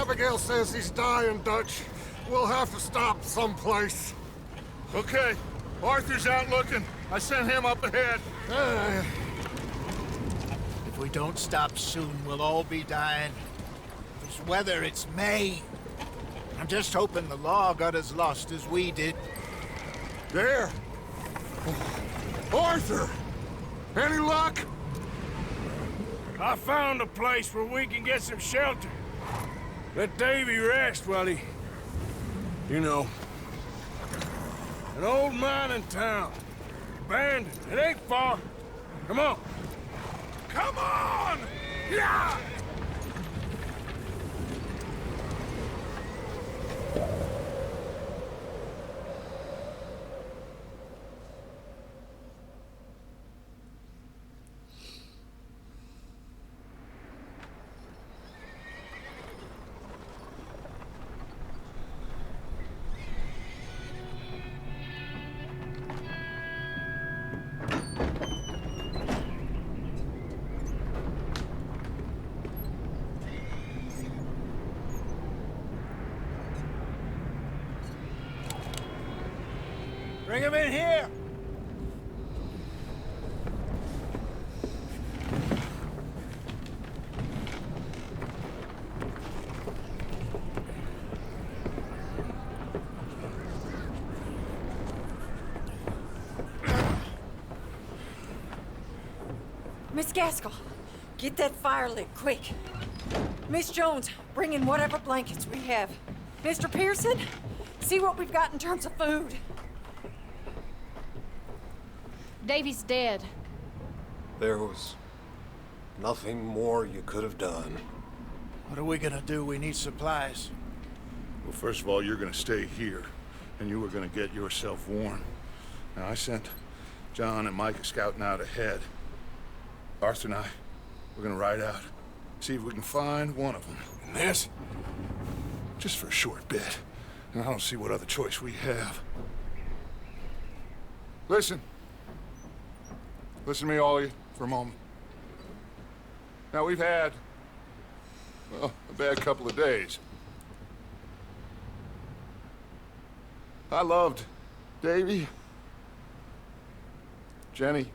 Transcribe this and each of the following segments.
Abigail says he's dying, Dutch. We'll have to stop someplace. Okay. Arthur's out looking. I sent him up ahead. If we don't stop soon, we'll all be dying. This weather, it's May. I'm just hoping the law got as lost as we did. There! Arthur! Any luck? I found a place where we can get some shelter. Let Davy rest while he... You know. An old mining town. Abandoned. It ain't far. Come on. Come on! Yeah! Bring him in here! Miss Gaskell, get that fire lit, quick. Miss Jones, bring in whatever blankets we have. Mr. Pearson, see what we've got in terms of food. Davy's dead. There was nothing more you could have done. What are we gonna do? We need supplies. Well, first of all, you're gonna stay here, and you were gonna get yourself warm. Now, I sent John and Micah scouting out ahead. Arthur and I, we're gonna ride out, see if we can find one of them. And this? Just for a short bit. And I don't see what other choice we have. Listen. Listen to me, all of you, for a moment. Now, we've had, well, a bad couple of days. I loved Davy, Jenny,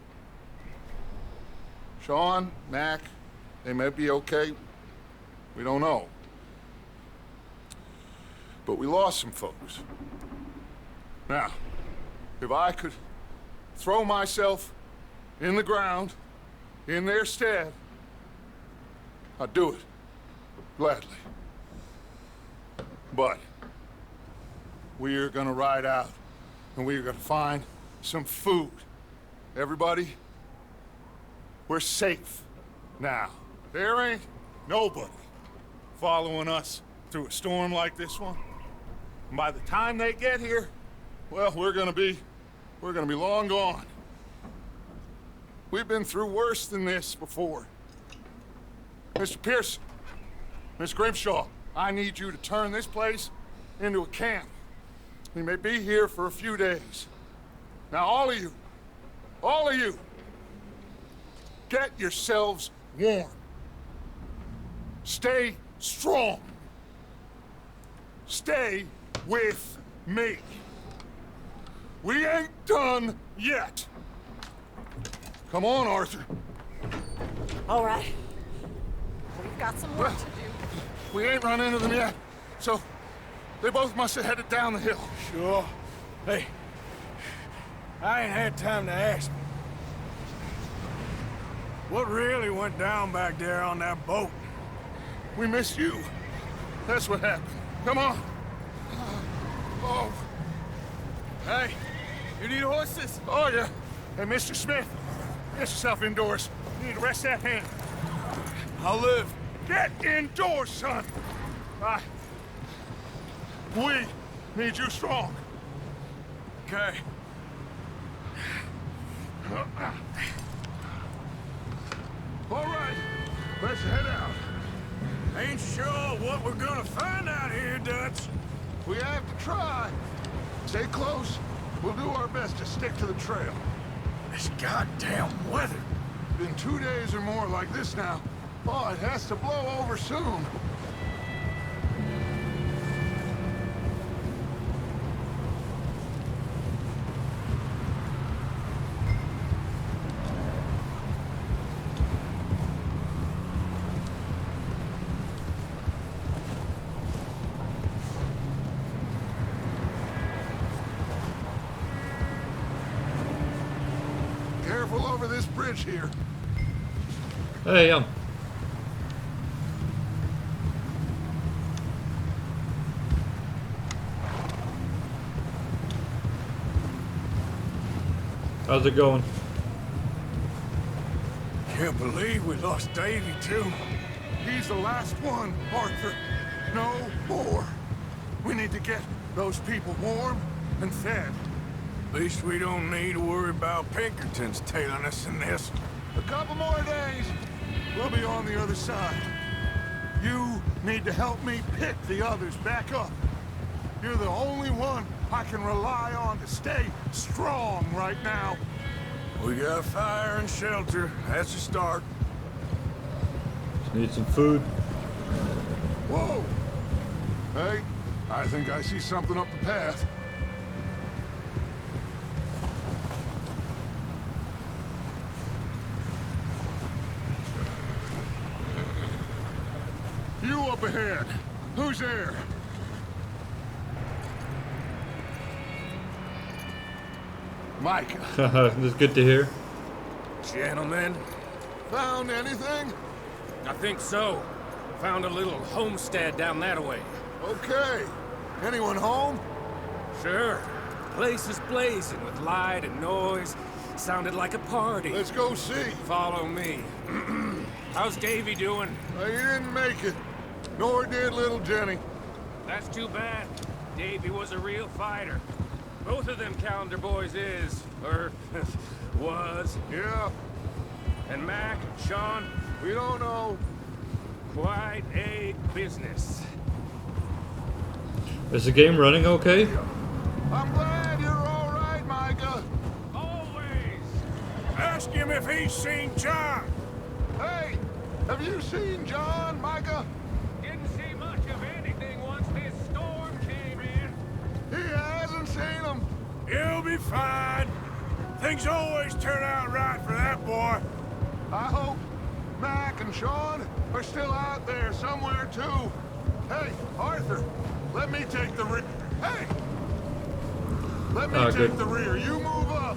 Sean, Mac. They may be okay. We don't know. But we lost some folks. Now, if I could throw myself in the ground, in their stead, I'd do it, gladly. But we're gonna ride out, and we're gonna find some food. Everybody, we're safe now. There ain't nobody following us through a storm like this one. And by the time they get here, well, we're gonna be long gone. We've been through worse than this before. Mr. Pearson, Miss Grimshaw, I need you to turn this place into a camp. We may be here for a few days. Now, all of you, get yourselves warm. Stay strong. Stay with me. We ain't done yet. Come on, Arthur. All right. We've got some work to do. We ain't run into them yet, so they both must have headed down the hill. Sure. Hey, I ain't had time to ask. What really went down back there on that boat? We missed you. That's what happened. Come on. Oh. Hey, you need horses? Oh, yeah. Hey, Mr. Smith, get yourself indoors. You need to rest that hand. I'll live. Get indoors, son. We need you strong. Okay. All right, let's head out. Ain't sure what we're gonna find out here, Dutch. We have to try. Stay close. We'll do our best to stick to the trail. This goddamn weather. Been 2 days or more like this now. Oh, it has to blow over soon. careful over this bridge here. Hey, how's it going? Can't believe we lost Davy, too. He's the last one, Arthur. No more. We need to get those people warm and fed. At least we don't need to worry about Pinkertons tailing us in this. A couple more days, we'll be on the other side. You need to help me pick the others back up. You're the only one I can rely on to stay strong right now. We got fire and shelter. That's a start. Just need some food. Whoa! Hey, I think I see something up the path. You up ahead. Who's there? Micah. That's good to hear. Gentlemen, Found anything? I think so. Found a little homestead down that way. Okay. Anyone home? Sure. Place is blazing with light and noise. Sounded like a party. Let's go see. Follow me. How's Davy doing? He didn't make it. Nor did little Jenny. That's too bad. Davy was a real fighter. Both of them calendar boys is, or was. Yeah, And Mac, Sean, we don't know. quite a business. Is the game running okay? I'm glad you're all right, Micah. Always. Ask him if he's seen John. Hey, have you seen John, Micah? Didn't see much of anything once this storm came in. He hasn't seen him. He'll be fine. Things always turn out right for that boy. I hope Mac and Sean are still out there somewhere, too. Hey, Arthur, let me take the rear. Hey! Let me take good. the rear. You move up.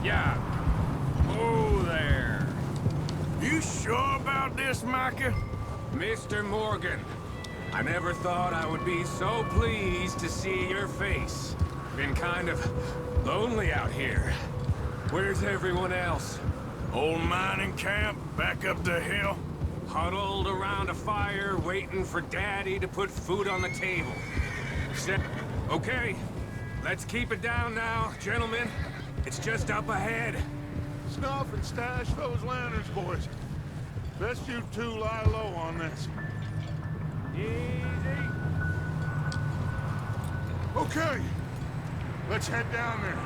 Yeah. Oh, there. You sure about this, Micah? Mr. Morgan, I never thought I would be so pleased to see your face. Been kind of lonely out here. Where's everyone else? Old mining camp back up the hill. Huddled around a fire, waiting for Daddy to put food on the table. Okay, let's keep it down now, gentlemen. It's just up ahead. Snuff and stash those lanterns, boys. Best you two lie low on this. Easy. Okay, let's head down there.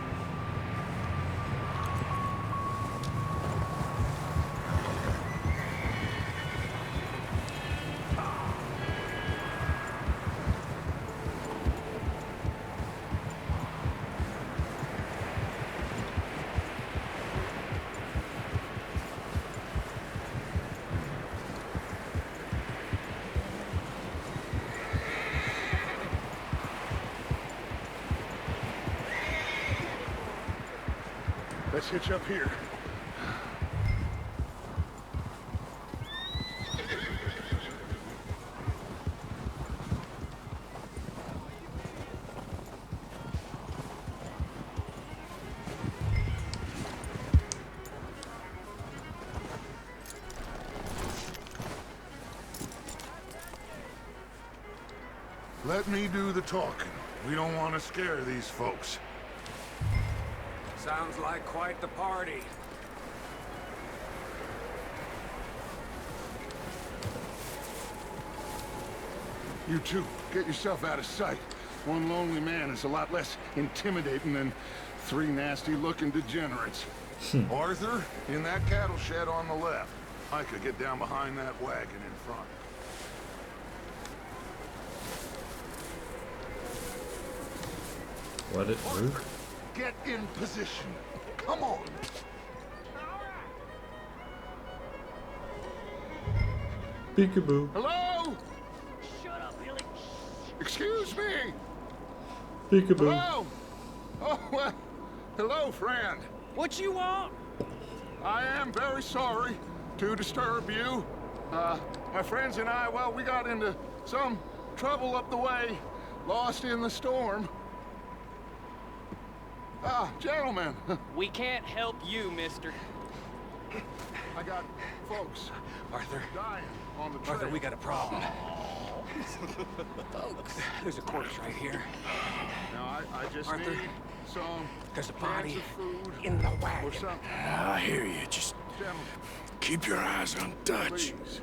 Let's hitch up here. Let me do the talking. We don't want to scare these folks. Sounds like quite the party. You two, get yourself out of sight. One lonely man is a lot less intimidating than three nasty-looking degenerates. Arthur, in that cattle shed on the left. I could get down behind that wagon in front. Let it move. Arthur, get in position. Come on. Peekaboo. Hello? Shut up, Billy. Excuse me? Peekaboo. Hello? Oh, well, hello, friend. What you want? I am very sorry to disturb you. My friends and I, well, we got into some trouble up the way, lost in the storm. Gentlemen, We can't help you, mister. I got folks Arthur, dying on the trail. Arthur, we got a problem. Folks, there's a corpse right here. Now, I just Arthur, need some there's a cans body of food in the or wagon. something. I hear you. Just Gentlemen, keep your eyes on Dutch. please.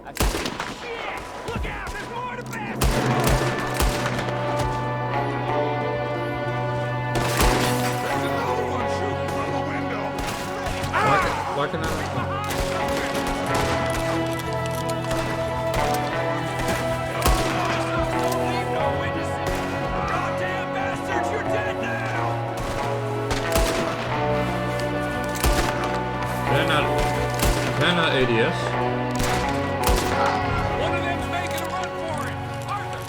Look out! There's more to pass! There's another one shooting from the window. Why can I? Leave no witnesses! Goddamn bastards! You're dead now! They're not ADS. One of them's making a run for it! Arthur!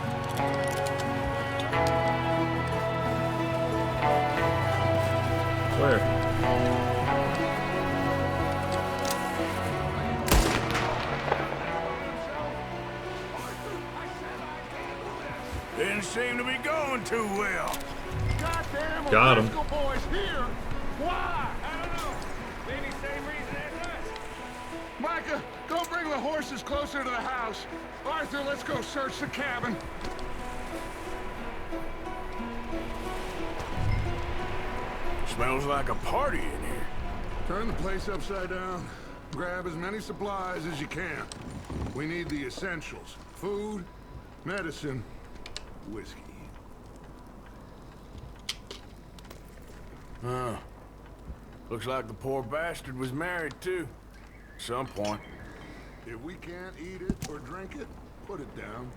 Where? Didn't seem to be going too well. Goddamn Got him. O'Driscoll boys here. Why? I don't know. Maybe same reason as us. Micah, go bring the horses closer to the house. Arthur, let's go search the cabin. Smells like a party in here. Turn the place upside down. Grab as many supplies as you can. We need the essentials. Food, medicine, whiskey. Looks like the poor bastard was married too. At some point. If we can't eat it or drink it, put it down.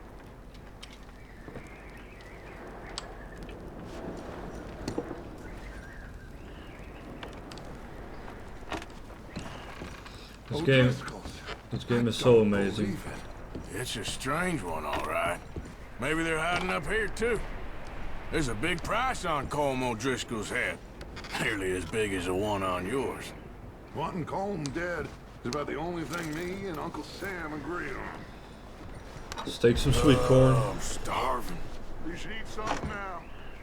O'Driscoll's. This game is I so don't amazing. believe it. It's a strange one, all right. Maybe they're hiding up here too. There's a big price on Colm O'Driscoll's head. Nearly as big as the one on yours. Wanting Colm dead is about the only thing me and Uncle Sam agree on. Steak some sweet corn. I'm starving. You should eat something now.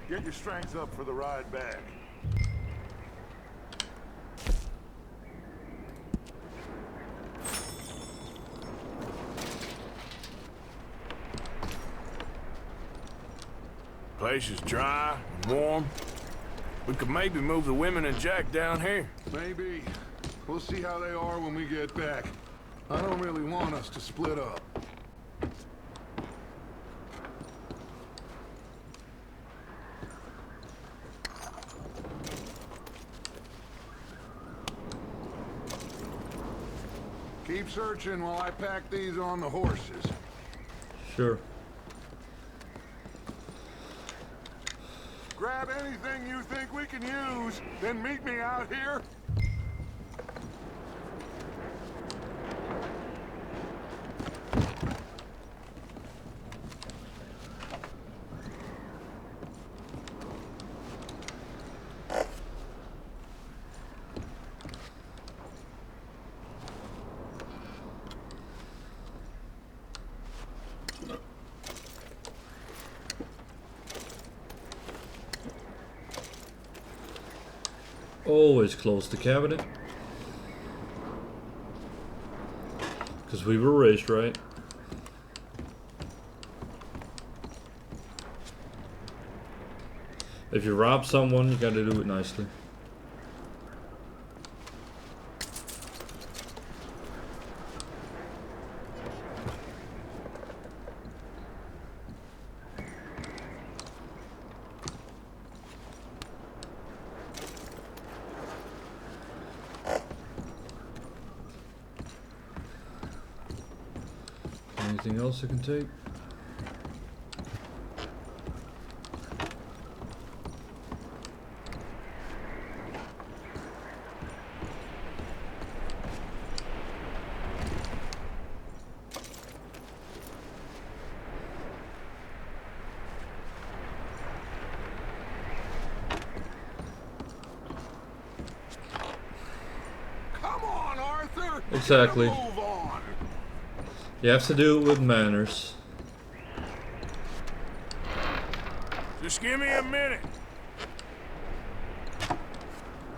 Get your strength up for the ride back. Place is dry and warm. We could maybe move the women and Jack down here. Maybe. We'll see how they are when we get back. I don't really want us to split up. Keep searching while I pack these on the horses. Sure. Grab anything you think we can use, then meet me out here. Always close the cabinet. Because we were raised right. If you rob someone, you gotta do it nicely. Anything else I can take? Exactly. Move on. You have to do it with manners. Just give me a minute.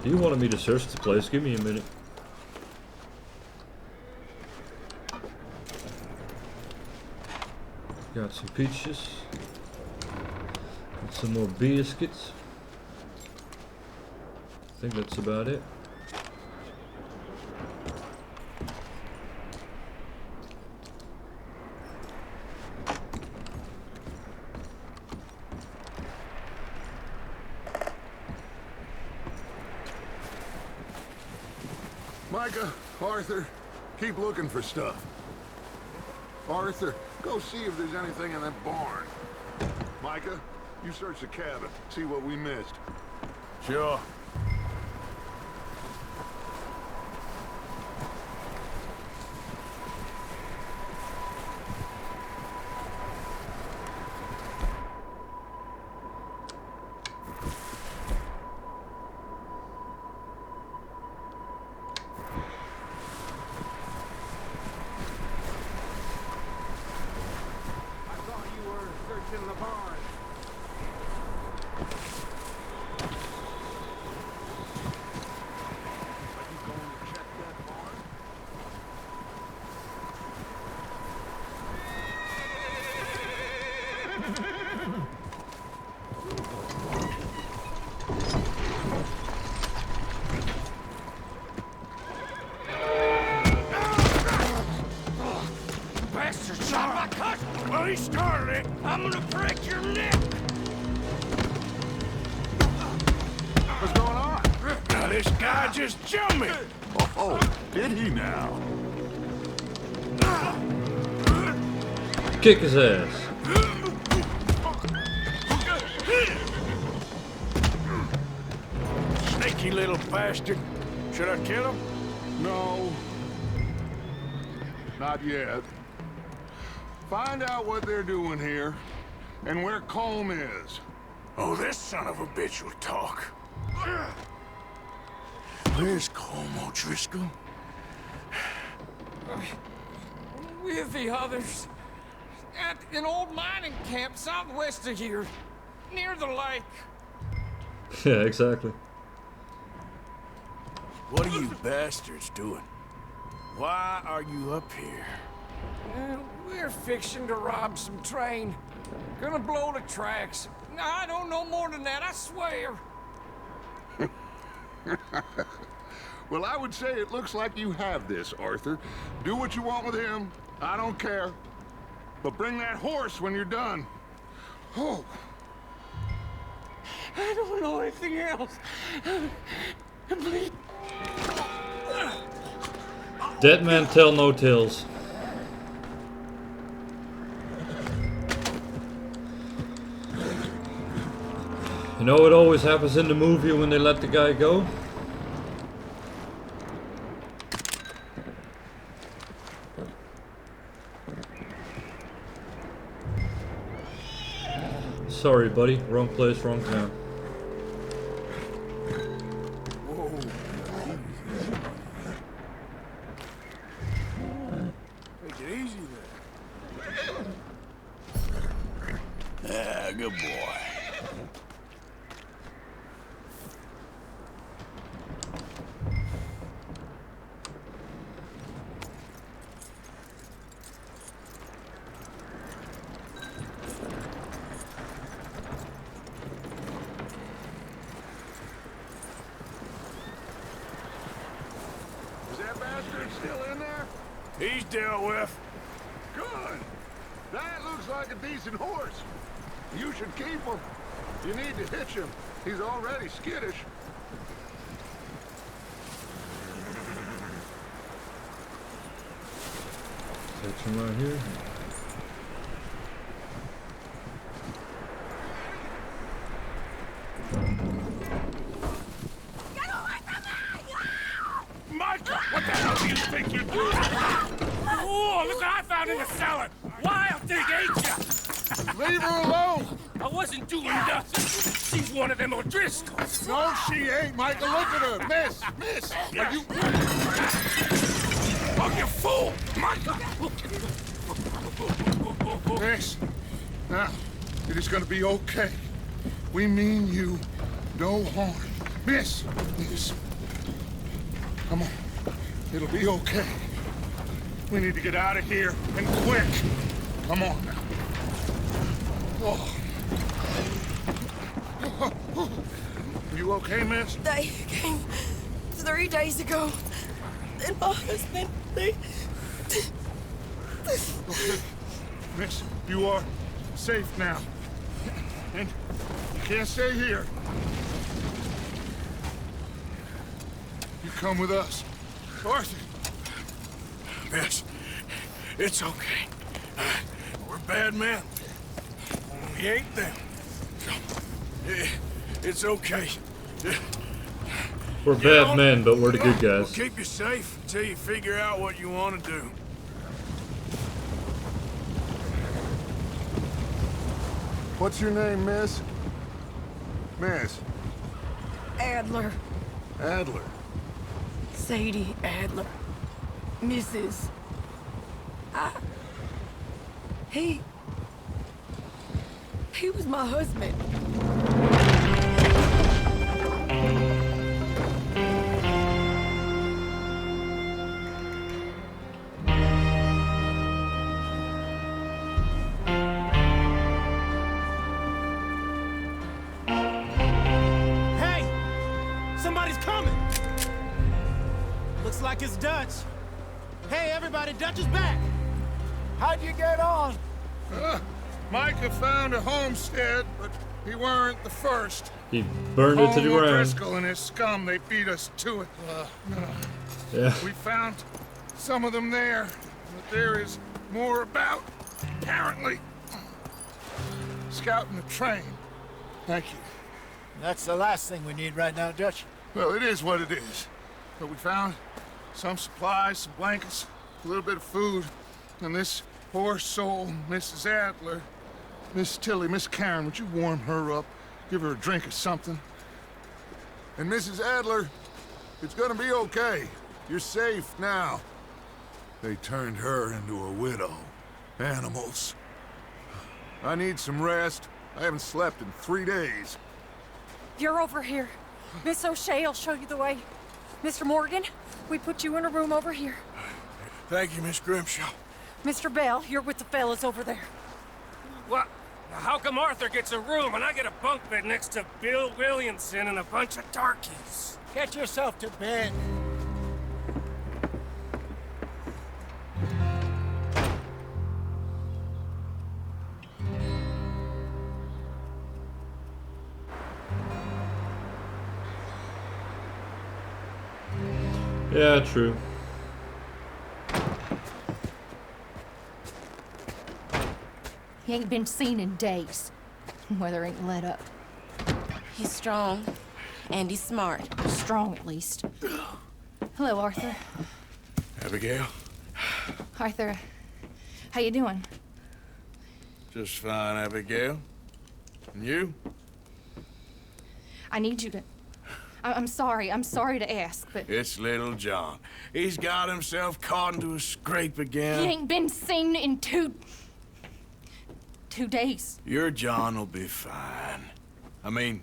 You wanted me to search the place, give me a minute. Got some peaches. And some more biscuits. I think that's about it. Micah, Arthur, keep looking for stuff. Arthur, go see if there's anything in that barn. Micah, you search the cabin, see what we missed. Sure. In the barn. Are you going to check that barn? Bastard shot my cousin! Well, he started it! I'm gonna break your neck! What's going on? Now this guy just jumped me. Oh, did he now? Kick his ass. Sneaky little bastard. Should I kill him? No. Not yet. Find out what they're doing here, and where Colm is. Oh, this son of a bitch will talk. Where's Colm O'Driscoll? With the others. At an old mining camp southwest of here. Near the lake. Yeah, exactly. What are you bastards doing? Why are you up here? We're fixing to rob some train. Gonna blow the tracks. I don't know more than that, I swear. Well, I would say it looks like you have this, Arthur. Do what you want with him. I don't care. But bring that horse when you're done. Oh. I don't know anything else. Please. Dead man tell no tales. You know what always happens in the movie when they let the guy go? Sorry buddy, wrong place, wrong time. Take it easy there. Ah, good boy. Is that bastard still in there? He's dealt with. Good. That looks like a decent horse. You should keep him. You need to hitch him. He's already skittish. Section right here. Michael, what the hell do you think you're doing? Oh, look what I found in the cellar. Wild thing, ain't ya? Leave her alone! I wasn't doing nothing. She's one of them O'Driscolls. No, she ain't, Michael. Look at her. Miss! Are you... you fool! Micah! Miss, now, it is gonna be okay. We mean you no harm. Miss! Come on. It'll be okay. We need to get out of here, and quick. Come on now. Oh. You okay, miss? They came 3 days ago. And my husband, they... Okay. Miss, you are safe now. And you can't stay here. You come with us. Arthur! Miss, it's okay. We're bad men. We ain't them. It's okay. We're bad men, but we're the good We'll guys. keep you safe until you figure out what you want to do. What's your name, miss? Miss? Adler. Adler. Sadie Adler. Mrs. He was my husband. Hey! Somebody's coming! Looks like it's Dutch. Hey, everybody, Dutch is back! How'd you get on? Micah found a homestead, but he weren't the first. He burned it to the Home ground. O'Driscoll and his scum, they beat us to it. Yeah. We found some of them there, but there is more about, apparently. Scouting the train. Thank you. That's the last thing we need right now, Dutch. Well, it is what it is. But we found some supplies, some blankets, a little bit of food, and this poor soul, Mrs. Adler, Miss Tilly, Miss Karen, would you warm her up? Give her a drink or something? And Mrs. Adler, it's gonna be okay. You're safe now. They turned her into a widow. Animals. I need some rest. I haven't slept in 3 days. You're over here. Miss O'Shea will show you the way. Mr. Morgan, we put you in a room over here. Thank you, Miss Grimshaw. Mr. Bell, you're with the fellas over there. What? How come Arthur gets a room and I get a bunk bed next to Bill Williamson and a bunch of darkies? Get yourself to bed. Yeah, true. He ain't been seen in days. Weather ain't let up. He's strong, and he's smart. Strong, at least. Hello, Arthur. Abigail? Arthur, how you doing? Just fine, Abigail. And you? I need you to... I'm sorry to ask, but... It's little John. He's got himself caught into a scrape again. He ain't been seen in 2 days. Your John will be fine. I mean,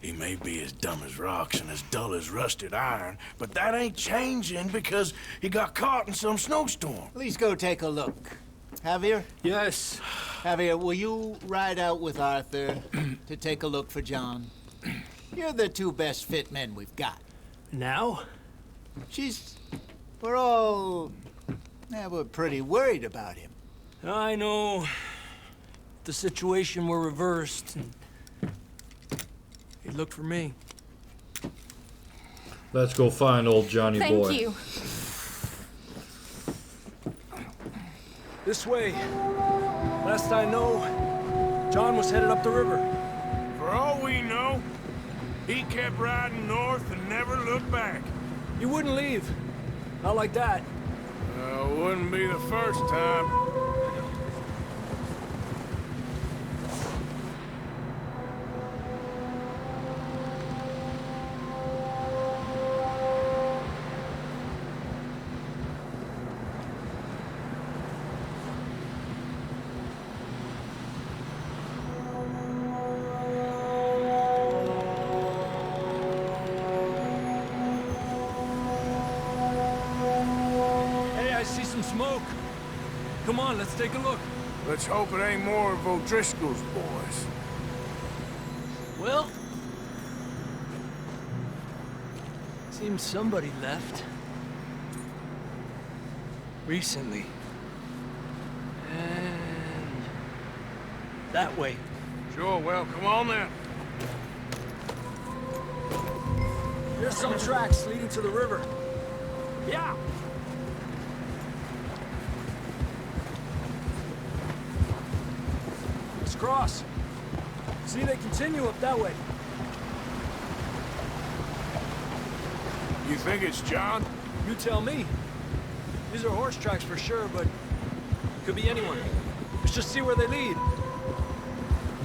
he may be as dumb as rocks and as dull as rusted iron, but that ain't changing because he got caught in some snowstorm. Please go take a look. Javier? Yes. Javier, will you ride out with Arthur to take a look for John? You're the 2 best fit men we've got. Now? We're pretty worried about him. I know. The situation were reversed. He looked for me. Let's go find old Johnny Thank boy. you. This way. Last I know, John was headed up the river. For all we know, he kept riding north and never looked back. He wouldn't leave. Not like that. Wouldn't be the first time. Come on, let's take a look. Let's hope it ain't more of O'Driscoll's boys. Well, seems somebody left. Recently. And that way. Sure, well, come on then. There's some tracks leading to the river. Yeah. Let's cross. See, they continue up that way. You think it's John? You tell me. These are horse tracks for sure, but could be anyone. Let's just see where they lead.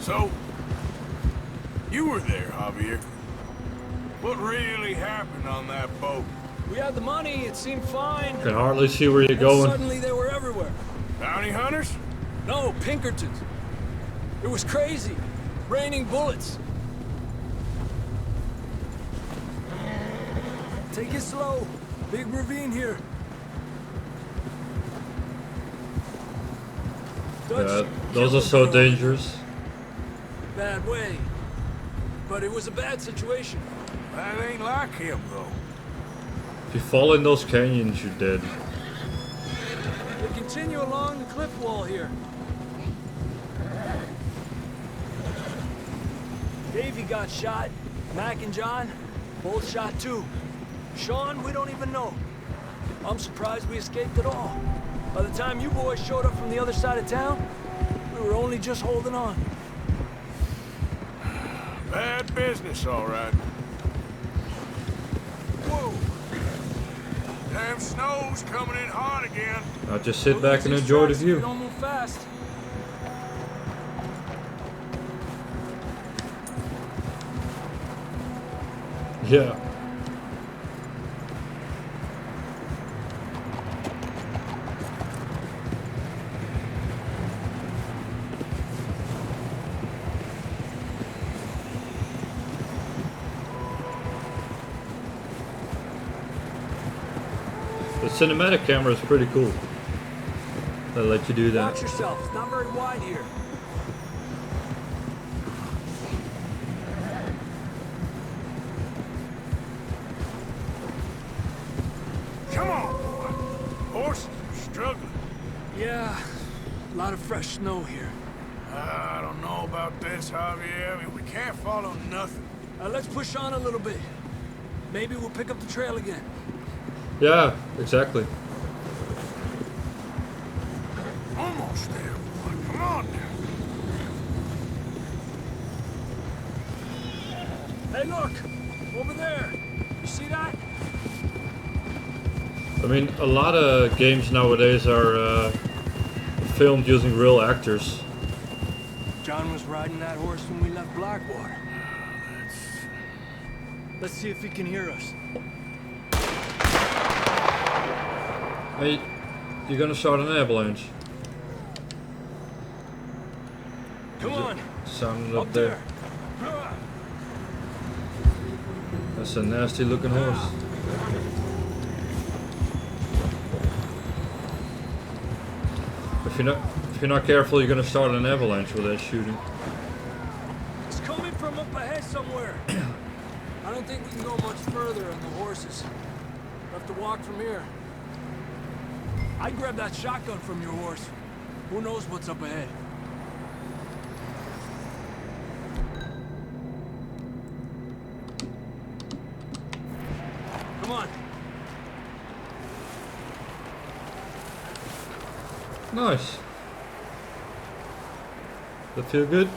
So, you were there, Javier. What really happened on that boat? We had the money, it seemed fine. Can hardly see where you're And going. suddenly they were everywhere. Bounty hunters? No, Pinkertons. It was crazy. Raining bullets. Take it slow. Big ravine here. Yeah, those are so dangerous. Bad way. But it was a bad situation. That ain't like him, though. If you fall in those canyons, you're dead. They continue along the cliff wall here. Davey got shot. Mac and John, both shot too. Sean, we don't even know. I'm surprised we escaped at all. By the time you boys showed up from the other side of town, we were only just holding on. Bad business, all right. Whoa! Damn snow's coming in hard again. I'll just sit back and enjoy the view. Don't move fast. Yeah. The cinematic camera is pretty cool. They let you do that. Watch yourself. It's not very wide here. Come on, boy. Horses are struggling. Yeah, a lot of fresh snow here. I don't know about this, Javier. I mean, we can't follow nothing. Let's push on a little bit. Maybe we'll pick up the trail again. Yeah, exactly. Almost there, boy. Come on now. Hey, look! Over there! You see that? I mean, a lot of games nowadays are filmed using real actors. John was riding that horse when we left Blackwater. Let's see if he can hear us. Hey, you're gonna start an avalanche. Come on! Sounded up there. That's a nasty looking horse. If you're not careful, you're gonna start an avalanche with that shooting. It's coming from up ahead somewhere. I don't think we can go much further on the horses. We'll have to walk from here. I'd grab that shotgun from your horse. Who knows what's up ahead? Come on. Nice. That feel good?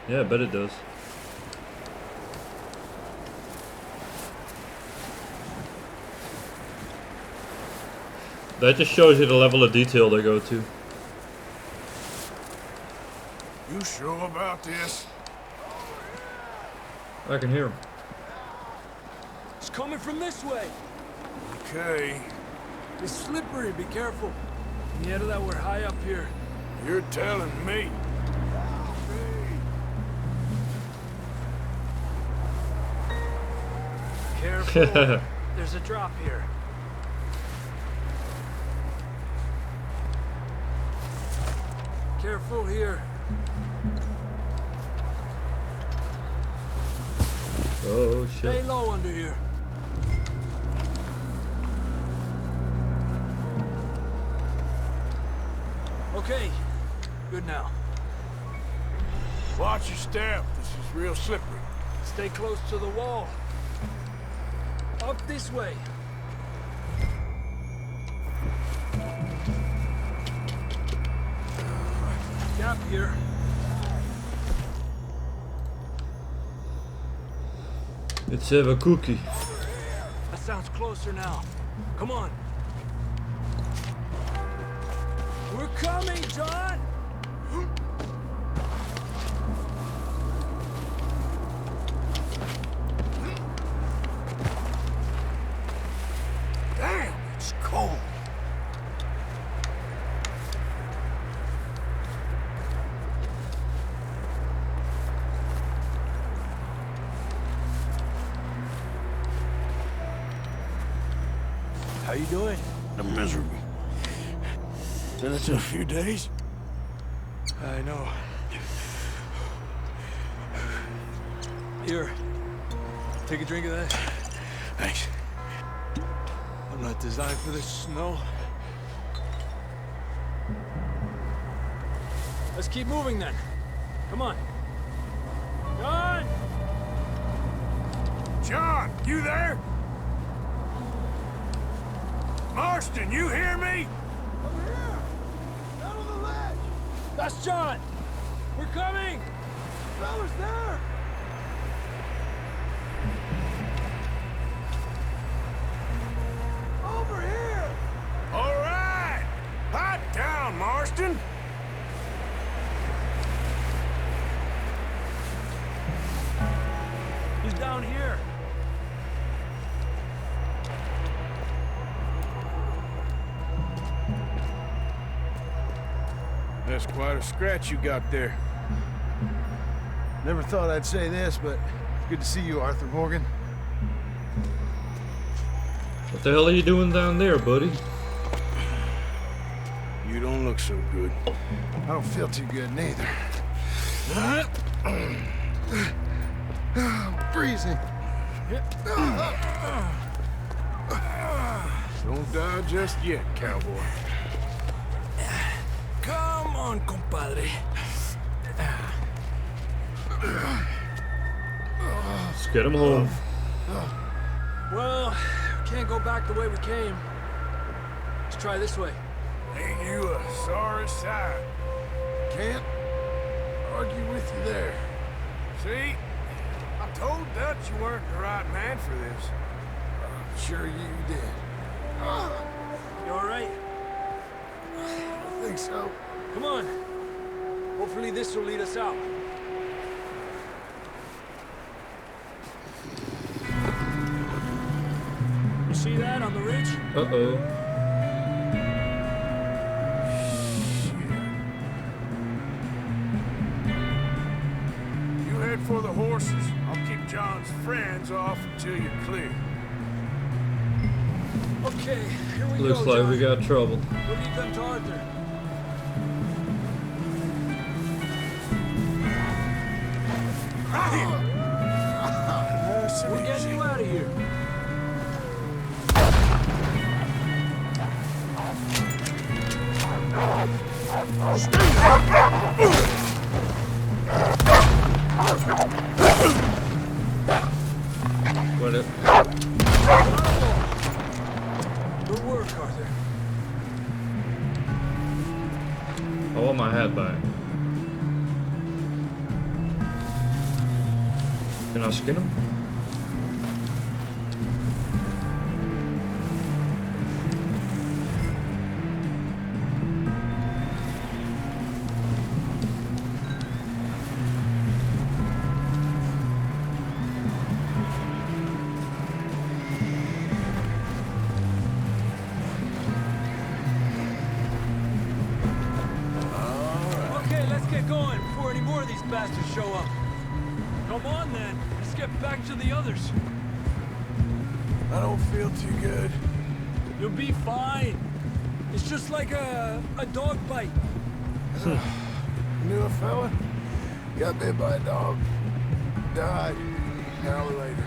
Yeah, I bet it does. That just shows you the level of detail they go to. You sure about this? I can hear him. It's coming from this way. Okay. It's slippery, be careful. Yeah, that we're high up here. You're telling me. Careful. There's a drop here. Careful here. Oh shit. Stay low under here. Okay, good now. Watch your step. This is real slippery. Stay close to the wall. Up this way. Gap here. Let's have a cookie. That sounds closer now. Come on. We're coming, John! Damn, it's cold. How you doing? I'm miserable. Been it a few days? I know. Here. Take a drink of that. Thanks. I'm not designed for this snow. Let's keep moving then. Come on. John! John, you there? Marston, you hear me? Over here! Down on the ledge! That's John! We're coming! Fellas there! Over here! All right! Hot down, Marston! He's down here. That's quite a scratch you got there. Never thought I'd say this, but it's good to see you, Arthur Morgan. What the hell are you doing down there, buddy? You don't look so good. I don't feel too good neither. I'm freezing. Don't die just yet, cowboy. Come on, compadre. Let's get him home. Well, we can't go back the way we came. Let's try this way. Ain't you a sorry sight? Can't argue with you there. See? I told Dutch you weren't the right man for this. Sure you did. You all right? I think so. Come on. Hopefully this will lead us out. You see that on the ridge? Uh-oh. You head for the horses. I'll keep John's friends off until you're clear. Okay, here we Looks go, like John. we got trouble. We'll leave them to Arthur. We're getting you out of here. What if? Good work, Arthur. I want my hat back. Can I skin him? Okay, let's get going before any more of these bastards show up. Come on, then. Let's get back to the others. I don't feel too good. You'll be fine. It's just like a dog bite. Knew a fella, got bit by a dog, died an hour later.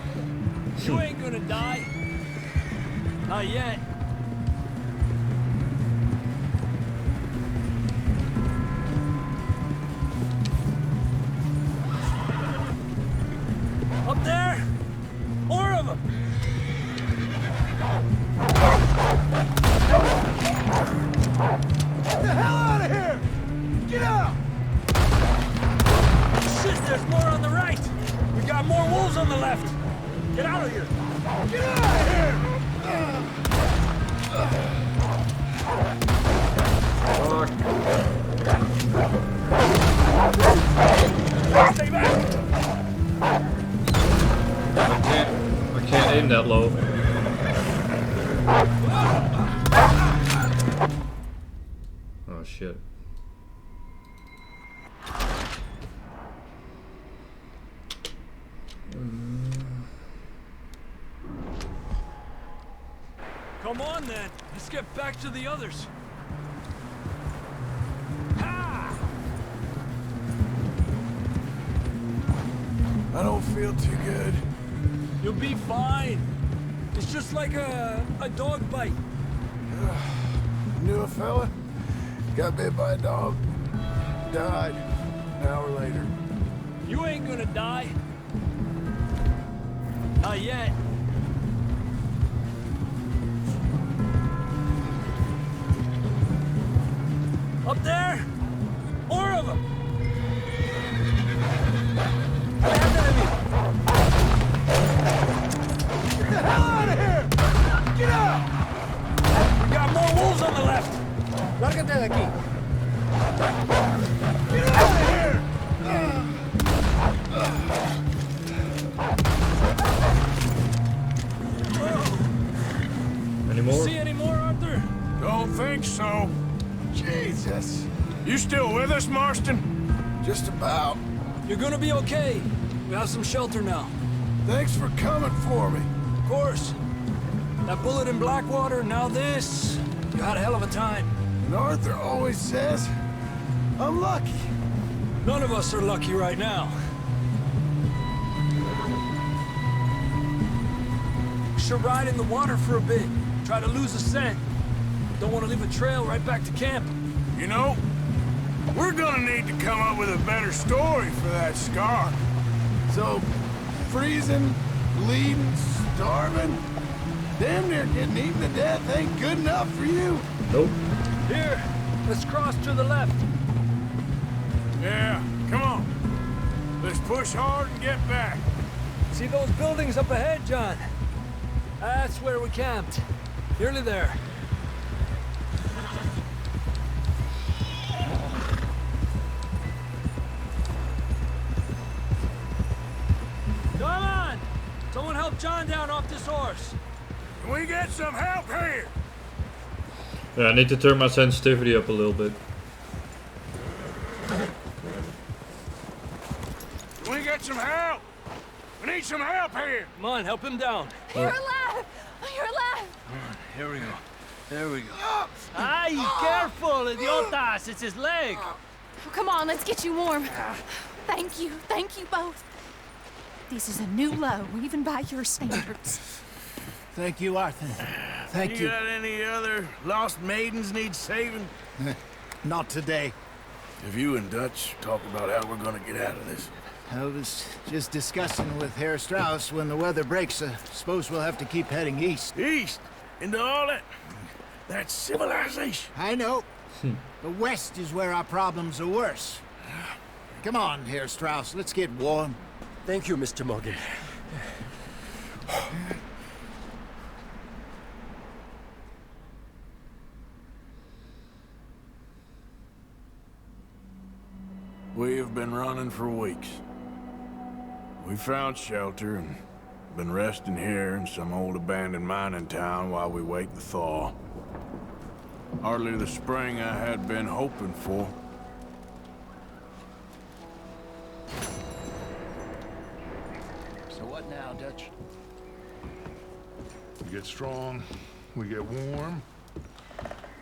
You ain't gonna die. Not yet. Up there! More of them! Get the hell out of here! Get out! Shit, there's more on the right! We got more wolves on the left! Get out of here! Get out of here! Stay back! I can't aim that low. Oh shit. Come on then, let's get back to the others. I don't feel too good. You'll be fine. It's just like a dog bite. Knew a fella, got bit by a dog, died an hour later. You ain't gonna die. Not yet. Up there! More of them! Get the hell out of here! Get out! We got more wolves on the left! Lárgate de aquí! Get out of here! Any more? See any more, Arthur? Don't think so. Jesus. You still with us, Marston? Just about. You're gonna be okay. We have some shelter now. Thanks for coming for me. Of course. That bullet in Blackwater, now this. You had a hell of a time. And Arthur always says, I'm lucky. None of us are lucky right now. We should ride in the water for a bit. Try to lose a scent. Don't want to leave a trail right back to camp. You know, we're gonna need to come up with a better story for that scar. So, freezing, bleeding, starving, damn near getting eaten to death ain't good enough for you. Nope. Here, let's cross to the left. Yeah, come on. Let's push hard and get back. See those buildings up ahead, John? That's where we camped. Nearly there. Come on! Someone help John down off this horse. Can we get some help here? Yeah, I need to turn my sensitivity up a little bit. Can we get some help? We need some help here. Come on, help him down. You're alive! You're alive! Here we go. There we go. Ay, careful, idiotas! It's his leg. Oh, come on, let's get you warm. Thank you both. This is a new low, even by your standards. Thank you, Arthur. Thank you. Got any other lost maidens need saving? Not today. Have you and Dutch talked about how we're gonna get out of this? I was just discussing with Herr Strauss when the weather breaks. Suppose we'll have to keep heading east. East? Into all that civilization. I know. The west is where our problems are worse. Come on, Herr Strauss, let's get warm. Thank you, Mr. Morgan. We have been running for weeks. We found shelter and been resting here in some old abandoned mining town while we wait the thaw. Hardly the spring I had been hoping for. So what now, Dutch? We get strong, we get warm,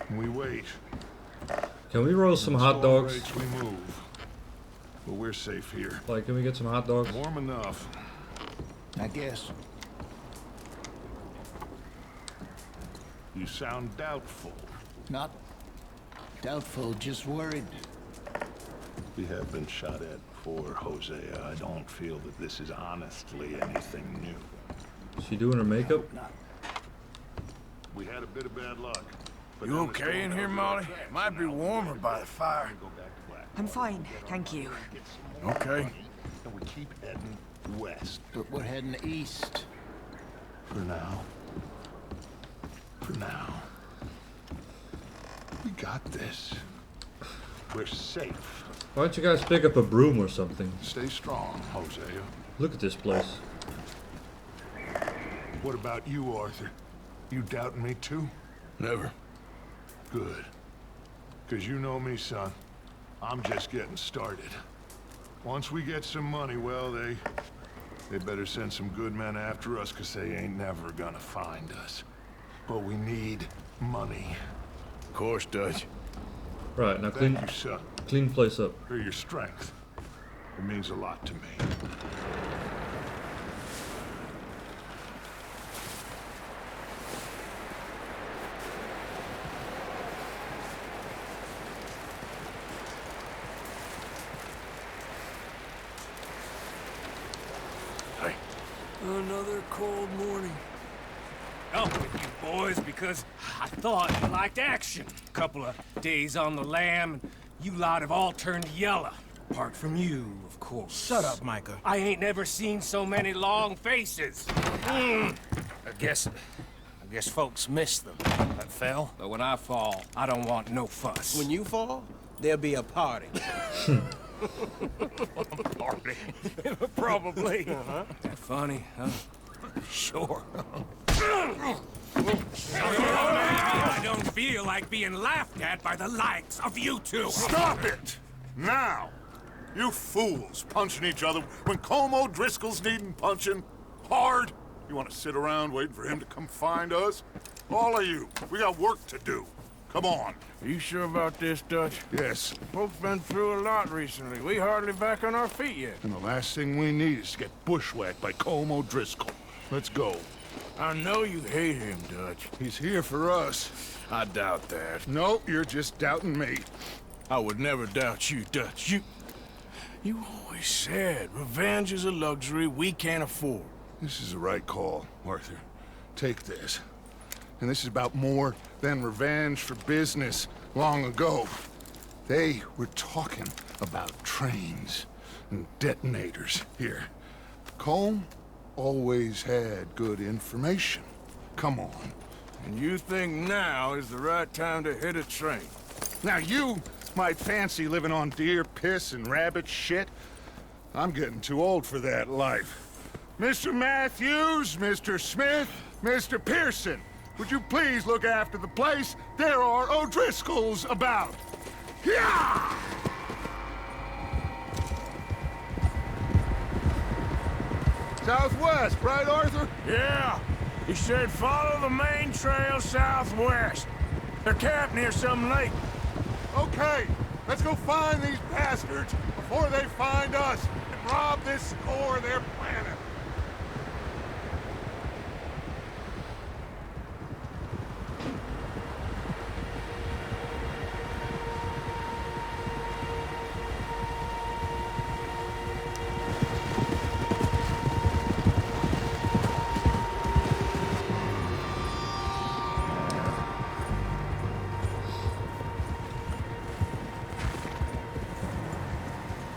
and we wait. Can we roll some hot dogs? We move. but we're safe here. Like, can we get some hot dogs? Warm enough. I guess. You sound doubtful. Not doubtful, just worried. We have been shot at before, Hosea. I don't feel that this is honestly anything new. Is she doing her makeup? We had a bit of bad luck. But You okay in here, Molly? Might be warmer by the fire. I'm fine, thank you. Okay. And we keep heading west. But we're heading east. For now. For now. We got this. We're safe. Why don't you guys pick up a broom or something? Stay strong, Hosea. Look at this place. What about you, Arthur? You doubting me too? Never. Good. Because you know me, son. I'm just getting started. Once we get some money, well, they better send some good men after us, because they ain't never gonna find us. But we need money. Of course, Dutch. Right, now clean, Thank you, son, clean place up. for your strength. It means a lot to me. Another cold morning. Up with you boys because I thought you liked action. Couple of days on the lam, and you lot have all turned yellow. Apart from you, of course. Shut up, Micah. I ain't never seen so many long faces. I guess folks miss them. I fell, but when I fall, I don't want no fuss. When you fall, there'll be a party. Party. Probably. That funny, huh? Sure. I don't feel like being laughed at by the likes of you two. Stop it! Now! You fools punching each other when Colm O'Driscoll's needing punching hard. You want to sit around waiting for him to come find us? All of you, we got work to do. Come on. Are you sure about this, Dutch? Yes. Folks been through a lot recently. We hardly back on our feet yet. And the last thing we need is to get bushwhacked by Colm O'Driscoll. Let's go. I know you hate him, Dutch. He's here for us. I doubt that. No, you're just doubting me. I would never doubt you, Dutch. You always said revenge is a luxury we can't afford. This is the right call, Arthur. Take this. And this is about more than revenge for business long ago. They were talking about trains and detonators here. Colm always had good information. Come on. And you think now is the right time to hit a train? Now you might fancy living on deer piss and rabbit shit. I'm getting too old for that life. Mr. Matthews, Mr. Smith, Mr. Pearson, would you please look after the place? There are O'Driscolls about. Yeah! Southwest, right, Arthur? Yeah. He said follow the main trail southwest. They're camped near some lake. Okay, let's go find these bastards before they find us and rob this core of their planet.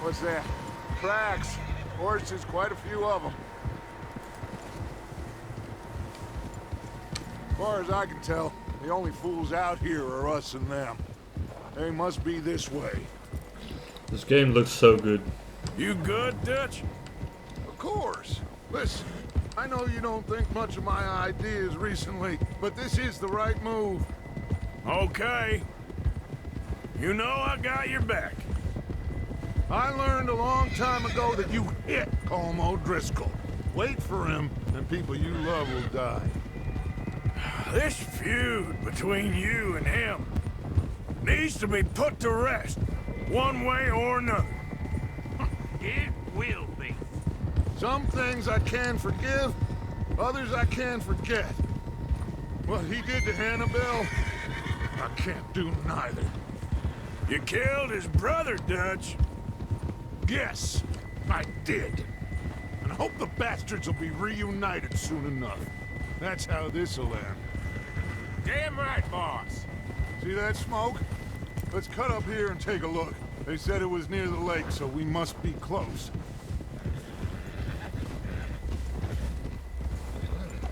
What's that? Tracks. Horses, quite a few of them. As far as I can tell, the only fools out here are us and them. They must be this way. This game looks so good. You good, Dutch? Of course. Listen, I know you don't think much of my ideas recently, but this is the right move. Okay. You know I got your back. I learned a long time ago that you hit Colm O'Driscoll. Wait for him, and people you love will die. This feud between you and him needs to be put to rest, one way or another. It will be. Some things I can forgive, others I can forget. What he did to Annabelle, I can't do neither. You killed his brother, Dutch. Yes, I did. And I hope the bastards will be reunited soon enough. That's how this'll end. Damn right, boss. See that smoke? Let's cut up here and take a look. They said it was near the lake, so we must be close.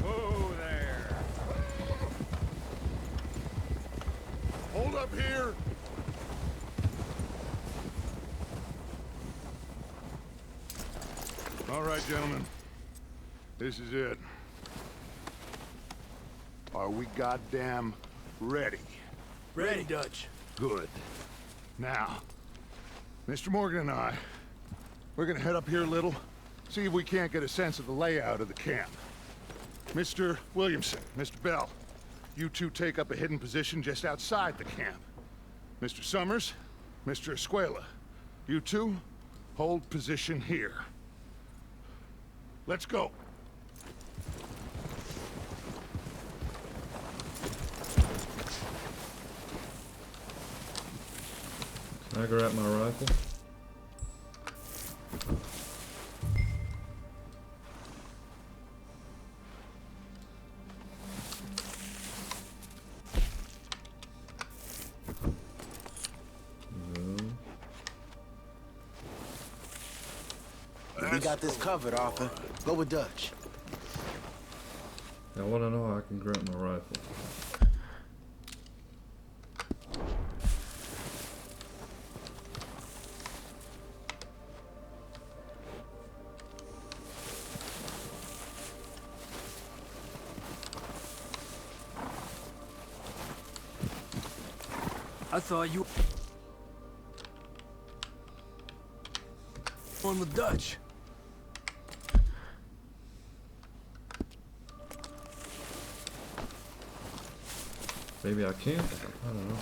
Whoa there. Hold up here. All right, gentlemen. This is it. Are we goddamn ready? Ready, Dutch. Good. Now, Mr. Morgan and I, we're gonna head up here a little, see if we can't get a sense of the layout of the camp. Mr. Williamson, Mr. Bell, you two take up a hidden position just outside the camp. Mr. Summers, Mr. Escuela, you two hold position here. Let's go. Can I grab my rifle? We got this covered, Arthur. Go with Dutch. I want to know how I can grab my rifle. I thought you... One with Dutch. Maybe I can't. I don't know.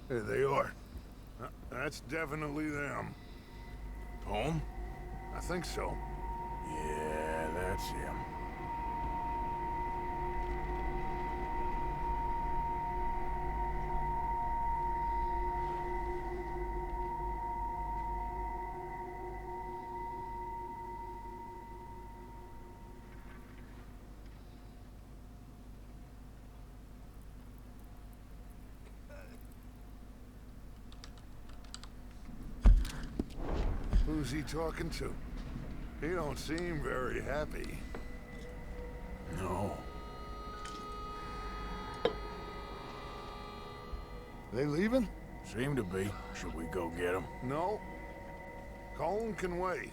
There they are. That's definitely them. Home? I think so. Yeah, that's him. Who's he talking to? He don't seem very happy. No. They leaving? Seem to be. Should we go get them? No. Colm can wait.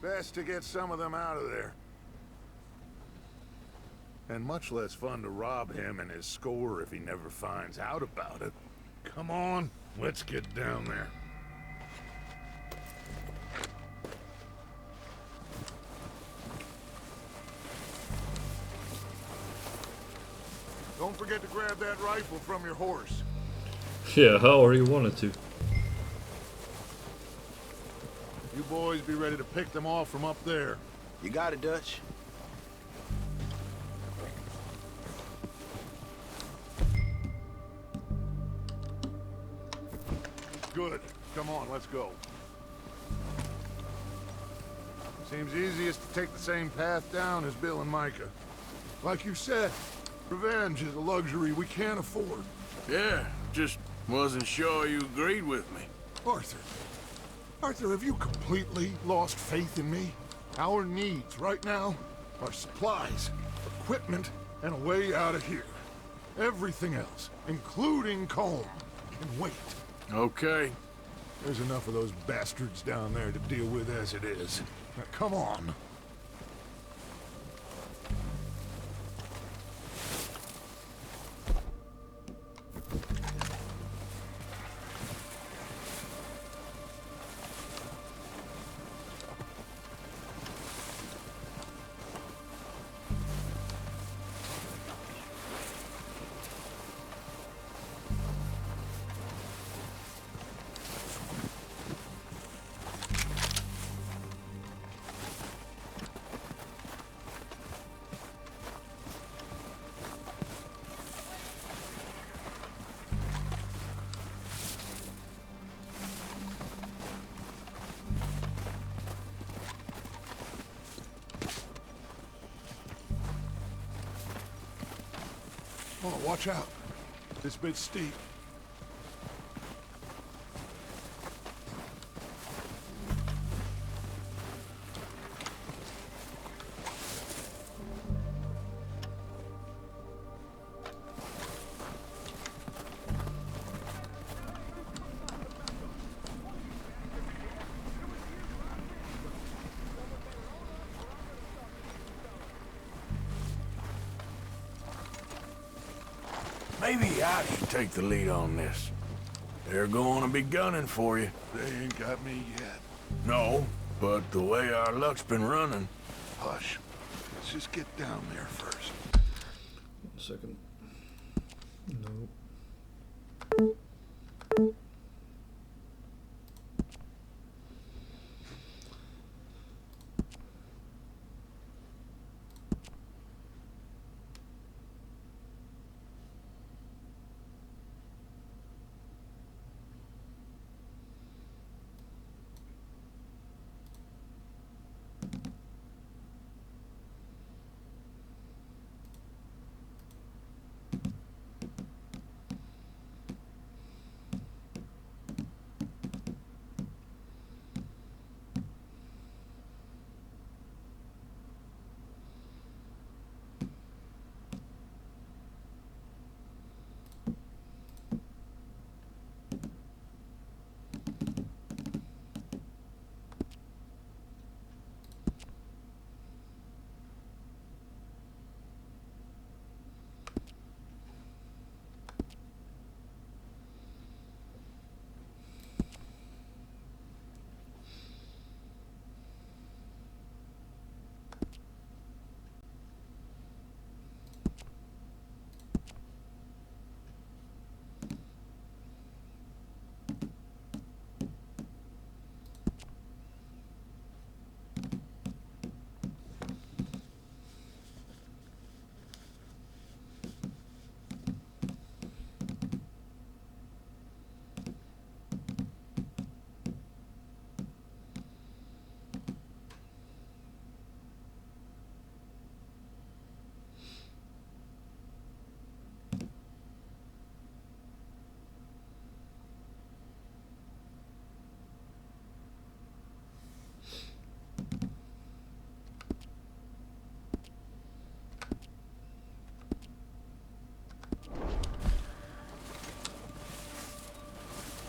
Best to get some of them out of there. And much less fun to rob him and his score if he never finds out about it. Come on, let's get down there. Don't forget to grab that rifle from your horse. Yeah, however you wanted to. You boys be ready to pick them off from up there. You got it, Dutch. Good. Come on, let's go. Seems easiest to take the same path down as Bill and Micah. Like you said, revenge is a luxury we can't afford. Yeah, just wasn't sure you agreed with me. Arthur. Arthur, have you completely lost faith in me? Our needs right now are supplies, equipment, and a way out of here. Everything else, including Colm, can wait. Okay. There's enough of those bastards down there to deal with as it is. Now, come on. Oh, watch out. This bit's steep. Maybe I should take the lead on this. They're going to be gunning for you. They ain't got me yet. No, but the way our luck's been running... Hush. Let's just get down there first. 1 second. No.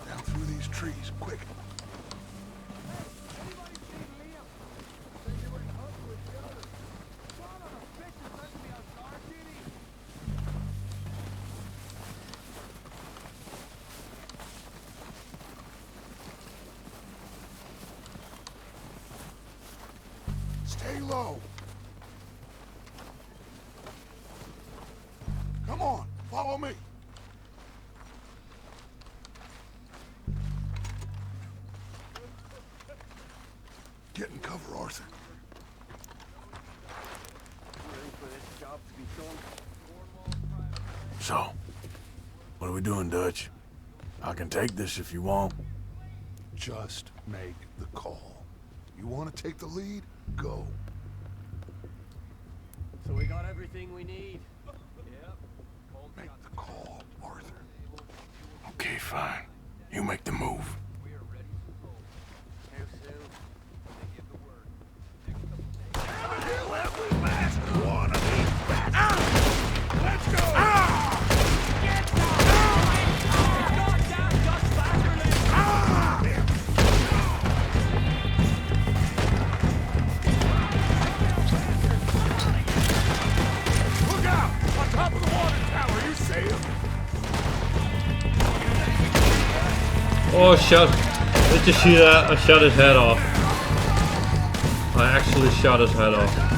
Down through these trees, quick. Stay low. Come on, follow me. Get in cover, Arthur. So, what are we doing, Dutch? I can take this if you want. Just make the call. You want to take the lead? Go. So we got everything we need. Make the call, Arthur. Okay, fine. You make the move. How soon? They give the word. Kill every last one of these bastards! Let's go! Get down! Goddamn Dutch bastard! Oh, shot. Did you see that? I shot his head off. I actually shot his head off.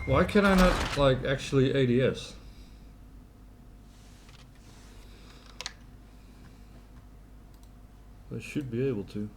Why can I not, like, actually ADS? I should be able to.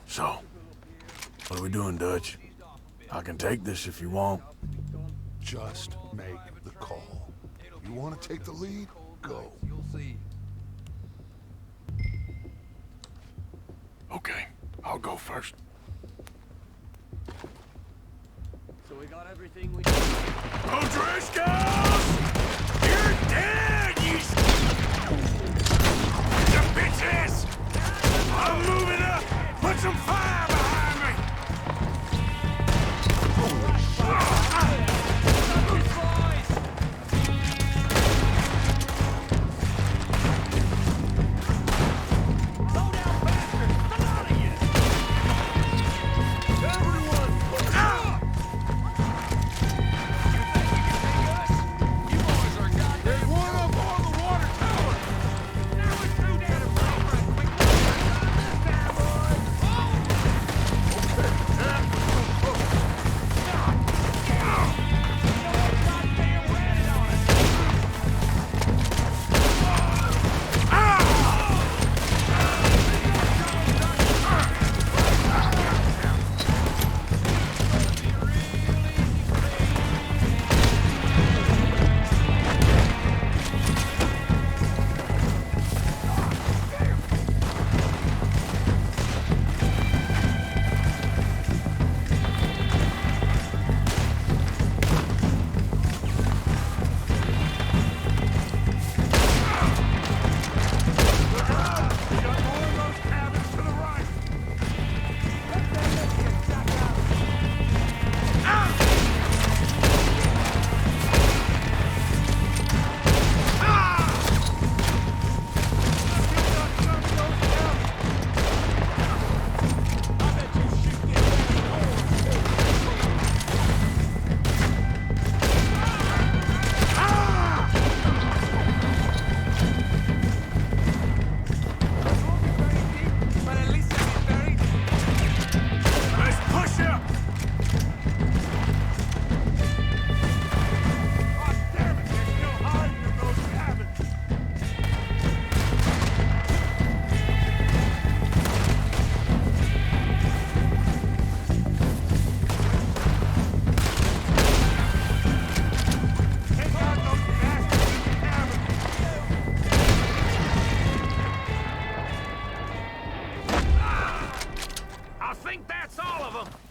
So, what are we doing, Dutch? I can take this if you want. Just make the call. You want to take the lead? Go. Okay, I'll go first. So we got everything we O'Driscolls! You're dead, you bitches! I'm moving up! Put some fire behind me! There's one of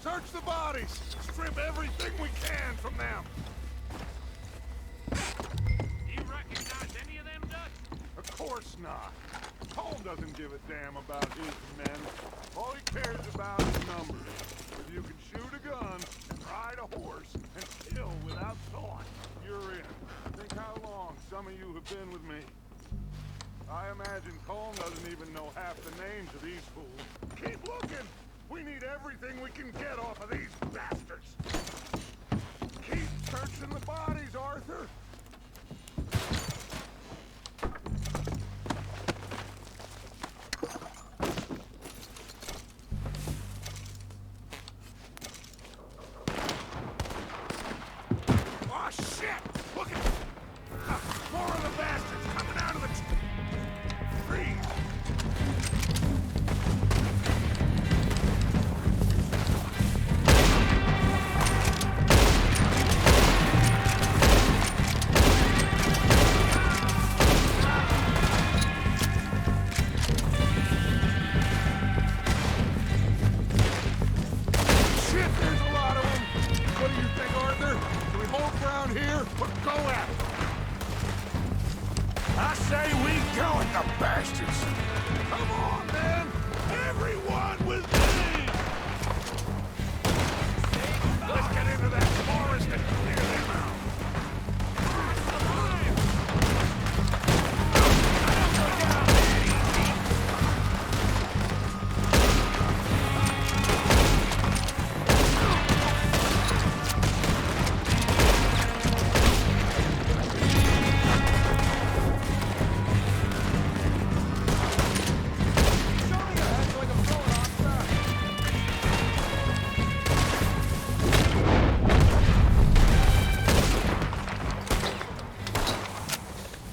Search the bodies! Strip everything we can from them! You recognize any of them, Dutch? Of course not. Colm doesn't give a damn about his men. All he cares about is numbers. If you can shoot a gun, and ride a horse, and kill without thought, you're in. Think how long some of you have been with me. I imagine Colm doesn't even know half the names of these fools. Keep looking! We need everything we can get off of these bastards! Keep searching the bodies, Arthur! Oh, shit! Look at... more of the bastards coming out of the trees! Shit, there's a lot of them! What do you think, Arthur? Do we hold ground here or go at them? I say we go at the bastards! Come on, man! Everyone with me! Let's get into that forest and clear them out!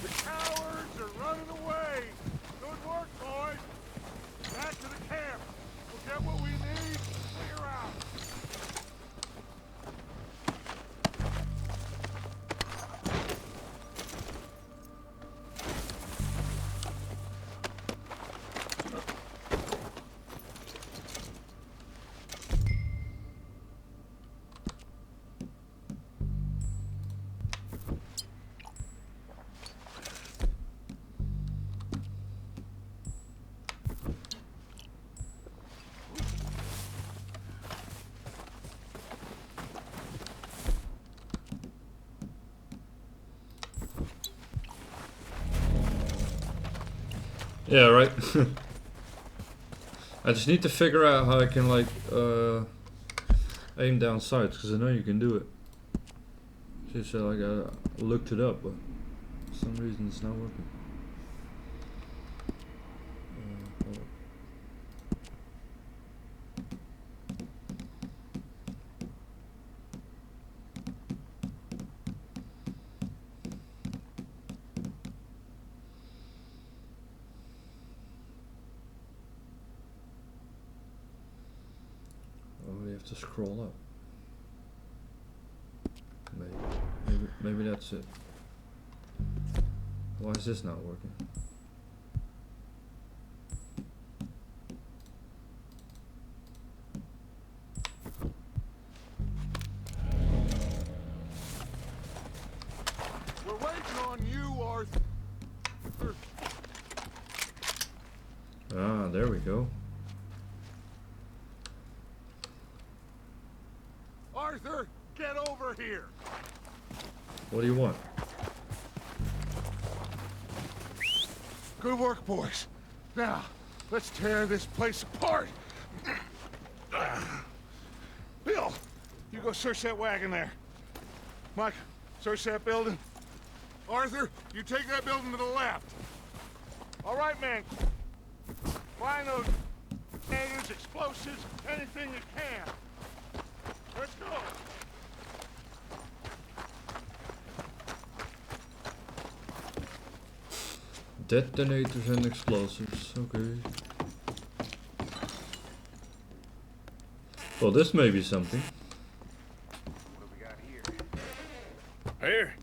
The cowards are running away! Good work, boys! Back to the camp! We'll get what we need, clear out! Yeah, right. I just need to figure out how I can like aim down sights, because I know you can do it. Just like I looked it up, but for some reason it's not working. Hold up. Oh, you have to scroll up. Maybe that's it. Why is this not working? We're waiting on you, Arthur. Ah, there we go. Arthur, get over here! What do you want? Good work, boys. Now, let's tear this place apart. Bill, you go search that wagon there. Mike, search that building. Arthur, you take that building to the left. All right, man. Find those natives, explosives, anything you can. Let's go. Detonators and explosives, okay. Well, this may be something. What do we got here? Here.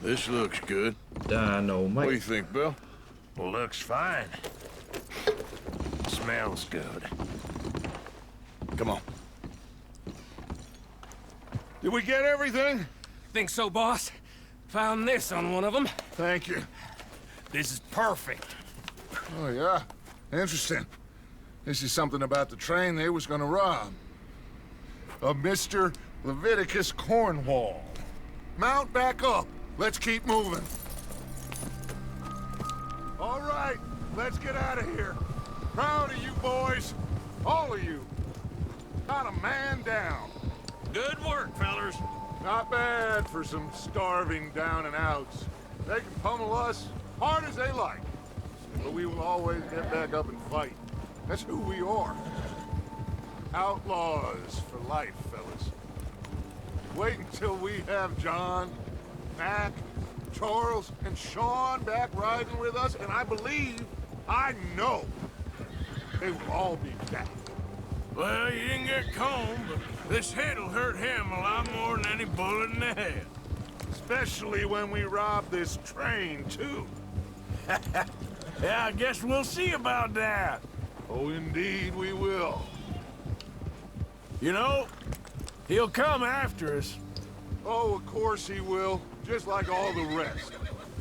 This looks good. Dynamite. What do you think, Bill? Looks fine. Smells good. Come on. Did we get everything? Think so, boss. Found this on one of them. Thank you. This is perfect. Oh, yeah? Interesting. This is something about the train they was gonna rob. A Mr. Leviticus Cornwall. Mount back up. Let's keep moving. All right, let's get out of here. Proud of you boys. All of you. Not a man down. Good work, fellers. Not bad for some starving down and outs. They can pummel us hard as they like. But we will always get back up and fight. That's who we are. Outlaws for life, fellas. Wait until we have John, Mac, Charles, and Sean back riding with us, and I know, they will all be back. Well, you didn't get Combe, but this hit'll hurt him a lot more than any bullet in the head. Especially when we rob this train, too. Yeah, I guess we'll see about that. Oh, indeed we will. You know, he'll come after us. Oh, of course he will, just like all the rest.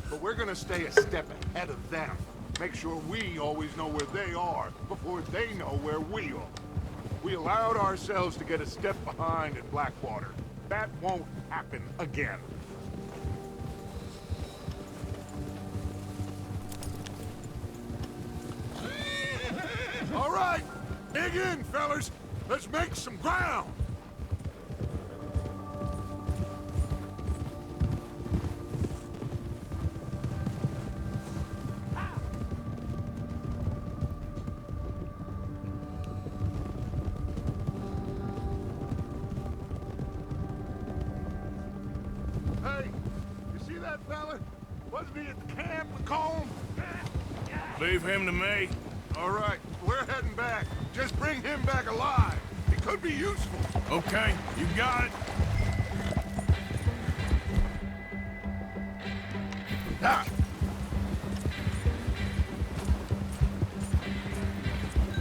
But we're gonna stay a step ahead of them. Make sure we always know where they are before they know where we are. We allowed ourselves to get a step behind in Blackwater. That won't happen again. All right, dig in, fellas. Let's make some ground. Hey, you see that fella? Wasn't he at the camp with Combe? Leave him to me. All right, we're heading back. Just bring him back alive. It could be useful. Okay, you got it. Ah.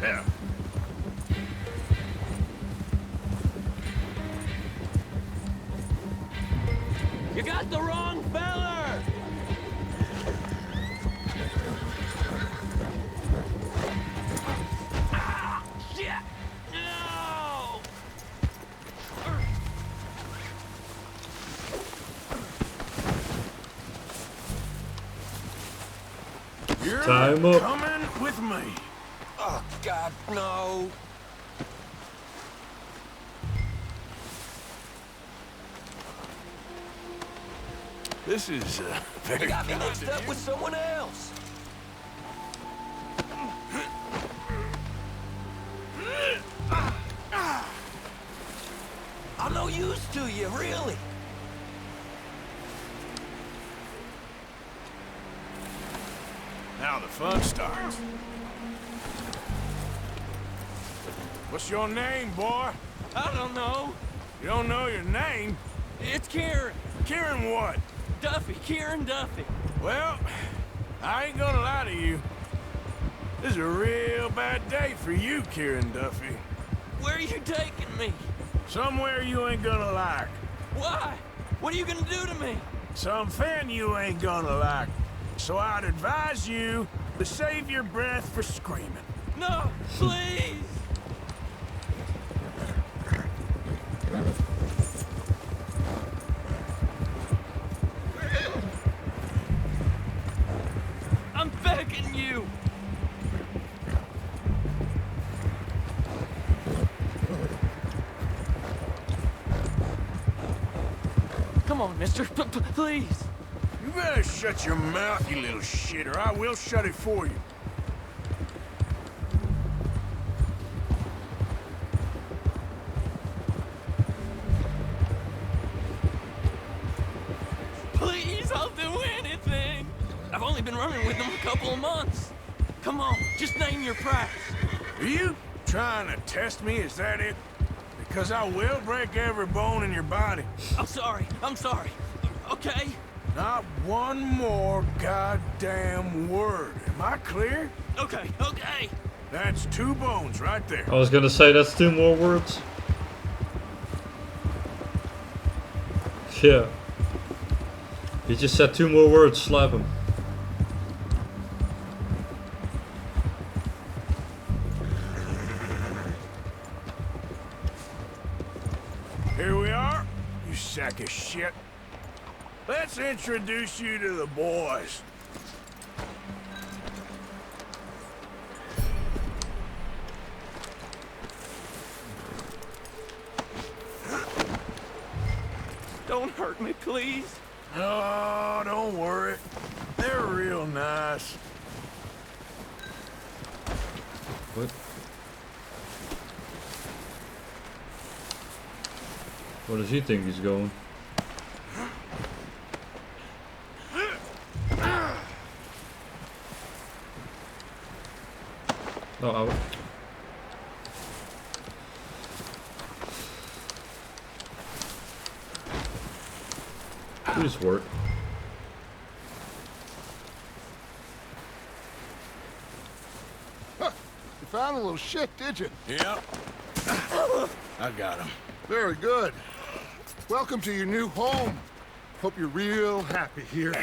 Yeah. You got the wrong fella! Ah, shit! No! You're Time up. coming with me. Oh, God, no! This is very You got me kind mixed of up you. with someone else! I'm no use to you, really! Now the fun starts. What's your name, boy? I don't know. You don't know your name? It's Kieran. Kieran what? Duffy. Kieran Duffy. Well, I ain't gonna lie to you. This is a real bad day for you, Kieran Duffy. Where are you taking me? Somewhere you ain't gonna like. Why? What are you gonna do to me? Something you ain't gonna like. So I'd advise you to save your breath for screaming. No, please! I'm begging you! Come on, mister. Please! You better shut your mouth, you little shit, or I will shut it for you. Please, I'll do anything! I've only been running with them a couple of months. Come on, just name your price. Are you trying to test me? Is that it? Because I will break every bone in your body. I'm sorry. Okay? Not one more goddamn word. Am I clear? Okay. That's 2 bones right there. I was gonna say that's 2 more words. Yeah. He just said 2 more words, slap him. Here we are, you sack of shit. Let's introduce you to the boys. Don't hurt me, please. No, don't worry. They're real nice. What? Where does he think he's going? Oh, please work. Huh. You found a little shit, did you? Yep. I got him. Very good. Welcome to your new home. Hope you're real happy here.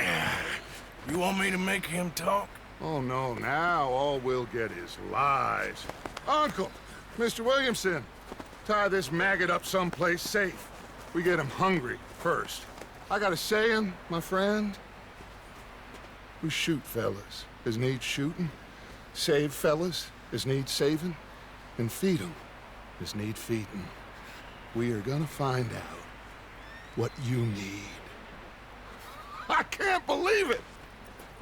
You want me to make him talk? Oh, no. Now all we'll get is lies. Uncle, Mr. Williamson, tie this maggot up someplace safe. We get him hungry first. I got a saying, my friend. We shoot fellas as need shooting, save fellas as need saving, and feed 'em as need feeding. We are gonna find out what you need. I can't believe it!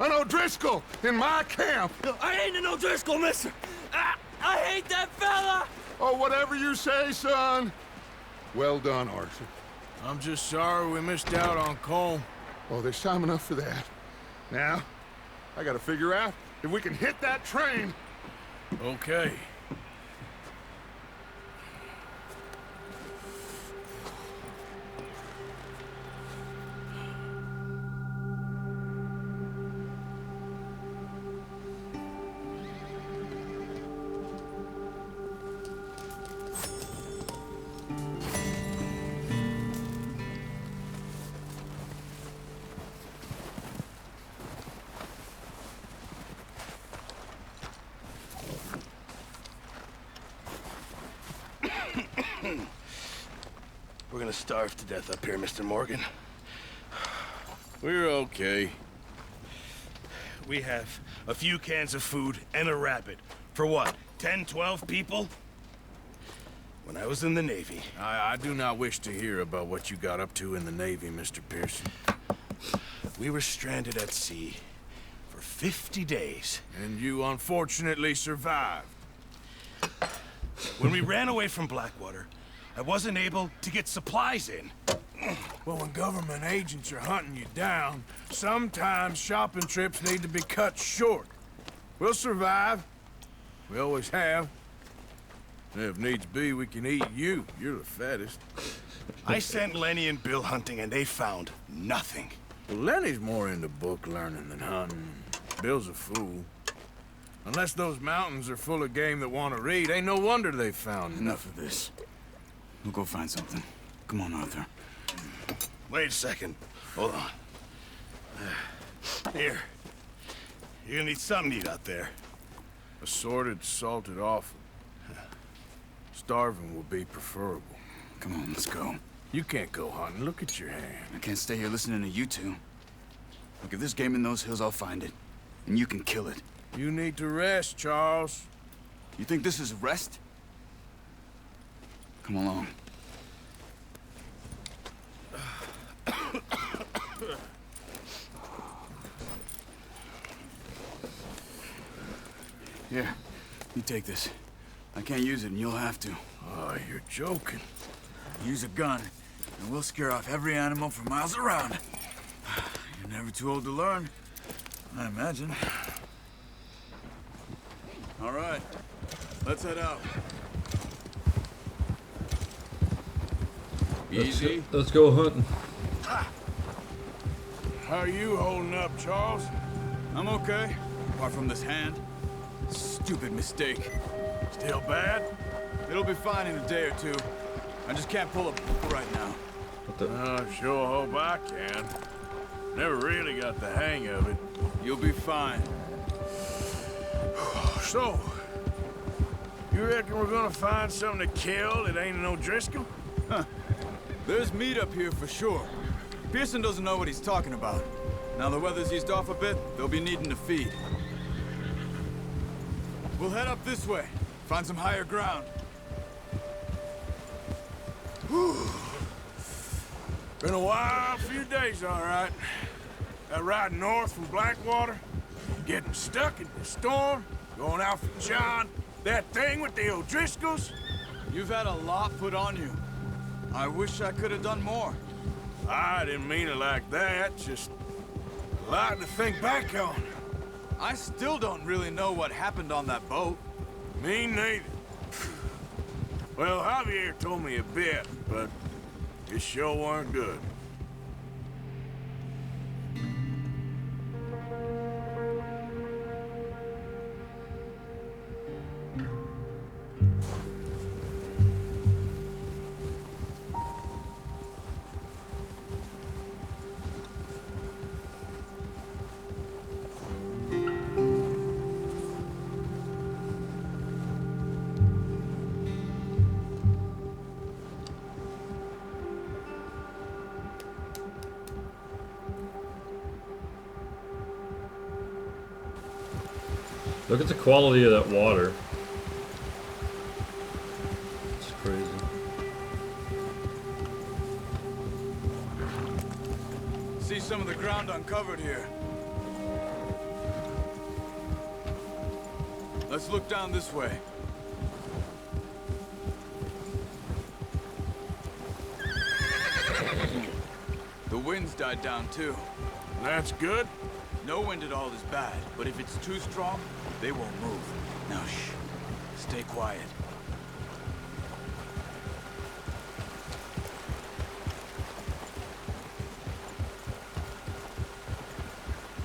An O'Driscoll in my camp! I ain't an O'Driscoll, mister! I hate that fella! Oh, whatever you say, son. Well done, Arthur. I'm just sorry we missed out on Colm. Oh, there's time enough for that. Now, I gotta figure out if we can hit that train. Okay. We're gonna starve to death up here, Mr. Morgan. We're okay. We have a few cans of food and a rabbit. For what, 10, 12 people? When I was in the Navy... I do not wish to hear about what you got up to in the Navy, Mr. Pearson. We were stranded at sea for 50 days. And you unfortunately survived. When we ran away from Blackwater, I wasn't able to get supplies in. Well, when government agents are hunting you down, sometimes shopping trips need to be cut short. We'll survive. We always have. And if needs be, we can eat you. You're the fattest. I sent Lenny and Bill hunting, and they found nothing. Well, Lenny's more into book learning than hunting. Bill's a fool. Unless those mountains are full of game that want to read, ain't no wonder they found Enough of this. We'll go find something. Come on, Arthur. Wait a second. Hold on. Here. You're gonna need something to eat out there. Assorted, salted offal. Starving will be preferable. Come on, let's go. You can't go hunting. Look at your hand. I can't stay here listening to you two. Look, if there's game in those hills, I'll find it. And you can kill it. You need to rest, Charles. You think this is rest? Come along. Here, you take this. I can't use it, and you'll have to. Oh, you're joking. Use a gun, and we'll scare off every animal for miles around. You're never too old to learn, I imagine. All right, let's head out. Easy. Let's go hunting. How are you holding up, Charles? I'm okay, apart from this hand. Stupid mistake. Still bad? It'll be fine in a day or two. I just can't pull a right now. What the? I sure hope I can. Never really got the hang of it. You'll be fine. So, you reckon we're gonna find something to kill that ain't an O'Driscoll? Huh. There's meat up here for sure. Pearson doesn't know what he's talking about. Now the weather's eased off a bit, they'll be needing to feed. We'll head up this way. Find some higher ground. Whew. Been a wild few days, all right. That ride north from Blackwater, getting stuck in the storm, going out for John, that thing with the O'Driscolls. You've had a lot put on you. I wish I could have done more. I didn't mean it like that, just a lot to think back on. I still don't really know what happened on that boat. Me neither. Well, Javier told me a bit, but it sure weren't good. Look at the quality of that water. It's crazy. See some of the ground uncovered here. Let's look down this way. The wind's died down too. That's good. No wind at all is bad, but if it's too strong, they won't move. Now shh. Stay quiet.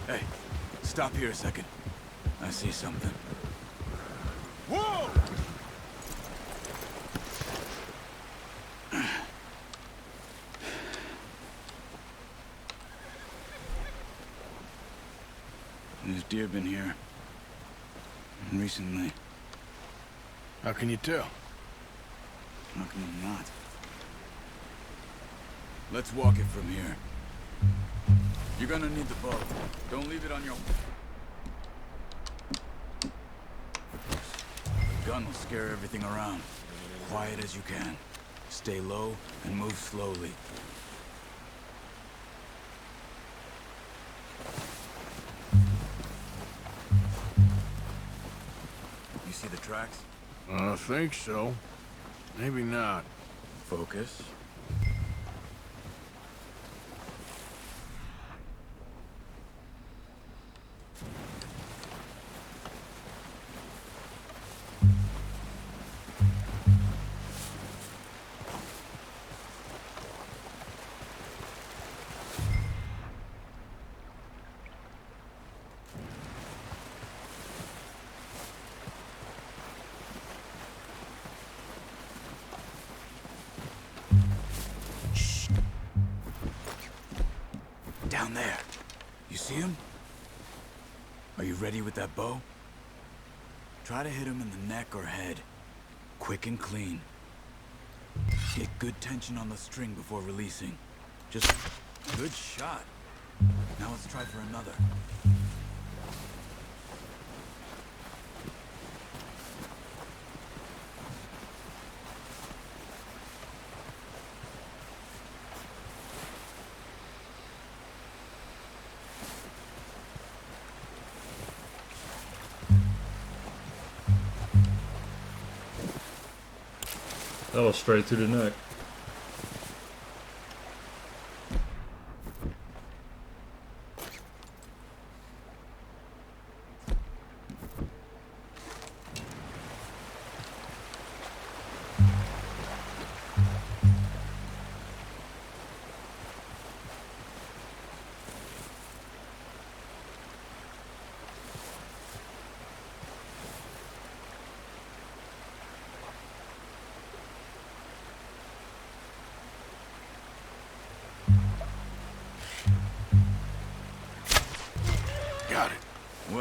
Hey, stop here a second. I see something. Whoa! There's deer been here. Recently. How can you tell? How can you not? Let's walk it from here. You're gonna need the bow. Don't leave it on your... The gun will scare everything around. Quiet as you can. Stay low and move slowly. You see the tracks? I think so. Maybe not. Focus. Down there. You see him? Are you ready with that bow? Try to hit him in the neck or head. Quick and clean. Get good tension on the string before releasing. Just good shot. Now let's try for another. That was straight through the neck.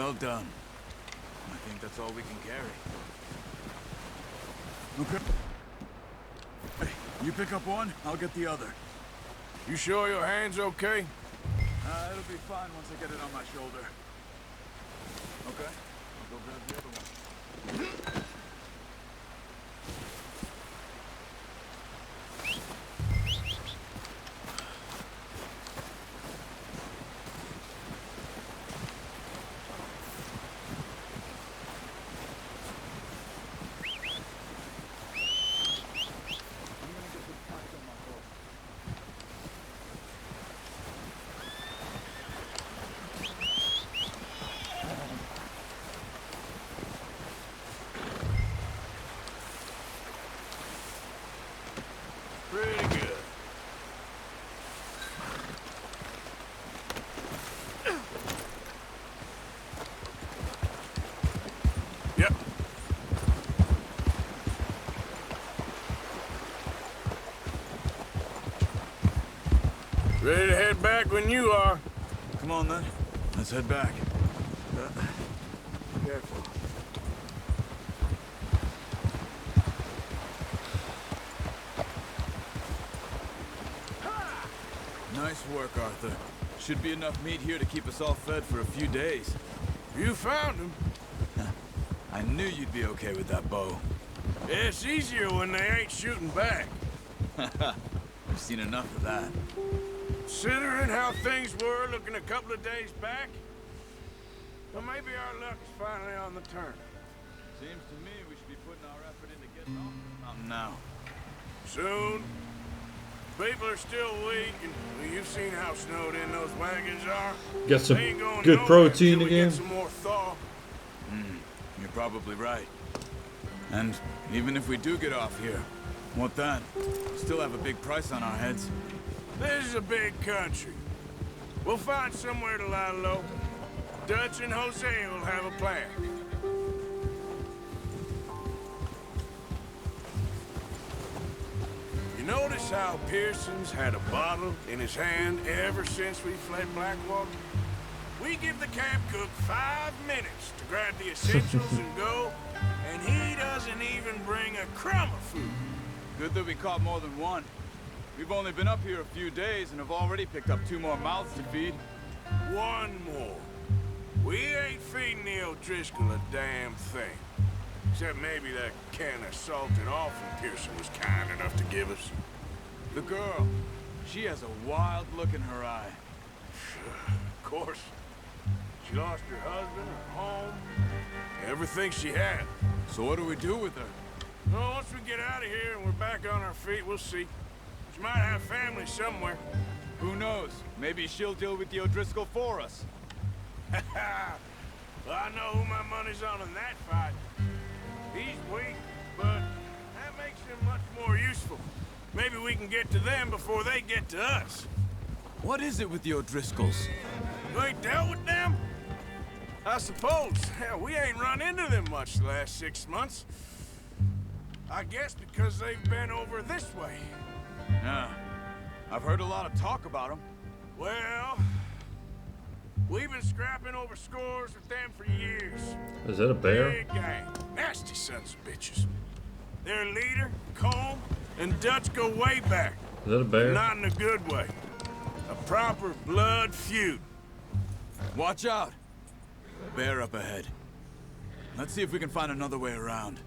Well done. I think that's all we can carry. Okay. Hey, you pick up one, I'll get the other. You sure your hand's okay? It'll be fine once I get it on my shoulder. Okay, I'll go grab the other one. Pretty good. Yep. Ready to head back when you are. Come on then, let's head back. Careful. Nice work, Arthur. Should be enough meat here to keep us all fed for a few days. You found him. I knew you'd be okay with that bow. It's easier when they ain't shooting back. I've seen enough of that. Considering how things were looking a couple of days back, well, maybe our luck's finally on the turn. Seems to me we should be putting our effort into getting off this mountain now. Soon. People are still weak, and well, you've seen how snowed in those wagons are. Get some They ain't going good nowhere protein till we again. get some more thaw. You're probably right. And even if we do get off here, what then? Still have a big price on our heads. This is a big country. We'll find somewhere to lie low. Dutch and Jose will have a plan. You notice how Pearson's had a bottle in his hand ever since we fled Blackwater? We give the camp cook 5 minutes to grab the essentials and go, and he doesn't even bring a crumb of food. Good that we caught more than one. We've only been up here a few days and have already picked up 2 more mouths to feed. One more. We ain't feeding the O'Driscoll a damn thing. Except maybe that can of salted offal Pearson was kind enough to give us. The girl, she has a wild look in her eye. Of course. She lost her husband, her home, everything she had. So what do we do with her? Well, once we get out of here and we're back on our feet, we'll see. She might have family somewhere. Who knows? Maybe she'll deal with the O'Driscoll for us. Well, I know who my money's on in that fight. He's weak, but that makes him much more useful. Maybe we can get to them before they get to us. What is it with the O'Driscolls? You ain't dealt with them? I suppose. Hell, we ain't run into them much the last 6 months. I guess because they've been over this way. Yeah. I've heard a lot of talk about them. Well, we've been scrapping over scores with them for years. Is that a bear? Big gang. Nasty sons of bitches. Their leader, Combe, and Dutch go way back. Is that a bear? Not in a good way. A proper blood feud. Watch out! Bear up ahead. Let's see if we can find another way around.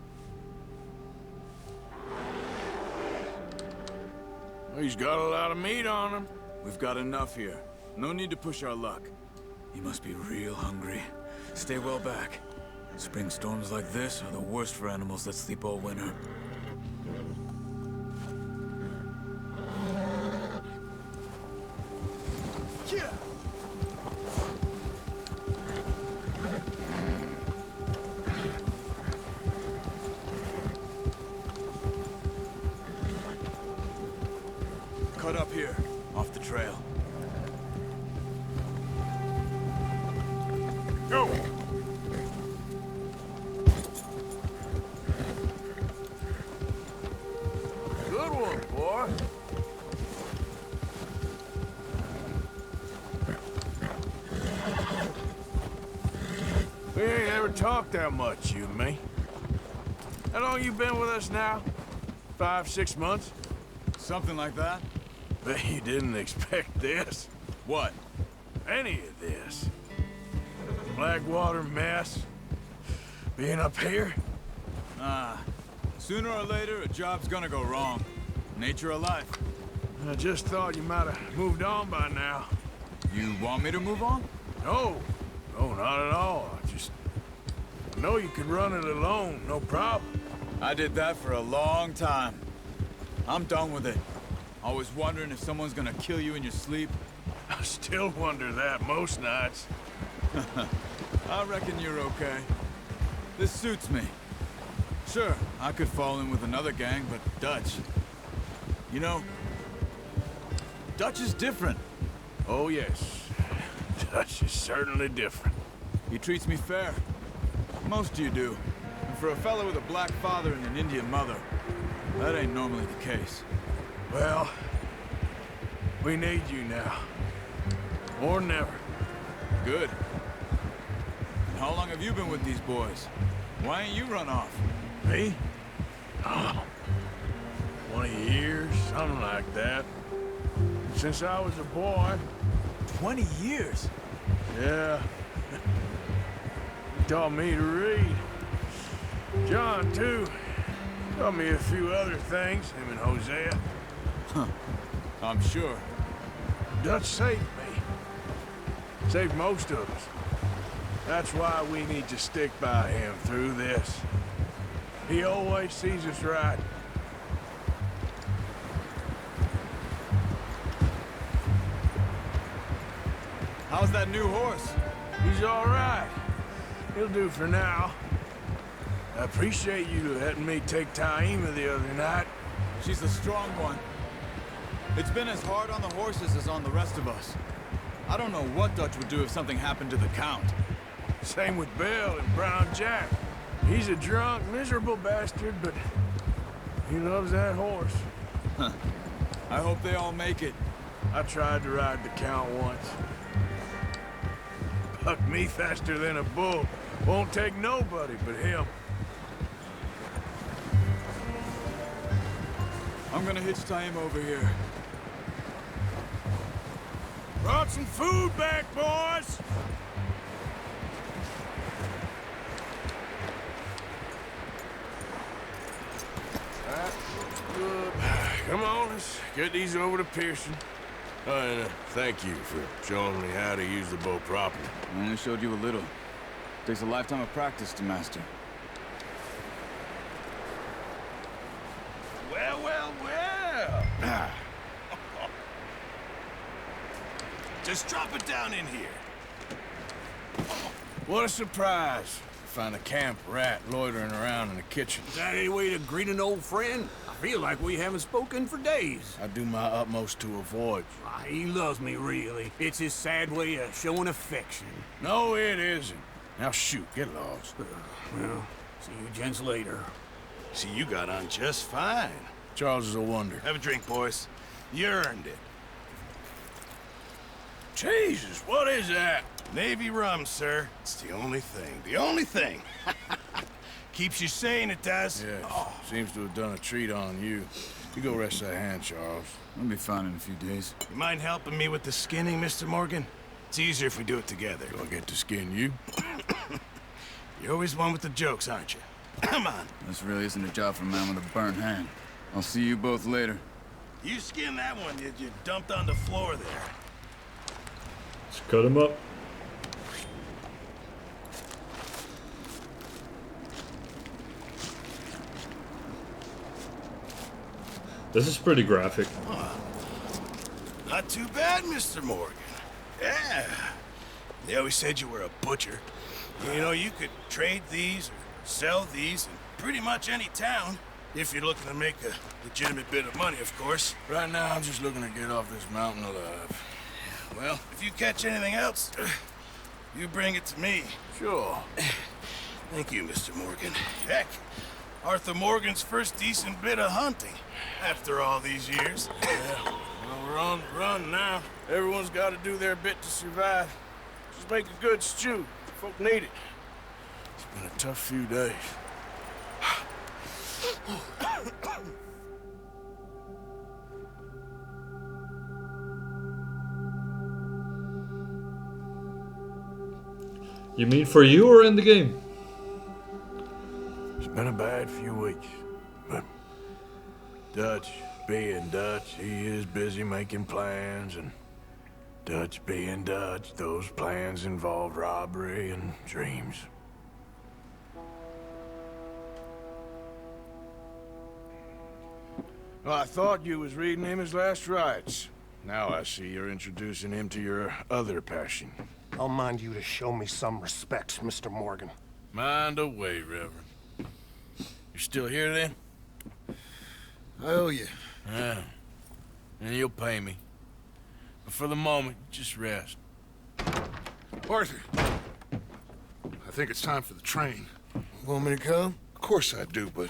He's got a lot of meat on him. We've got enough here. No need to push our luck. He must be real hungry. Stay well back. Spring storms like this are the worst for animals that sleep all winter. Cut up here, off the trail. Go! Good one, boy. talk that much, you and me. How long you been with us now? 5, 6 months? Something like that. Bet you didn't expect this. What? Any of this. Blackwater mess. Being up here? Sooner or later, a job's gonna go wrong. Nature of life. I just thought you might have moved on by now. You want me to move on? No. No, not at all. I know you could run it alone, no problem. I did that for a long time. I'm done with it. Always wondering if someone's gonna kill you in your sleep. I still wonder that most nights. I reckon you're okay. This suits me. Sure, I could fall in with another gang, but Dutch... You know, Dutch is different. Oh, yes. Dutch is certainly different. He treats me fair. Most of you do. And for a fellow with a black father and an Indian mother, that ain't normally the case. Well, we need you now. More than ever. Good. And how long have you been with these boys? Why ain't you run off? Me? Oh, 20 years, something like that. Since I was a boy. 20 years? Yeah. He taught me to read. John, too. Taught me a few other things, him and Hosea. Huh. I'm sure. Dutch saved me. Saved most of us. That's why we need to stick by him through this. He always sees us right. How's that new horse? He's all right. He'll do for now. I appreciate you letting me take Taima the other night. She's a strong one. It's been as hard on the horses as on the rest of us. I don't know what Dutch would do if something happened to the Count. Same with Bill and Brown Jack. He's a drunk, miserable bastard, but he loves that horse. Huh. I hope they all make it. I tried to ride the Count once. Bucked me faster than a bull. Won't take nobody but him. I'm gonna hitch Taima over here. Brought some food back, boys! Good. Come on, let's get these over to Pearson. And thank you for showing me how to use the bow properly. I only showed you a little. Takes a lifetime of practice to master. Well, well, well. Just drop it down in here. What a surprise. Find a camp rat loitering around in the kitchen. Is that any way to greet an old friend? I feel like we haven't spoken for days. I do my utmost to avoid you. He loves me, really. It's his sad way of showing affection. No, it isn't. Now shoot, get lost. Well, see you gents later. See, you got on just fine. Charles is a wonder. Have a drink, boys. You earned it. Jesus, what is that? Navy rum, sir. It's the only thing. The only thing. Keeps you sane, it does. Yeah, seems to have done a treat on you. You go rest that hand, Charles. I'll be fine in a few days. You mind helping me with the skinning, Mr. Morgan? It's easier if we do it together. Do I get to skin you? You're always one with the jokes, aren't you? Come on. This really isn't a job for a man with a burnt hand. I'll see you both later. You skinned that one you dumped on the floor there. Let's cut him up. This is pretty graphic. Not too bad, Mr. Morgan. Yeah. They always said you were a butcher. You know, you could trade these or sell these in pretty much any town. If you're looking to make a legitimate bit of money, of course. Right now, I'm just looking to get off this mountain alive. Well, if you catch anything else, you bring it to me. Sure. Thank you, Mr. Morgan. Heck, Arthur Morgan's first decent bit of hunting after all these years. Yeah, well, we're on the run now. Everyone's got to do their bit to survive. Just make a good stew. Folk need it. Been a tough few days. You mean for you or in the game? It's been a bad few weeks, but Dutch being Dutch, he is busy making plans, and Dutch being Dutch, those plans involve robbery and dreams. Well, I thought you was reading him his last rites. Now I see you're introducing him to your other passion. I'll mind you to show me some respect, Mr. Morgan. Mind away, Reverend. You still here then? I owe you. Yeah. And you'll pay me. But for the moment, just rest. Arthur, I think it's time for the train. Want me to come? Of course I do, but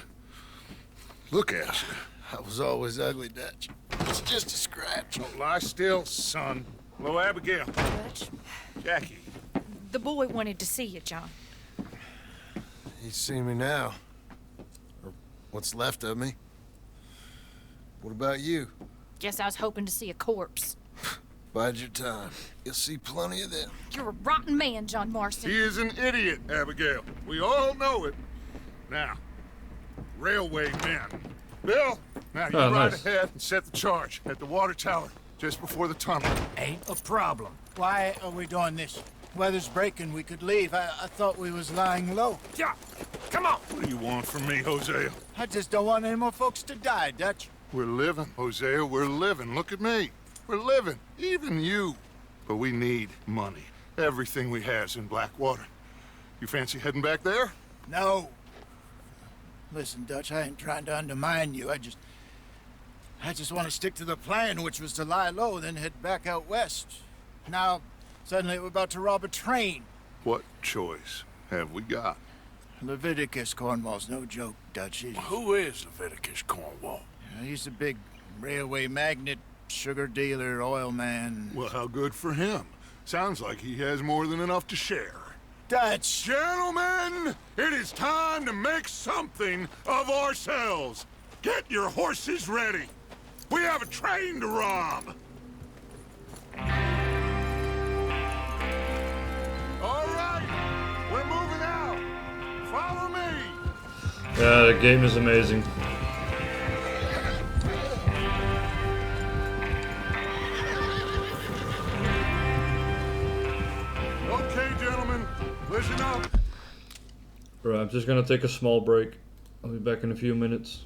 look at you. I was always ugly, Dutch. It's just a scratch. Don't lie still, son. Hello, Abigail. Dutch, Jackie. the boy wanted to see you, John. He's seen me now. Or what's left of me. What about you? Guess I was hoping to see a corpse. Bide your time. You'll see plenty of them. You're a rotten man, John Marston. He is an idiot, Abigail. We all know it. Now, railway men. Bill, now you ride ahead and set the charge at the water tower just before the tunnel. Ain't a problem. Why are we doing this? Weather's breaking, we could leave. I thought we was lying low. Yeah, come on. What do you want from me, Hosea? I just don't want any more folks to die, Dutch. We're living, Hosea, we're living. Look at me. We're living, even you. But we need money. Everything we has in Blackwater. You fancy heading back there? No. Listen, Dutch, I ain't trying to undermine you. I just want to stick to the plan, which was to lie low, then head back out west. Now, suddenly we're about to rob a train. What choice have we got? Leviticus Cornwall's no joke, Dutch. Who is Leviticus Cornwall? He's a big railway magnate, sugar dealer, oil man. Well, how good for him. Sounds like he has more than enough to share. Dutch! Gentlemen, it is time to make something of ourselves. Get your horses ready. We have a train to rob. All right, we're moving out. Follow me. Yeah, the game is amazing. Okay, gentlemen, listen up. Right, I'm just gonna take a small break. I'll be back in a few minutes.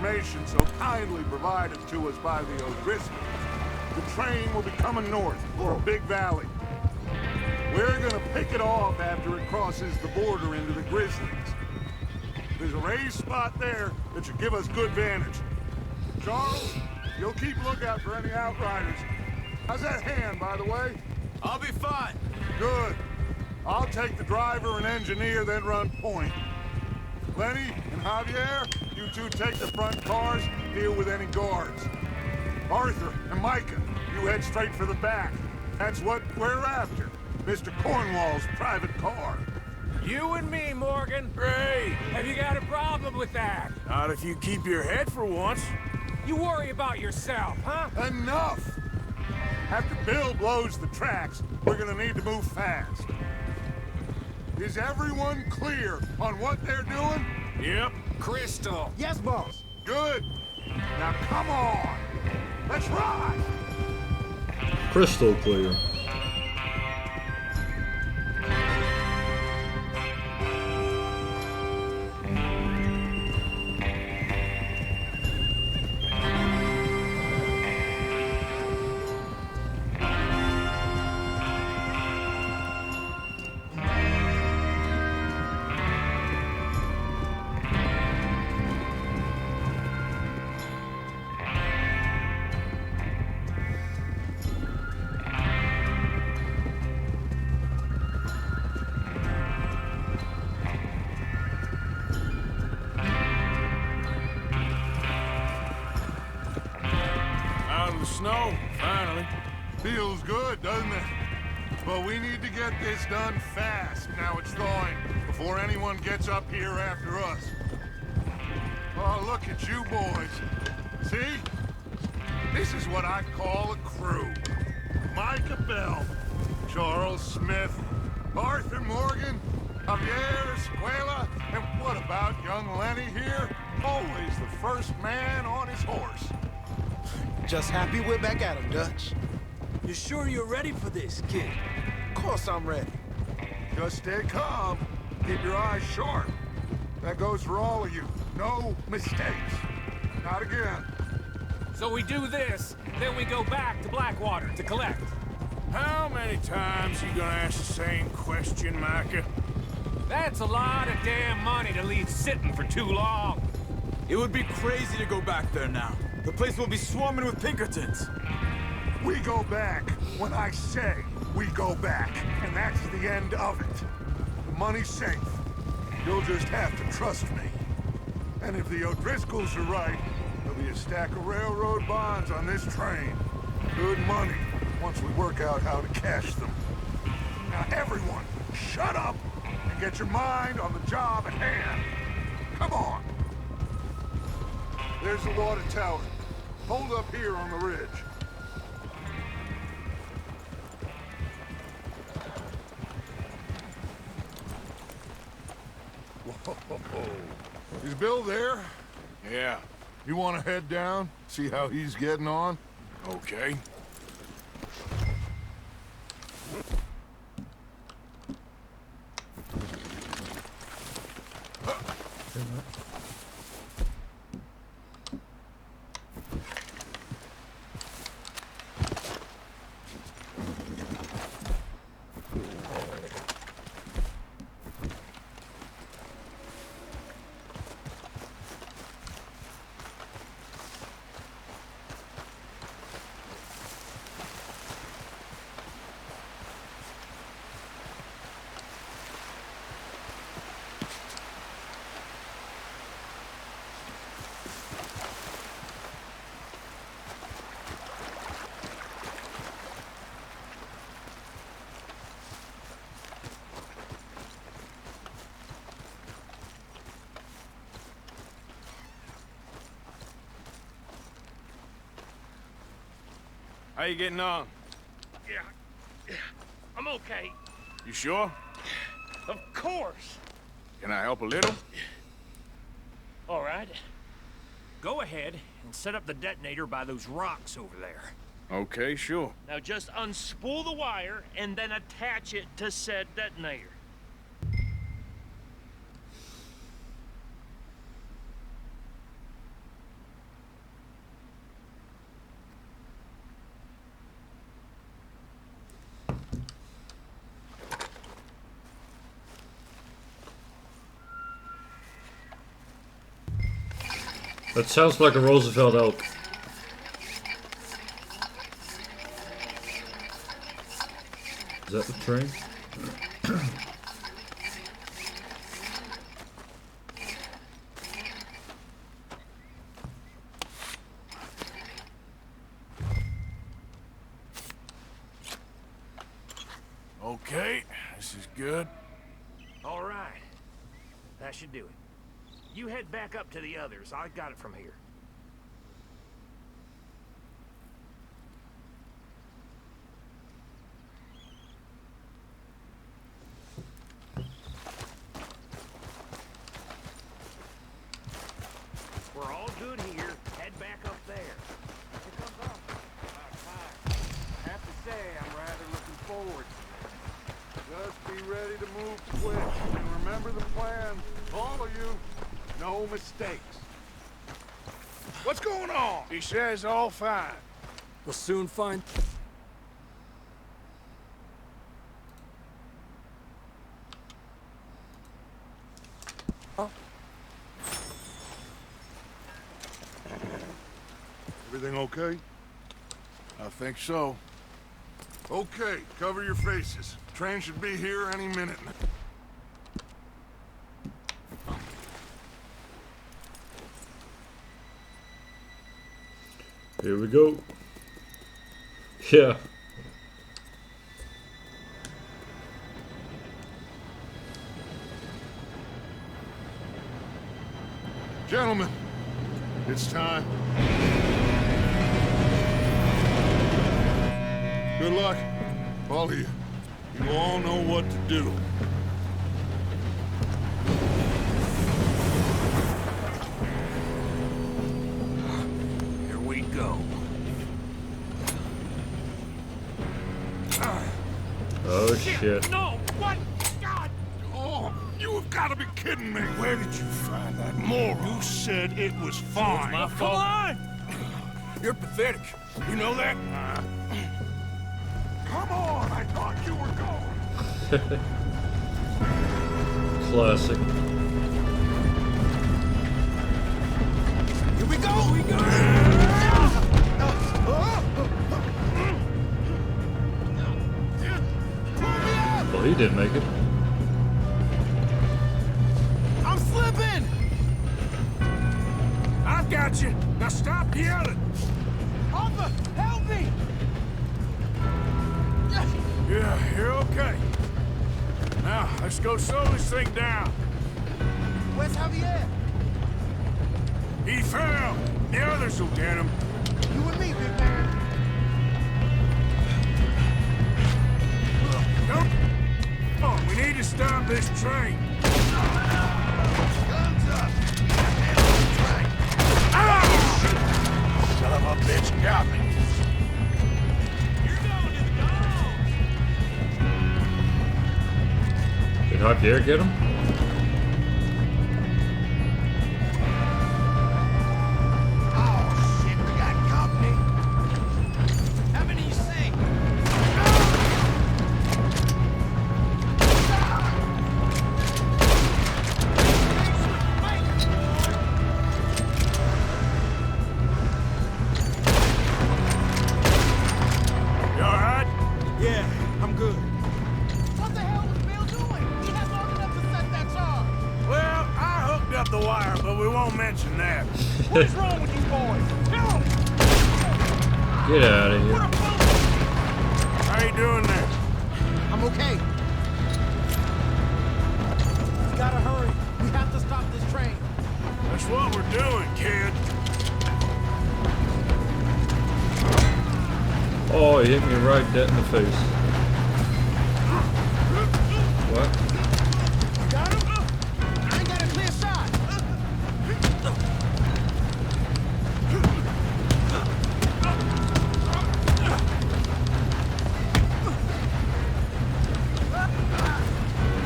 information so kindly provided to us by the O'Driscolls, the train will be coming north from Big Valley. We're gonna pick it off after it crosses the border into the Grizzlies. There's a raised spot there that should give us good vantage. Charles, you'll keep lookout for any outriders. How's that hand, by the way? I'll be fine. Good. I'll take the driver and engineer, then run point. Lenny and Javier, you two take the front cars, deal with any guards. Arthur and Micah, you head straight for the back. That's what we're after. Mr. Cornwall's private car. You and me, Morgan. Great. Have you got a problem with that? Not if you keep your head for once. You worry about yourself, huh? Enough! After Bill blows the tracks, we're gonna need to move fast. Is everyone clear on what they're doing? Yep. Crystal. Yes, boss. Good. Now come on. Let's ride. Crystal clear. Snow, finally. Feels good, doesn't it? But we need to get this done fast, now it's thawing, before anyone gets up here after us. Oh, look at you boys. See? This is what I call a crew. Micah Bell, Charles Smith, Arthur Morgan, Javier Escuela, and what about young Lenny here? Always the first man on his horse. Just happy we're back at him, Dutch. You sure you're ready for this, kid? Of course I'm ready. Just stay calm. Keep your eyes sharp. That goes for all of you. No mistakes. Not again. So we do this, then we go back to Blackwater to collect. How many times you gonna ask the same question, Micah? That's a lot of damn money to leave sitting for too long. It would be crazy to go back there now. The place will be swarming with Pinkertons. We go back when I say we go back, and that's the end of it. The money's safe. You'll just have to trust me. And if the O'Driscolls are right, there'll be a stack of railroad bonds on this train. Good money, once we work out how to cash them. Now everyone, shut up and get your mind on the job at hand. Come on. There's the water tower. Hold up here on the ridge. Whoa. Is Bill there? Yeah. You want to head down, see how he's getting on? Okay. How you getting on? Yeah, I'm okay. You sure? Of course. Can I help a little? All right. Go ahead and set up the detonator by those rocks over there. Okay, sure. Now just unspool the wire and then attach it to said detonator. That sounds like a Roosevelt elk. Is that the train? Okay, this is good. All right. That should do it. You head back up to the others. I got it from here. We're all good here. Head back up there. Here comes up. About time. I have to say, I'm rather looking forward to this. Just be ready to move quick. And remember the plan. All of you. No mistakes. What's going on? He says all fine. We'll soon find... Huh? Everything okay? I think so. Okay, cover your faces. Train should be here any minute. Here we go. Yeah. Gentlemen, it's time. Good luck, all of you. You all know what to do. Here we go. Oh shit. No! What? God! Oh, you have got to be kidding me. Where did you find that moron? You said it was fine. My Come fault. on! You're pathetic. You know that? Come on, I thought you were going. Classic. Here we go! We go! Well, he didn't make it. I'm slipping! I've got you. Now stop yelling. Arthur, help me! Yeah, you're okay. Now, let's go slow this thing down. Where's Javier? He fell. The others will get him. You and me, big man. Nope. Oh, we need to stop this train. Guns up! Train! Ah! Son of a bitch got me. Did Javier get him? Oh, shit, we got company! How many you say? You alright? Yeah, I'm good. What the hell was Bill doing? He had long enough to set that charge. Well, I hooked up the wire, but we won't mention that. What's wrong with you boys? Tell him! Get out of here. How you doing there? I'm okay. We gotta hurry. We have to stop this train. That's what we're doing, kid. Oh, he hit me right dead in the face. What? Got him? I ain't got a clear shot.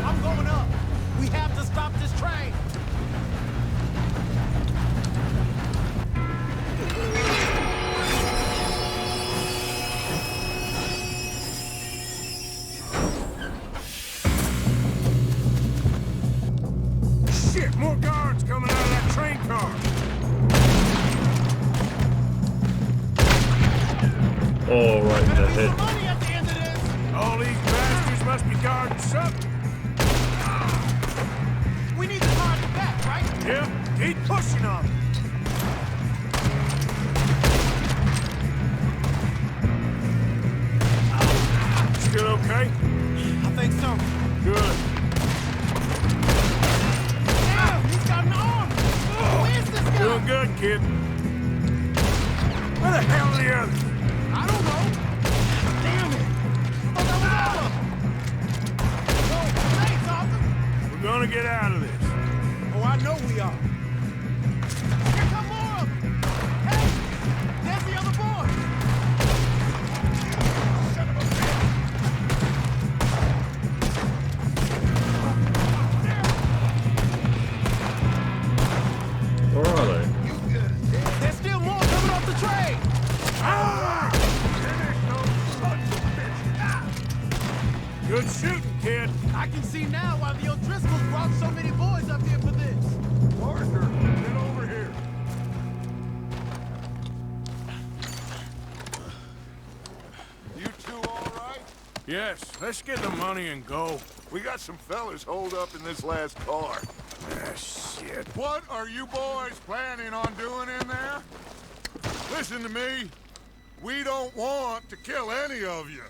I'm going up. We have to stop this train. hit. All these bastards must be guarding something. We need the car in the back, right? Yeah, keep pushing on it. Still okay? I think so. Good. Damn, he's got an arm! Where's this guy? Doing good, kid. Where the hell are the others? I don't know. Damn it! Oh, that was all of them. Oh, thanks, officer. We're gonna get out of this. Oh, I know we are. Here come more of them. Hey, there's the other boy. Son of a bitch. Where are they? There's still more coming off the train. Ah! Good shooting, kid. I can see now why the O'Driscolls brought so many boys up here for this. Parker, get over here. You two all right? Yes, let's get the money and go. We got some fellas holed up in this last car. Ah, shit. What are you boys planning on doing in there? Listen to me. We don't want to kill any of you.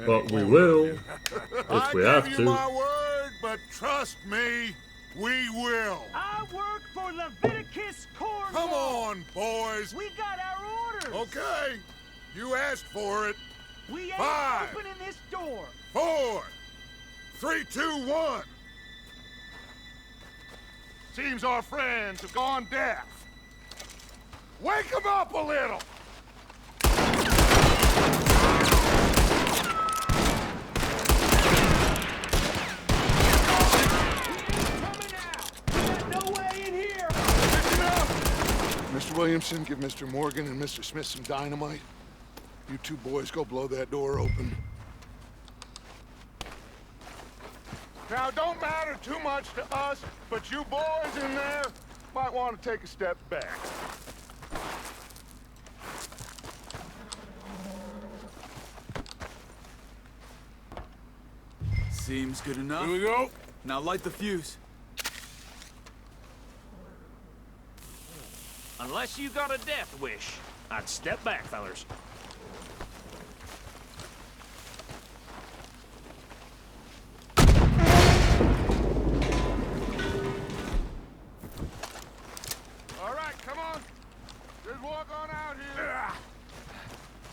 But we will, if we have I give to. you my word, but trust me, we will. I work for Leviticus Cornwall. Come on, boys. We got our orders. Okay, you asked for it. We ain't 5, opening this door. 4, 3, 2, 1. Seems our friends have gone deaf. Wake them up a little. Mr. Williamson, give Mr. Morgan and Mr. Smith some dynamite. You two boys go blow that door open. Now, don't matter too much to us, but you boys in there might want to take a step back. Seems good enough. Here we go. Now light the fuse. Unless you got a death wish, I'd step back, fellers. All right, come on. Just walk on out here.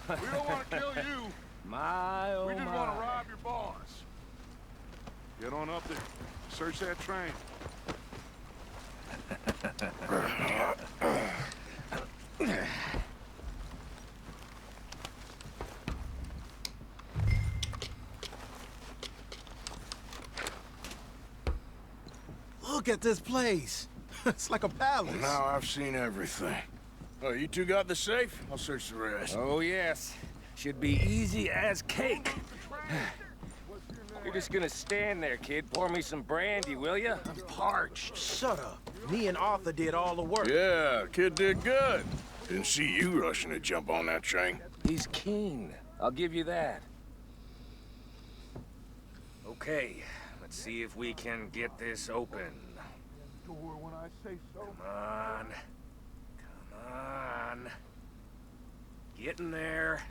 We don't want to kill you. My, oh We just my. want to rob your boss. Get on up there. Search that train. Look at this place. It's like a palace. Now I've seen everything. Oh, you two got the safe? I'll search the rest. Oh, yes. Should be easy as cake. You're just gonna stand there, kid. Pour me some brandy, will ya? I'm parched. Shut up. Me and Arthur did all the work. Yeah, kid did good. Didn't see you rushing to jump on that train. He's keen. I'll give you that. Okay, let's see if we can get this open. Door when I say so. Come on. Come on. Get in there.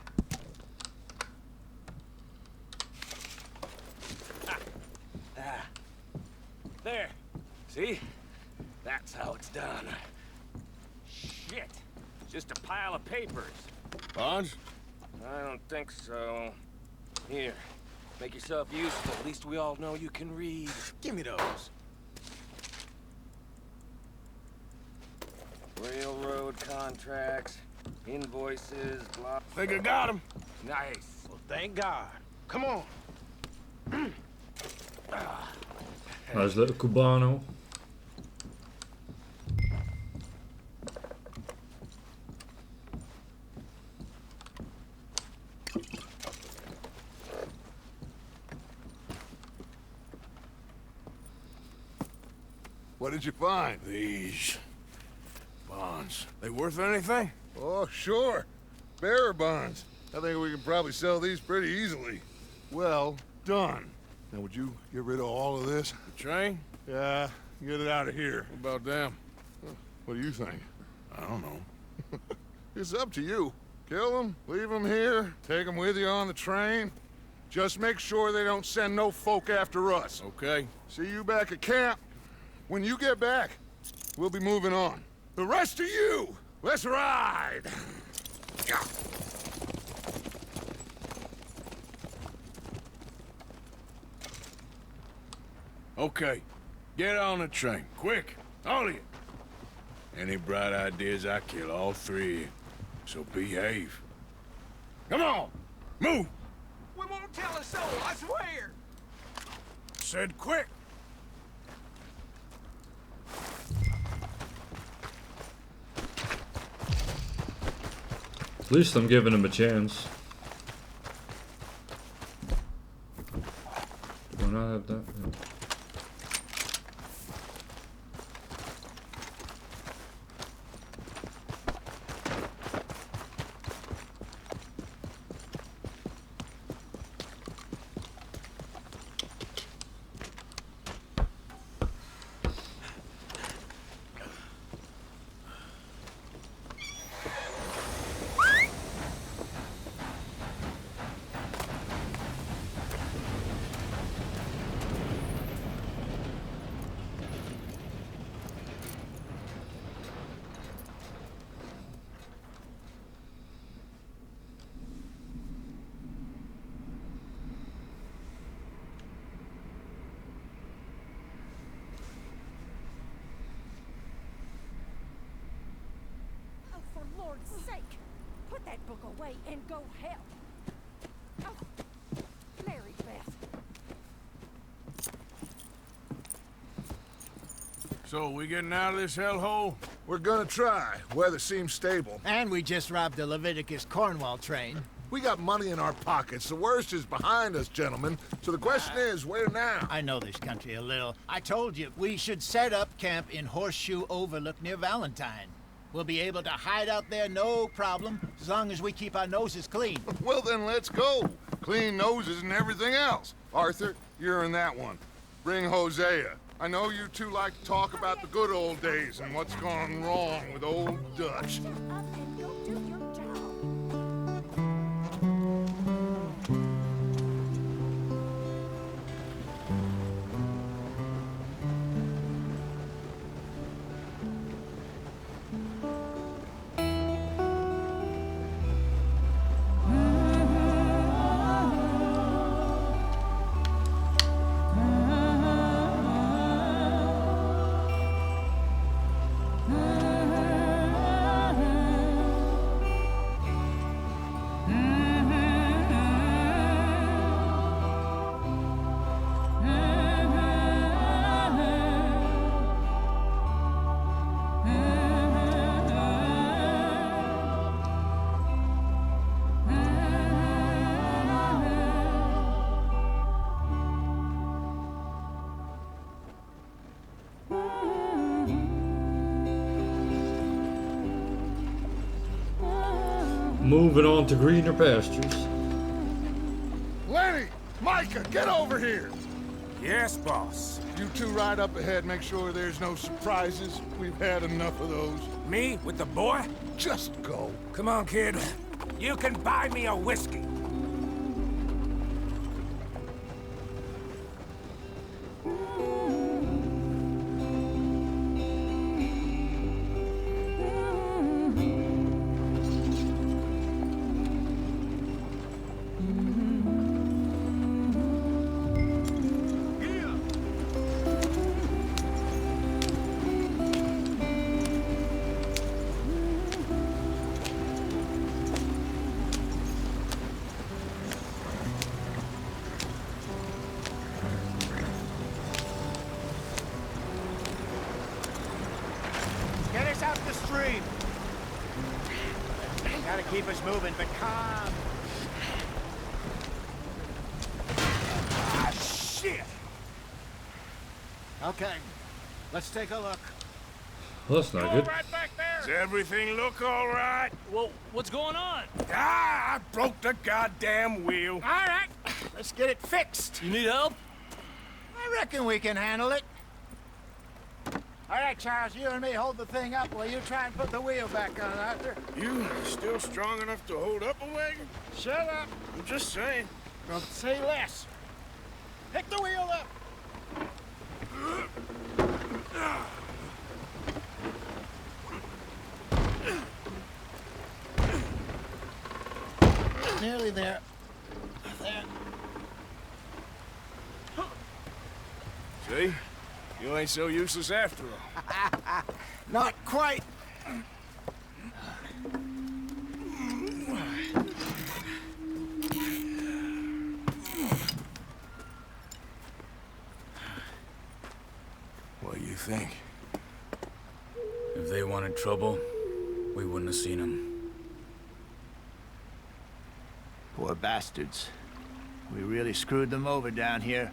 Ah. There. See? That's how it's done. Shit. Just a pile of papers. Bonds? I don't think so. Here. Make yourself useful. At least we all know you can read. Give me those. Railroad contracts, invoices, blah. Think I got him. Nice. Well, thank God. Come on. Nice little Cubano. What did you find? These bonds. They worth anything? Oh, sure. Bearer bonds. I think we can probably sell these pretty easily. Well done. Now, would you get rid of all of this? The train? Yeah, get it out of here. What about them? What do you think? I don't know. It's up to you. Kill them, leave them here, take them with you on the train. Just make sure they don't send no folk after us. Okay. See you back at camp. When you get back, we'll be moving on. The rest of you, let's ride! Okay. Get on the train. Quick. All of you. Any bright ideas, I kill all three of you. So behave. Come on! Move! We won't tell a soul, I swear! Said quick! At least I'm giving him a chance. Do I not have that? No. Oh, for Lord's sake, put that book away and go help. Oh, Mary Beth. So, we getting out of this hellhole? We're gonna try. Weather seems stable. And we just robbed the Leviticus Cornwall train. We got money in our pockets. The worst is behind us, gentlemen. So the question is, where now? I know this country a little. I told you, we should set up camp in Horseshoe Overlook near Valentine. We'll be able to hide out there no problem, as long as we keep our noses clean. Well, then let's go. Clean noses and everything else. Arthur, you're in that one. Bring Hosea. I know you two like to talk about the good old days and what's gone wrong with old Dutch. Shut up and go do your job. Moving on to greener pastures. Lenny! Micah, get over here! Yes, boss. You two ride up ahead, make sure there's no surprises. We've had enough of those. Me with the boy? Just go. Come on, kid. You can buy me a whiskey. Get us out the stream. Gotta keep us moving, but calm. Ah, shit! Okay, let's take a look. Well, that's not good. Does everything look all right? Well, what's going on? Ah, I broke the goddamn wheel. All right, let's get it fixed. You need help? I reckon we can handle it. All right, Charles, you and me hold the thing up while you try and put the wheel back on, Arthur. You still strong enough to hold up a wagon? Shut up. I'm just saying. Don't say less. Pick the wheel up. Nearly there. There. See? You ain't so useless after all. Not quite. What do you think? If they wanted trouble, we wouldn't have seen them. Poor bastards. We really screwed them over down here.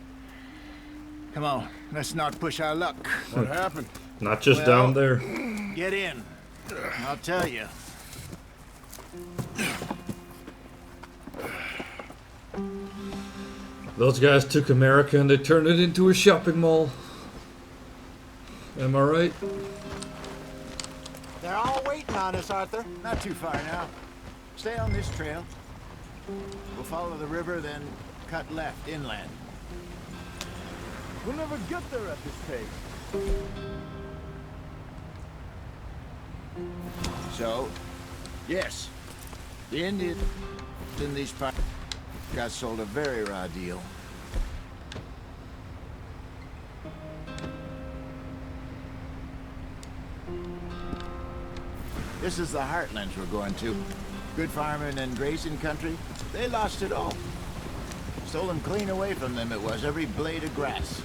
Come on, let's not push our luck. What happened? Not just down there. Get in. I'll tell you. Those guys took America and they turned it into a shopping mall. Am I right? They're all waiting on us, Arthur. Not too far now. Stay on this trail. We'll follow the river, then cut left inland. We'll never get there at this pace. So, yes, the Indians in these parts got sold a very raw deal. This is the heartlands we're going to. Good farming and grazing country. They lost it all. Stolen clean away from them it was, every blade of grass.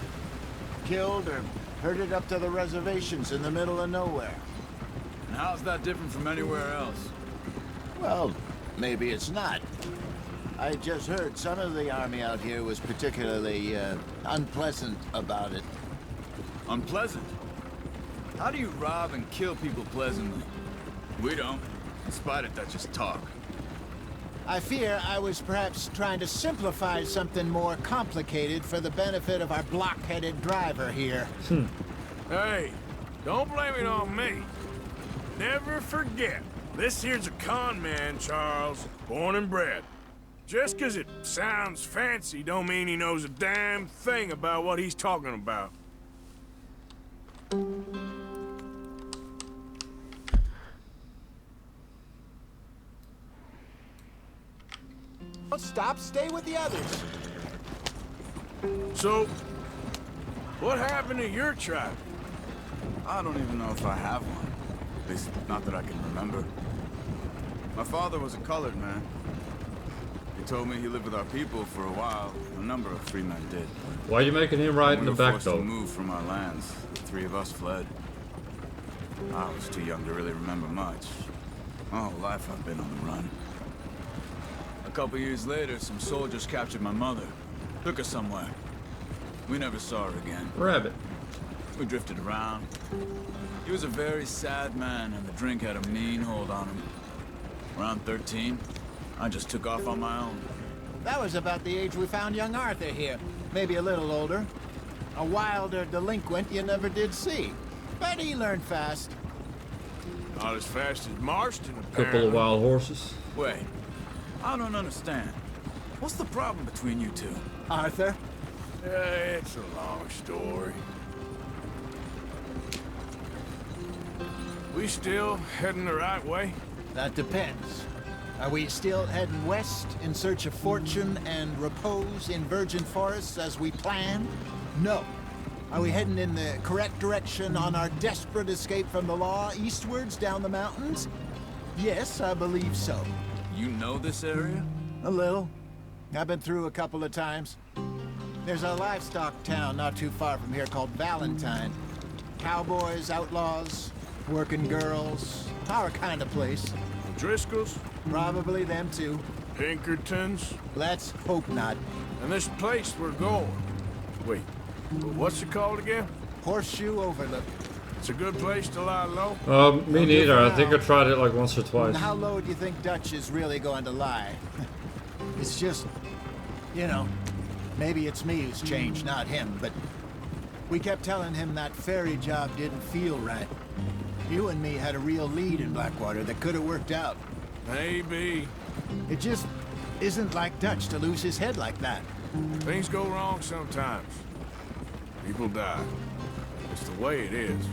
Killed or herded up to the reservations in the middle of nowhere. And how's that different from anywhere else? Well, maybe it's not. I just heard some of the army out here was particularly unpleasant about it. Unpleasant? How do you rob and kill people pleasantly? We don't. In spite of that, just talk. I fear I was perhaps trying to simplify something more complicated for the benefit of our block-headed driver here. Hey, don't blame it on me. Never forget, this here's a con man, Charles, born and bred. Just 'cause it sounds fancy don't mean he knows a damn thing about what he's talking about. Don't stop, stay with the others. So, what happened to your tribe? I don't even know if I have one. At least, not that I can remember. My father was a colored man. He told me he lived with our people for a while. A number of free men did. Why are you making him ride in the back, though? We were forced to move from our lands. The three of us fled. I was too young to really remember much. My whole life I've been on the run. A couple years later, some soldiers captured my mother. Took her somewhere. We never saw her again. Rabbit. We drifted around. He was a very sad man, and the drink had a mean hold on him. Around 13, I just took off on my own. That was about the age we found young Arthur here. Maybe a little older. A wilder delinquent you never did see. But he learned fast. Not as fast as Marston, apparently. Couple of wild horses. Wait, I don't understand. What's the problem between you two? Arthur? It's a long story. We still heading the right way? That depends. Are we still heading west in search of fortune and repose in virgin forests as we planned? No. Are we heading in the correct direction on our desperate escape from the law eastwards down the mountains? Yes, I believe so. You know this area? A little. I've been through a couple of times. There's a livestock town not too far from here called Valentine. Cowboys, outlaws, working girls, our kind of place. Driscoll's? Probably them too. Pinkertons? Let's hope not. And this place we're going. Wait, what's it called again? Horseshoe Overlook. It's a good place to lie low. Me neither. I think I tried it like once or twice. How low do you think Dutch is really going to lie? It's just, you know, maybe it's me who's changed, not him, but we kept telling him that ferry job didn't feel right. You and me had a real lead in Blackwater that could have worked out. Maybe. It just isn't like Dutch to lose his head like that. Things go wrong sometimes. People die. It's the way it is.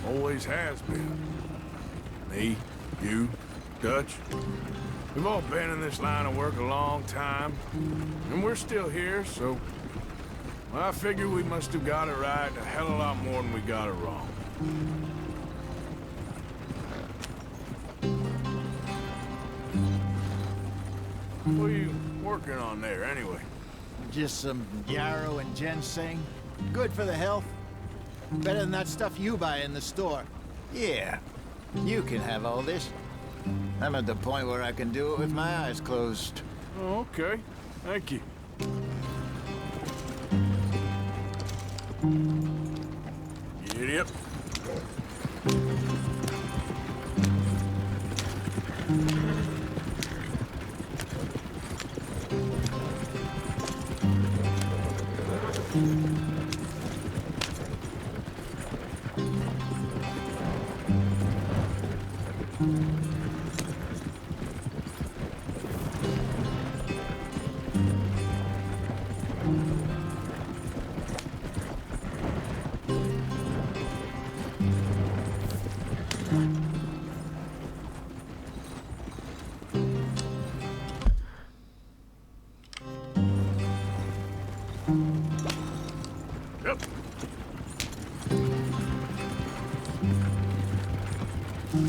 Always has been. Me, you, Dutch. We've all been in this line of work a long time. And we're still here, so... Well, I figure we must have got it right a hell of a lot more than we got it wrong. What are you working on there, anyway? Just some yarrow and ginseng. Good for the health. Better than that stuff you buy in the store. Yeah, you can have all this. I'm at the point where I can do it with my eyes closed. Oh, okay. Thank you. Yep.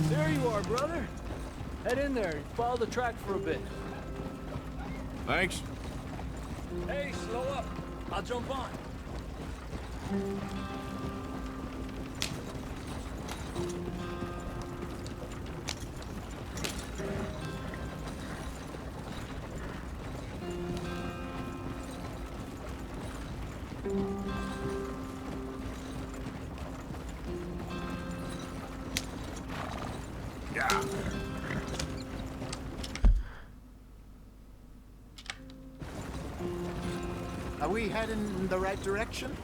There you are, brother. Head in there and follow the track for a bit. Thanks. Hey, slow up. I'll jump on. Yeah. Are we heading in the right direction?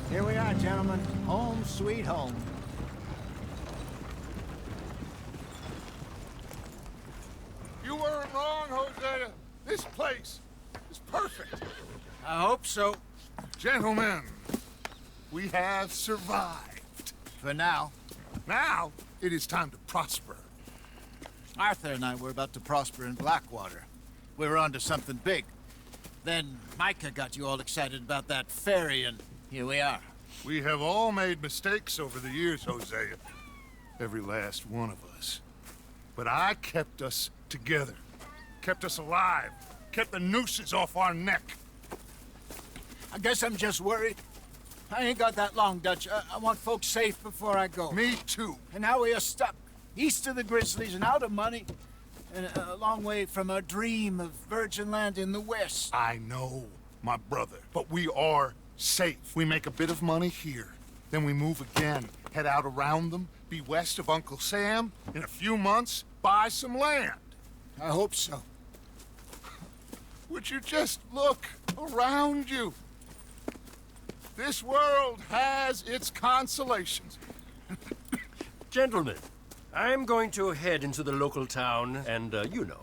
Here we are, gentlemen. Home sweet home. You weren't wrong, Hosea. This place is perfect. I hope so. Gentlemen, we have survived. For now. Now, it is time to prosper. Arthur and I were about to prosper in Blackwater. We were onto something big. Then Micah got you all excited about that ferry, and here we are. We have all made mistakes over the years, Hosea. Every last one of us. But I kept us together. Kept us alive. Kept the nooses off our neck. I guess I'm just worried. I ain't got that long, Dutch. I want folks safe before I go. Me too. And now we are stuck. East of the Grizzlies and out of money. And a long way from our dream of virgin land in the west. I know, my brother. But we are safe. We make a bit of money here. Then we move again. Head out around them. Be west of Uncle Sam. In a few months, buy some land. I hope so. Would you just look around you? This world has its consolations. Gentlemen, I'm going to head into the local town and, you know,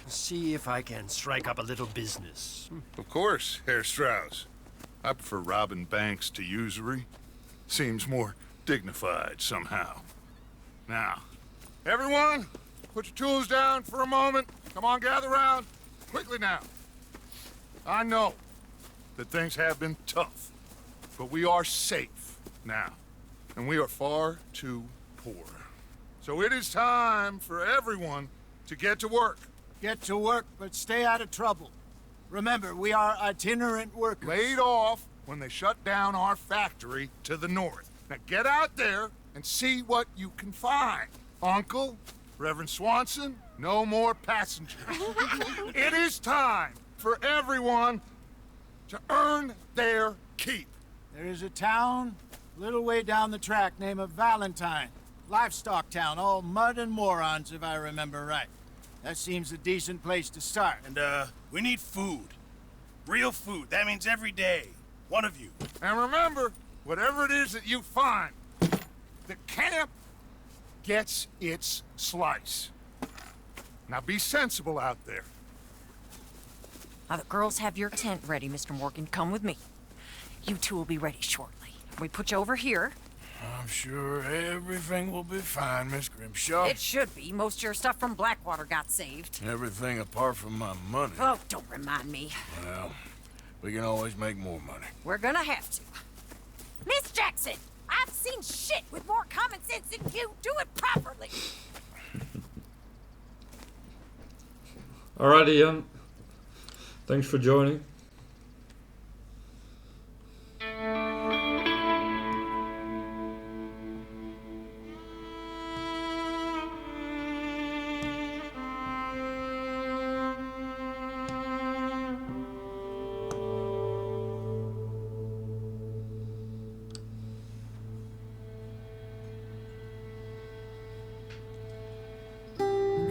see if I can strike up a little business. Of course, Herr Strauss. I prefer robbing banks to usury. Seems more dignified somehow. Now, everyone, put your tools down for a moment. Come on, gather round. Quickly now. I know that things have been tough, but we are safe now, and we are far too poor. So it is time for everyone to get to work. Get to work, but stay out of trouble. Remember, we are itinerant workers. Laid off when they shut down our factory to the north. Now get out there and see what you can find. Uncle, Reverend Swanson, no more passengers. It is time for everyone to earn their keep. There is a town a little way down the track named Valentine. Livestock town, all mud and morons, if I remember right. That seems a decent place to start. And, we need food. Real food. That means every day. One of you. And remember, whatever it is that you find, the camp gets its slice. Now be sensible out there. Now the girls have your tent ready, Mr. Morgan. Come with me. You two will be ready shortly. We put you over here. I'm sure everything will be fine, Miss Grimshaw. It should be. Most of your stuff from Blackwater got saved. Everything apart from my money. Oh, don't remind me. Well, we can always make more money. We're gonna have to. Miss Jackson, I've seen shit with more common sense than you. Do it properly. Alrighty, Ian. Thanks for joining.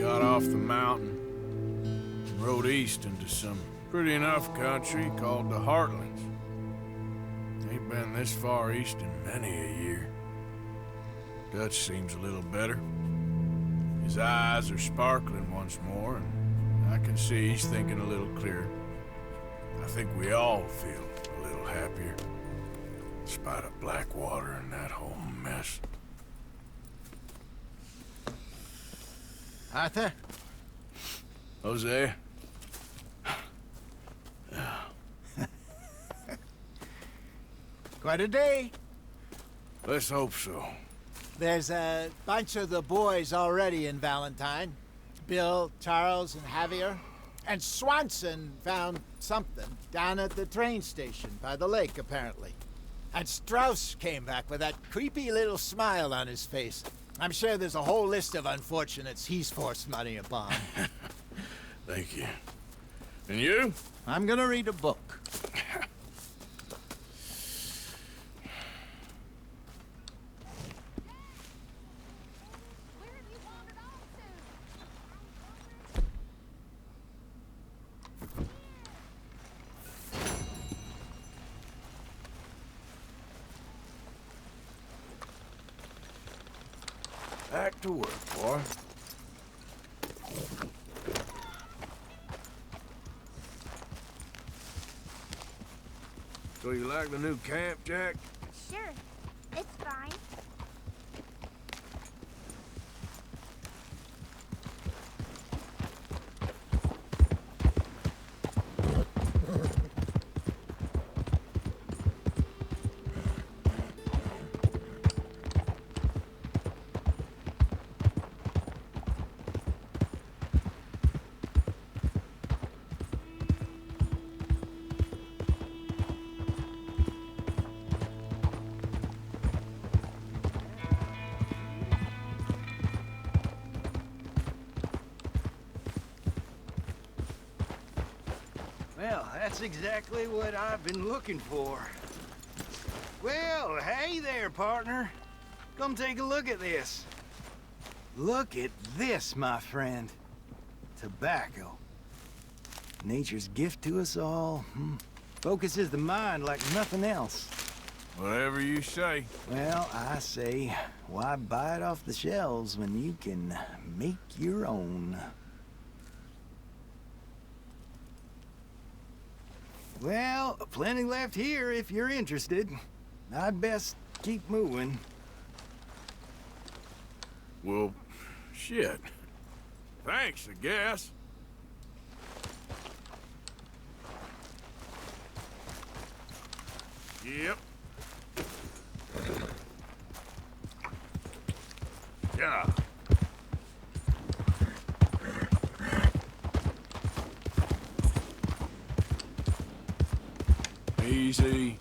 Got off the mountain, rode east into some pretty enough country called the Heartlands. Ain't been this far east in many a year. Dutch seems a little better. His eyes are sparkling once more, and I can see he's thinking a little clearer. I think we all feel a little happier, in spite of Blackwater and that whole mess. Arthur? Jose? Quite a day. Let's hope so. There's a bunch of the boys already in Valentine. Bill, Charles, and Javier. And Swanson found something down at the train station by the lake, apparently. And Strauss came back with that creepy little smile on his face. I'm sure there's a whole list of unfortunates he's forced money upon. Thank you. And you? I'm gonna read a book. Back to work, boy. So you like the new camp, Jack? Sure. It's fine. Well, that's exactly what I've been looking for. Well, hey there, partner. Come take a look at this. Look at this, my friend. Tobacco. Nature's gift to us all. Focuses the mind like nothing else. Whatever you say. Well, I say, why buy it off the shelves when you can make your own? Well, plenty left here if you're interested. I'd best keep moving. Well, shit. Thanks, I guess. Yep. Yeah. Easy.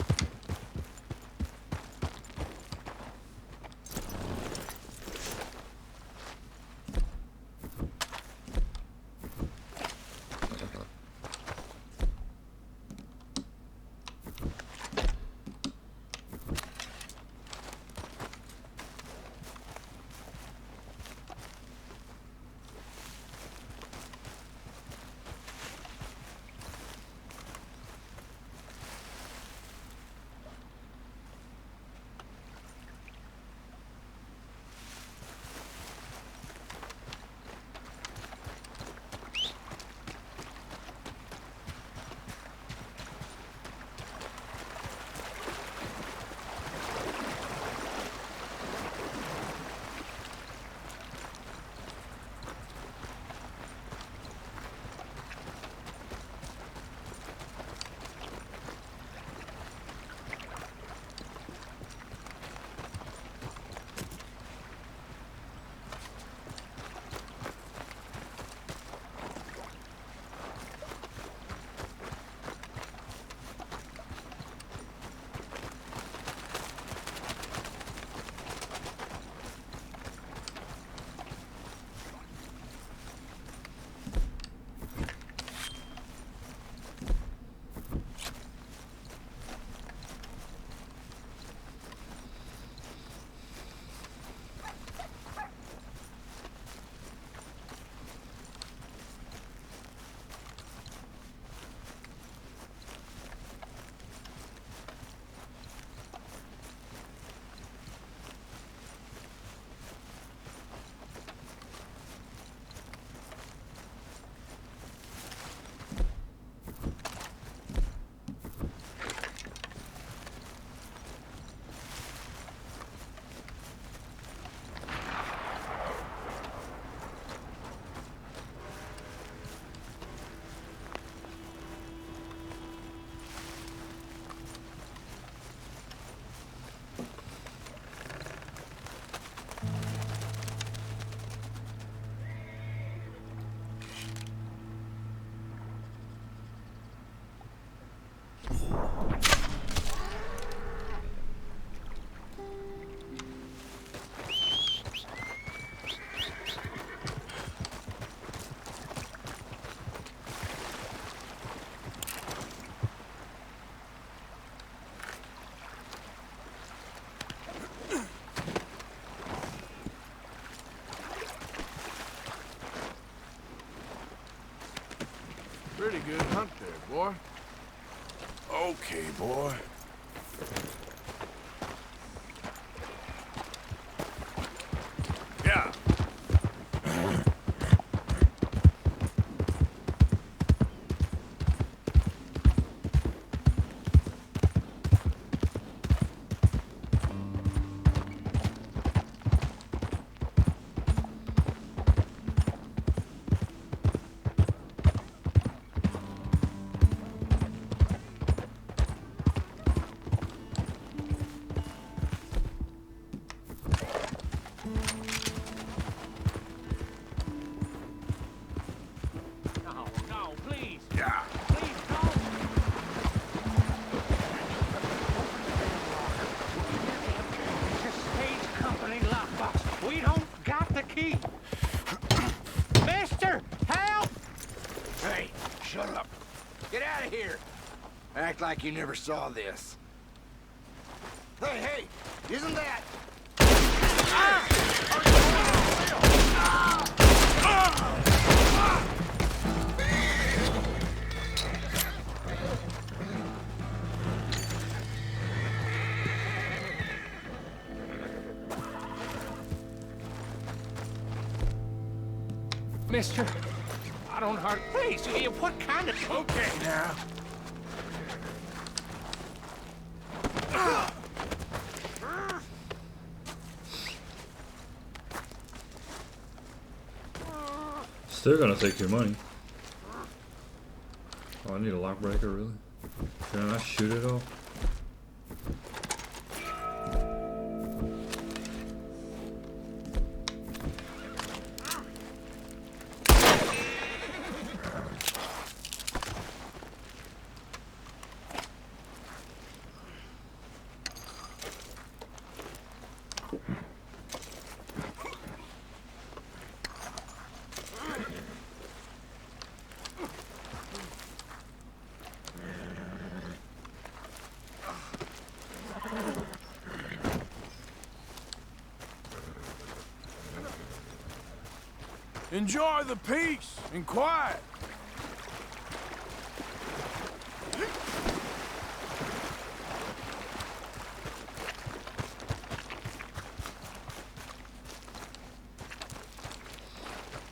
Pretty good hunt there, boy. Okay, boy. Yeah. No, please. Yeah. Please, don't. It's a stage company lockbox. We don't got the key. Mister, help! Hey, shut up. Get out of here. Act like you never saw this. Hey, isn't that... Mister, I don't hurt. Please, what kind of... Okay, now. Still gonna take your money. Oh, I need a lock breaker, really? Can I shoot it off? Enjoy the peace and quiet.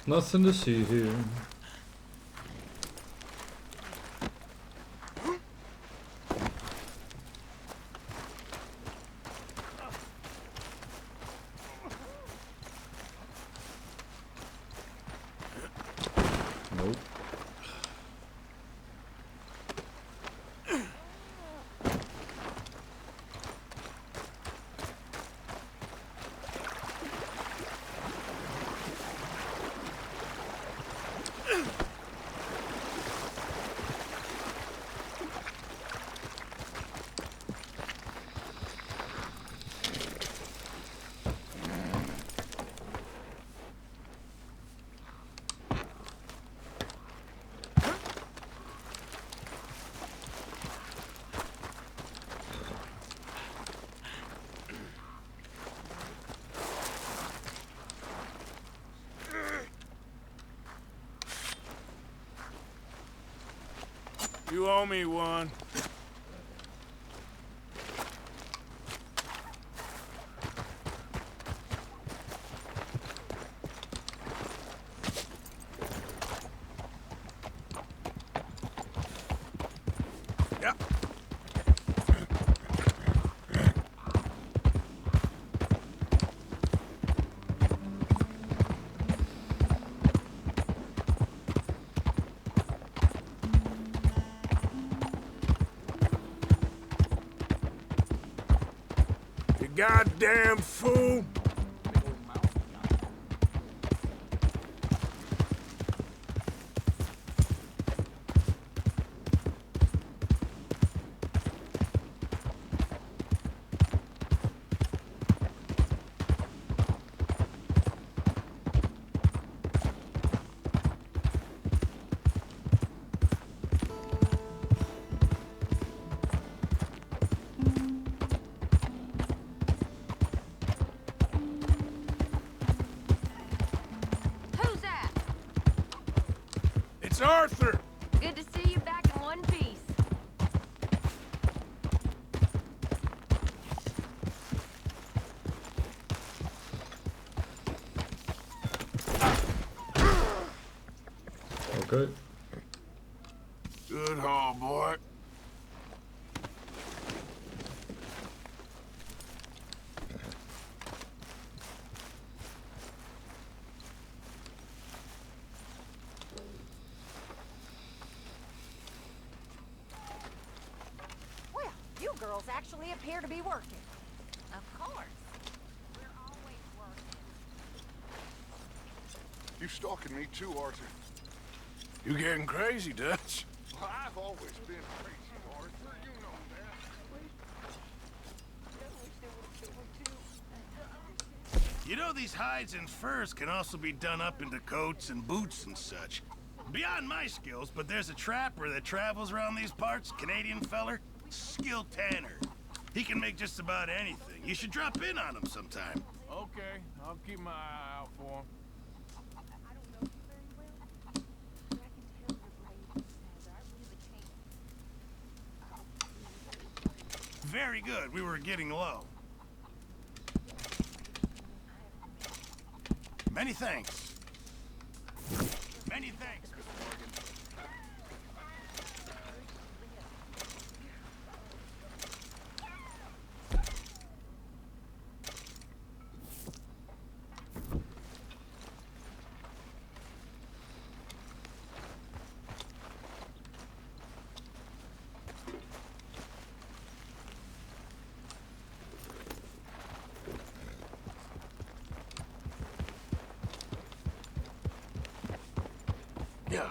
Nothing to see here. Nope. You owe me one. Yeah. Goddamn fool! It's Arthur! Good to see you back in one piece. Okay. Good haul, boy. You girls actually appear to be working. Of course. We're always working. You stalking me too, Arthur. You getting crazy, Dutch? Well, I've always been crazy, Arthur. You know that. You know these hides and furs can also be done up into coats and boots and such. Beyond my skills, but there's a trapper that travels around these parts, Canadian feller. Skilled tanner. He can make just about anything. You should drop in on him sometime. Okay, I'll keep my eye out for him. Very good. We were getting low. Many thanks. Many thanks, Mr. Morgan. Yeah.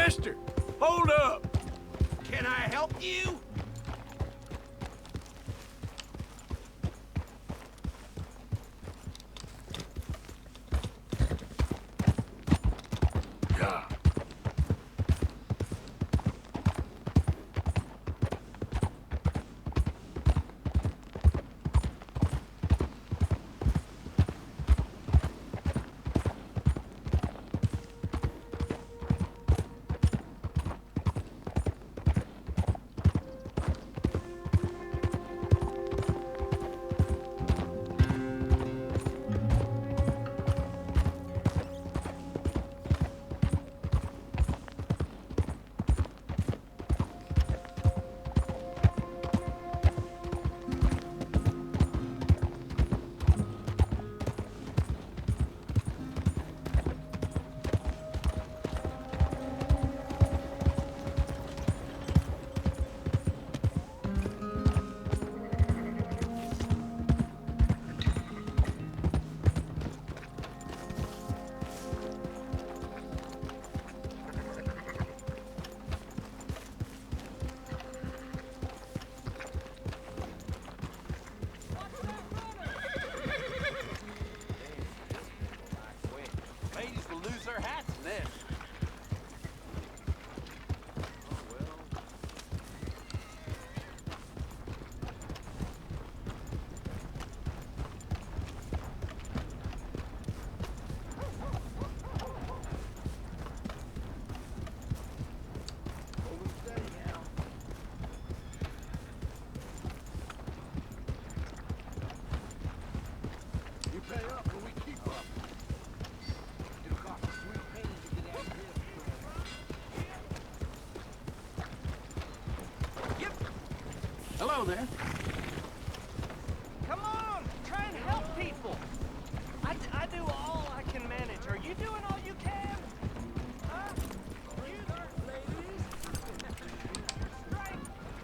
Mister, hold up. Can I help you? Yeah. Ladies will lose their hats in this. You pay up or we keep up. It'll cost a sweet penny to get out of here. Yep. Hello there. Come on, try and help people. I do all I can manage. Are you doing all you can? Huh? You ladies. Strike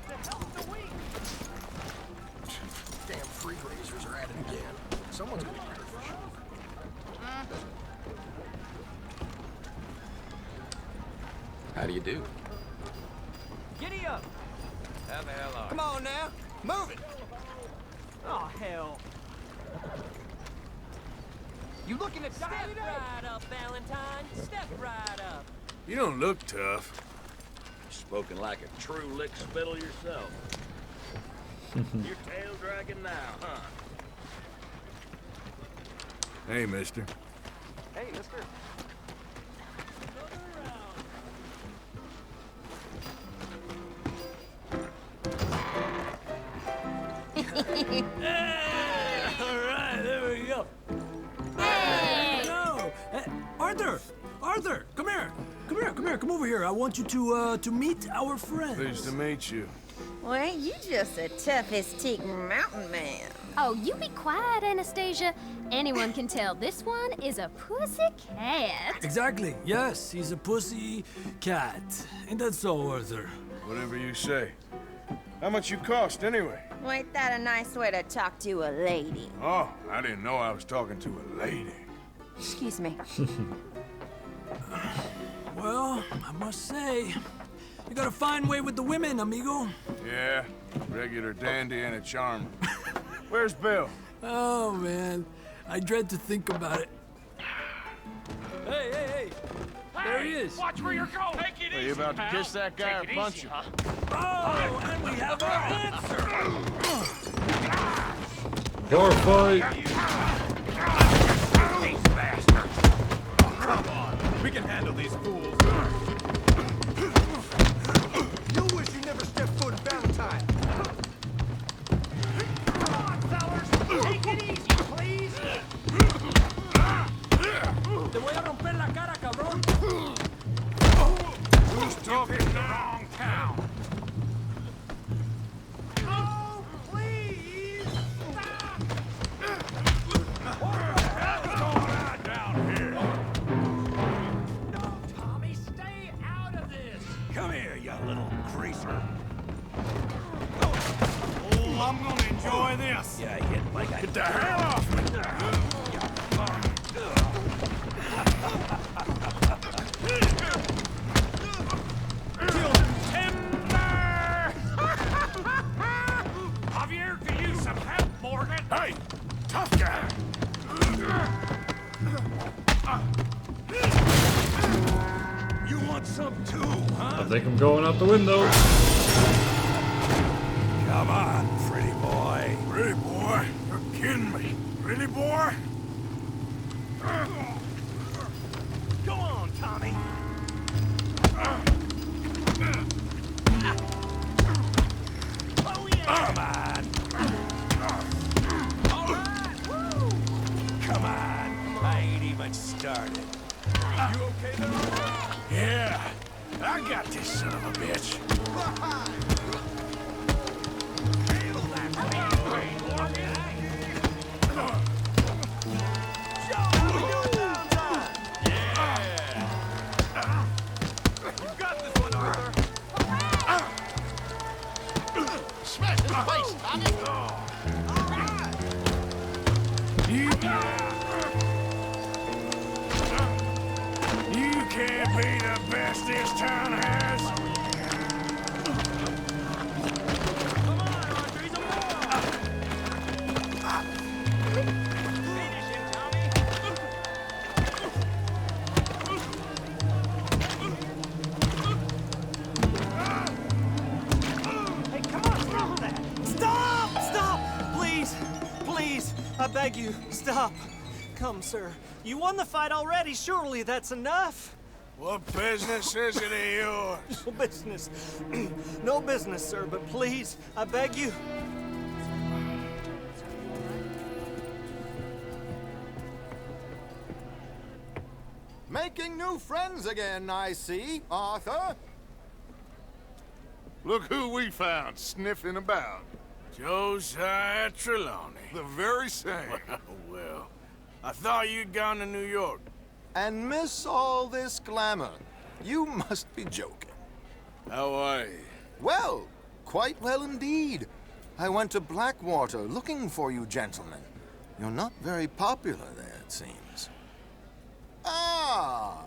to help the weak. Damn free grazers are at it again. Someone's gonna get hurt for sure. How do you do? Giddy up. How the hell are Come on now, move it. Oh hell. You looking at Step right up, Valentine. Step right up. You don't look tough. Spoken like a true lick spittle yourself. Your tail dragging now, huh? Hey, mister. Hey, mister. All right, there we go. No, Arthur, Arthur, come here, come here, come here, come over here. I want you to meet our friends. Pleased to meet you. Well, ain't you just a toughest-teak mountain man? Oh, you be quiet, Anastasia. Anyone can tell this one is a pussy cat. Exactly. Yes, he's a pussy cat. Ain't that so, Arthur? Whatever you say. How much you cost, anyway? Well, ain't that a nice way to talk to a lady? Oh, I didn't know I was talking to a lady. Excuse me. Well, I must say, you got a fine way with the women, amigo. Yeah, regular dandy and a charmer. Where's Bill? Oh, man. I dread to think about it. Hey, hey, hey! There he is. Watch where you're going. Take it Are you about to kiss that guy or punch him? Oh, and we have our answer. Door fight. These bastards. Come on, we can handle these fools. You wish you never stepped foot in Valentine. Come on, fellas. Take it easy, please. Te voy a romper la cara, cabrón. Who's talking in the wrong town? Oh, please. Stop. What the hell's going on down here? No, Tommy, stay out of this. Come here, you little greaser. Oh, I'm gonna enjoy this. Yeah, you like a... Get the hell off me! I think I'm going out the window. Come on, pretty boy. Pretty boy? You're kidding me. Pretty boy? Go on, Tommy. Oh, yeah. Come on. All right. Woo. Come on. I ain't even started. You okay there? Yeah. I got this son of a bitch. Feel that pain, Morgan. Show how we do it downtown. You got this one, Arthur. Smash his face, Tommy! All right. You can't be the best this town has. Come on, Andre, some more. Finish him, Tommy. Hey, come on, stop that. Stop! Stop! Please! Please! I beg you, stop. Come, sir. You won the fight already. Surely that's enough. What business is it of yours? No business. No business, sir, but please, I beg you. Making new friends again, I see, Arthur. Look who we found sniffing about. Josiah Trelawney. The very same. Well, I thought you'd gone to New York. And miss all this glamour. You must be joking. How are you? Well, quite well indeed. I went to Blackwater looking for you gentlemen. You're not very popular there, it seems. Ah,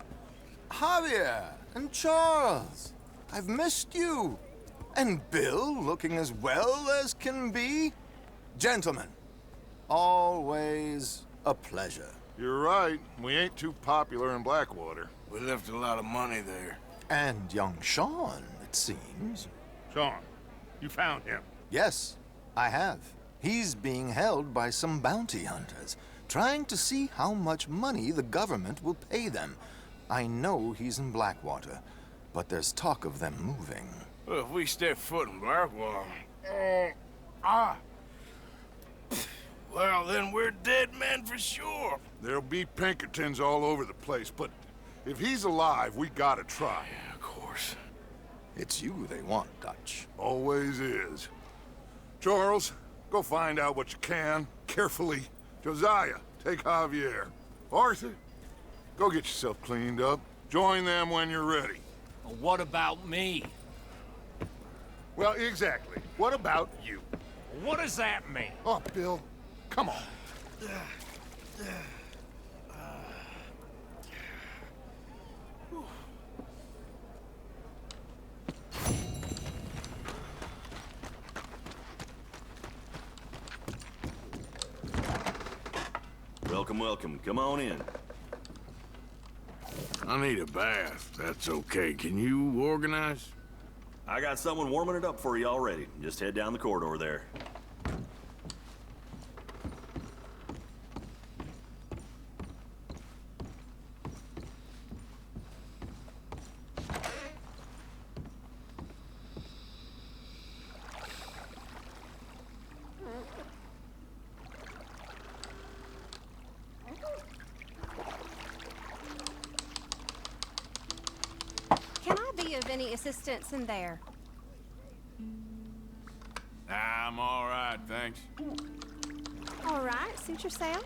Javier and Charles. I've missed you. And Bill looking as well as can be. Gentlemen, always a pleasure. You're right. We ain't too popular in Blackwater. We left a lot of money there. And young Sean, it seems. Sean, you found him? Yes, I have. He's being held by some bounty hunters, trying to see how much money the government will pay them. I know he's in Blackwater, but there's talk of them moving. Well, if we step foot in Blackwater... Well, then we're dead men for sure. There'll be Pinkertons all over the place, but if he's alive, we gotta try. Yeah, of course. It's you they want, Dutch. Always is. Charles, go find out what you can, carefully. Josiah, take Javier. Arthur, go get yourself cleaned up. Join them when you're ready. What about me? Well, exactly. What about you? What does that mean? Oh, Bill, come on. Welcome, welcome. Come on in. I need a bath. That's okay. Can you organize? I got someone warming it up for you already. Just head down the corridor there. Can I be of any assistance in there? I'm all right, thanks. All right, suit yourself.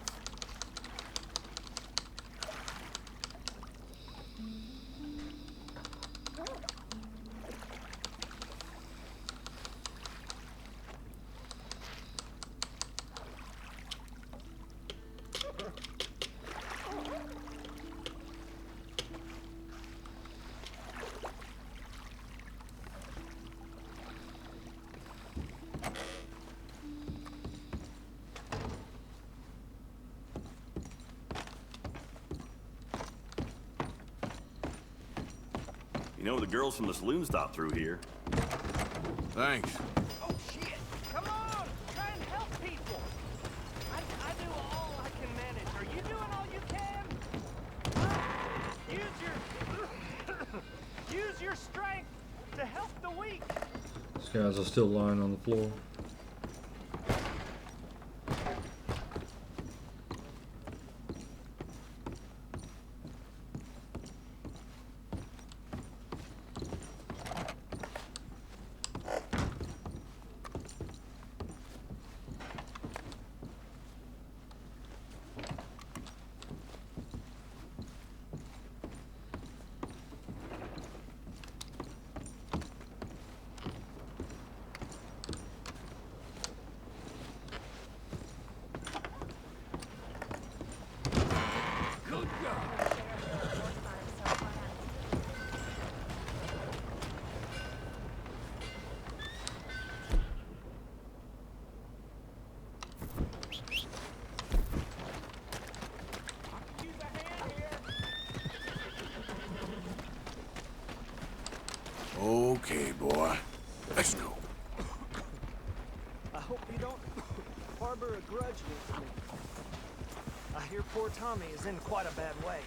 You know, the girls from the saloon stopped through here. Thanks. Oh, shit! Come on! Try and help people! I do all I can manage. Are you doing all you can? Use your strength to help the weak. These guys are still lying on the floor. Okay, boy. Let's go. I hope you don't harbor a grudge against me. I hear poor Tommy is in quite a bad way.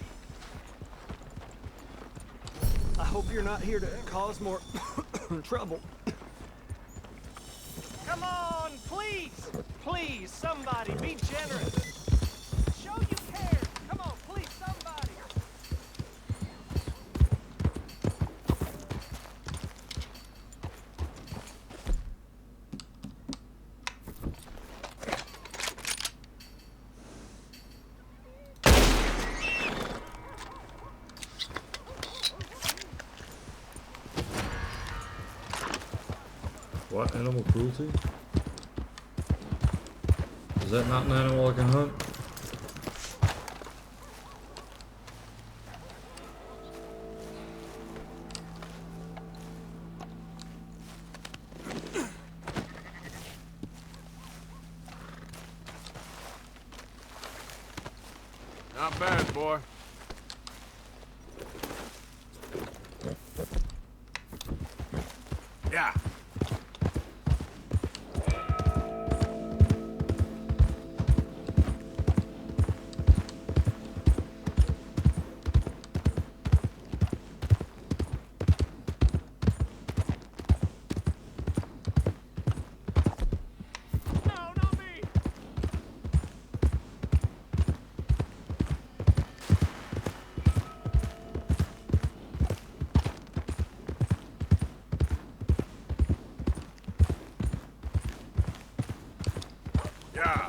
I hope you're not here to cause more trouble. Come on, please! Please, somebody, be generous! Show you care! Come on, please, somebody! What? Animal cruelty? Is that not an animal I can hunt? Not bad, boy. Yeah. Yeah.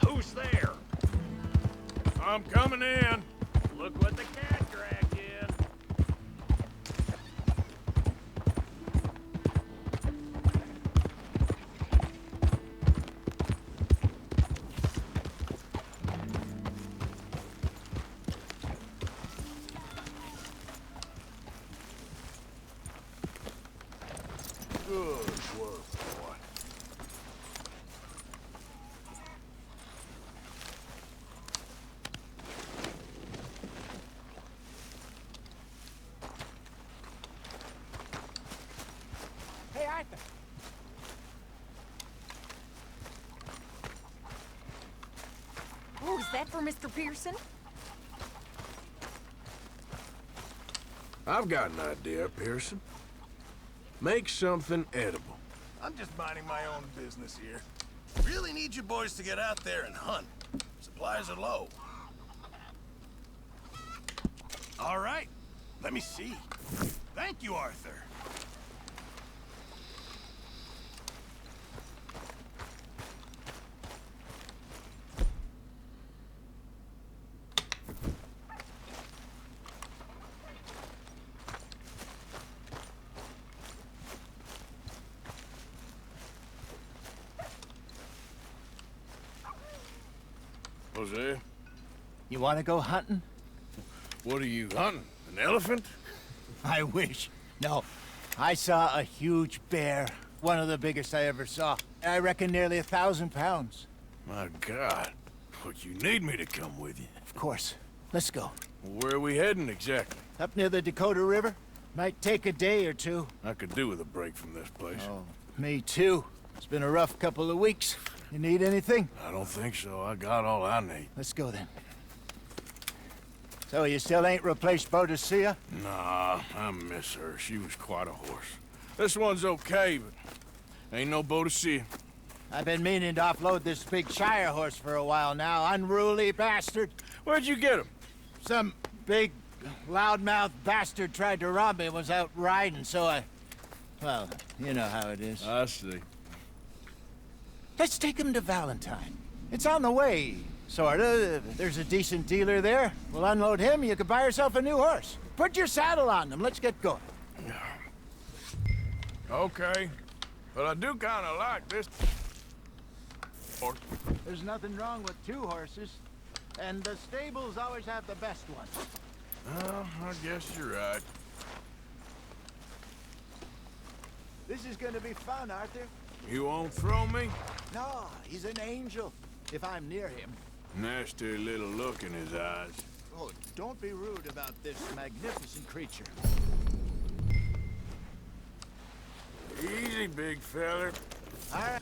Who's there? I'm coming in. Look what the cat dragged in. Good bite for Mr. Pearson? I've got an idea, Pearson. Make something edible. I'm just minding my own business here. Really need you boys to get out there and hunt. Supplies are low. All right, let me see. Thank you, Arthur. Jose, You want to go hunting? what are you hunting? An elephant? I wish. No. I saw a huge bear. One of the biggest I ever saw. I reckon nearly 1,000 pounds. My God. Well, you need me to come with you. Of course. Let's go. Where are we heading exactly? Up near the Dakota River. Might take a day or two. I could do with a break from this place. Oh, me too. It's been a rough couple of weeks. You need anything? I don't think so. I got all I need. Let's go then. So you still ain't replaced Boadicea? Nah, I miss her. She was quite a horse. This one's okay, but ain't no Boadicea. I've been meaning to offload this big Shire horse for a while now. Unruly bastard. Where'd you get him? Some big, loudmouth bastard tried to rob me and was out riding, so I... Well, you know how it is. I see. Let's take him to Valentine. It's on the way, sorta. If there's a decent dealer there, we'll unload him, you could buy yourself a new horse. Put your saddle on them, let's get going. Okay. But I do kind of like this horse. There's nothing wrong with two horses, and the stables always have the best ones. Well, I guess you're right. This is gonna be fun, Arthur. You won't throw me? No, he's an angel, if I'm near him. Nasty little look in his eyes. Oh, don't be rude about this magnificent creature. Easy, big feller. All right.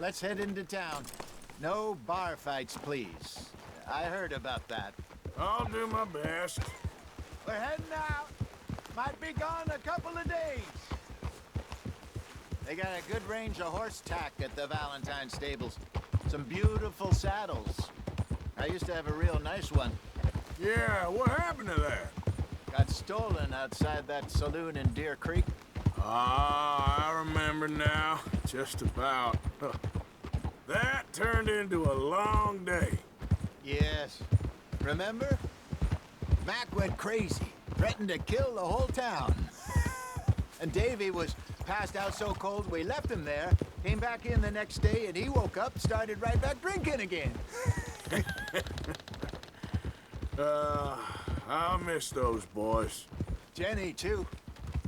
let's head into town. No bar fights, please. I heard about that. I'll do my best. We're heading out. Might be gone a couple of days. They got a good range of horse tack at the Valentine stables. Some beautiful saddles. I used to have a real nice one. Yeah, what happened to that? Got stolen outside that saloon in Deer Creek. Ah, I remember now. Just about. That turned into a long day. Yes. Remember? Mac went crazy, threatened to kill the whole town. And Davy was passed out so cold we left him there, came back in the next day, and he woke up, started right back drinking again. I'll miss those boys. Jenny, too.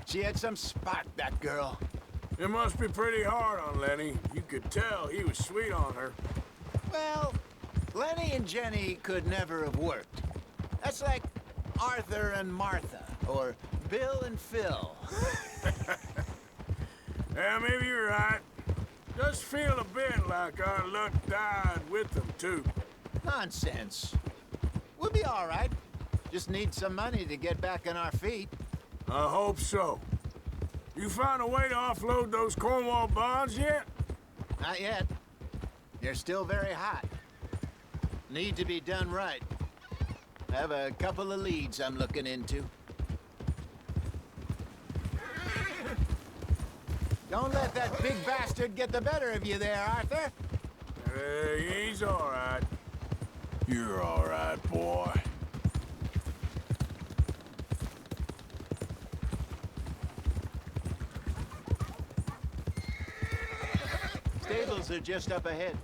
She had some spark, that girl. It must be pretty hard on Lenny. You could tell he was sweet on her. Well, Lenny and Jenny could never have worked. That's like Arthur and Martha, or Bill and Phil. Yeah, maybe you're right. Does feel a bit like our luck died with them, too. Nonsense. We'll be all right. Just need some money to get back on our feet. I hope so. You found a way to offload those Cornwall bonds yet? Not yet. They're still very hot. Need to be done right. I have a couple of leads I'm looking into. Don't let that big bastard get the better of you there, Arthur. He's all right. You're all right, boy. Stables are just up ahead.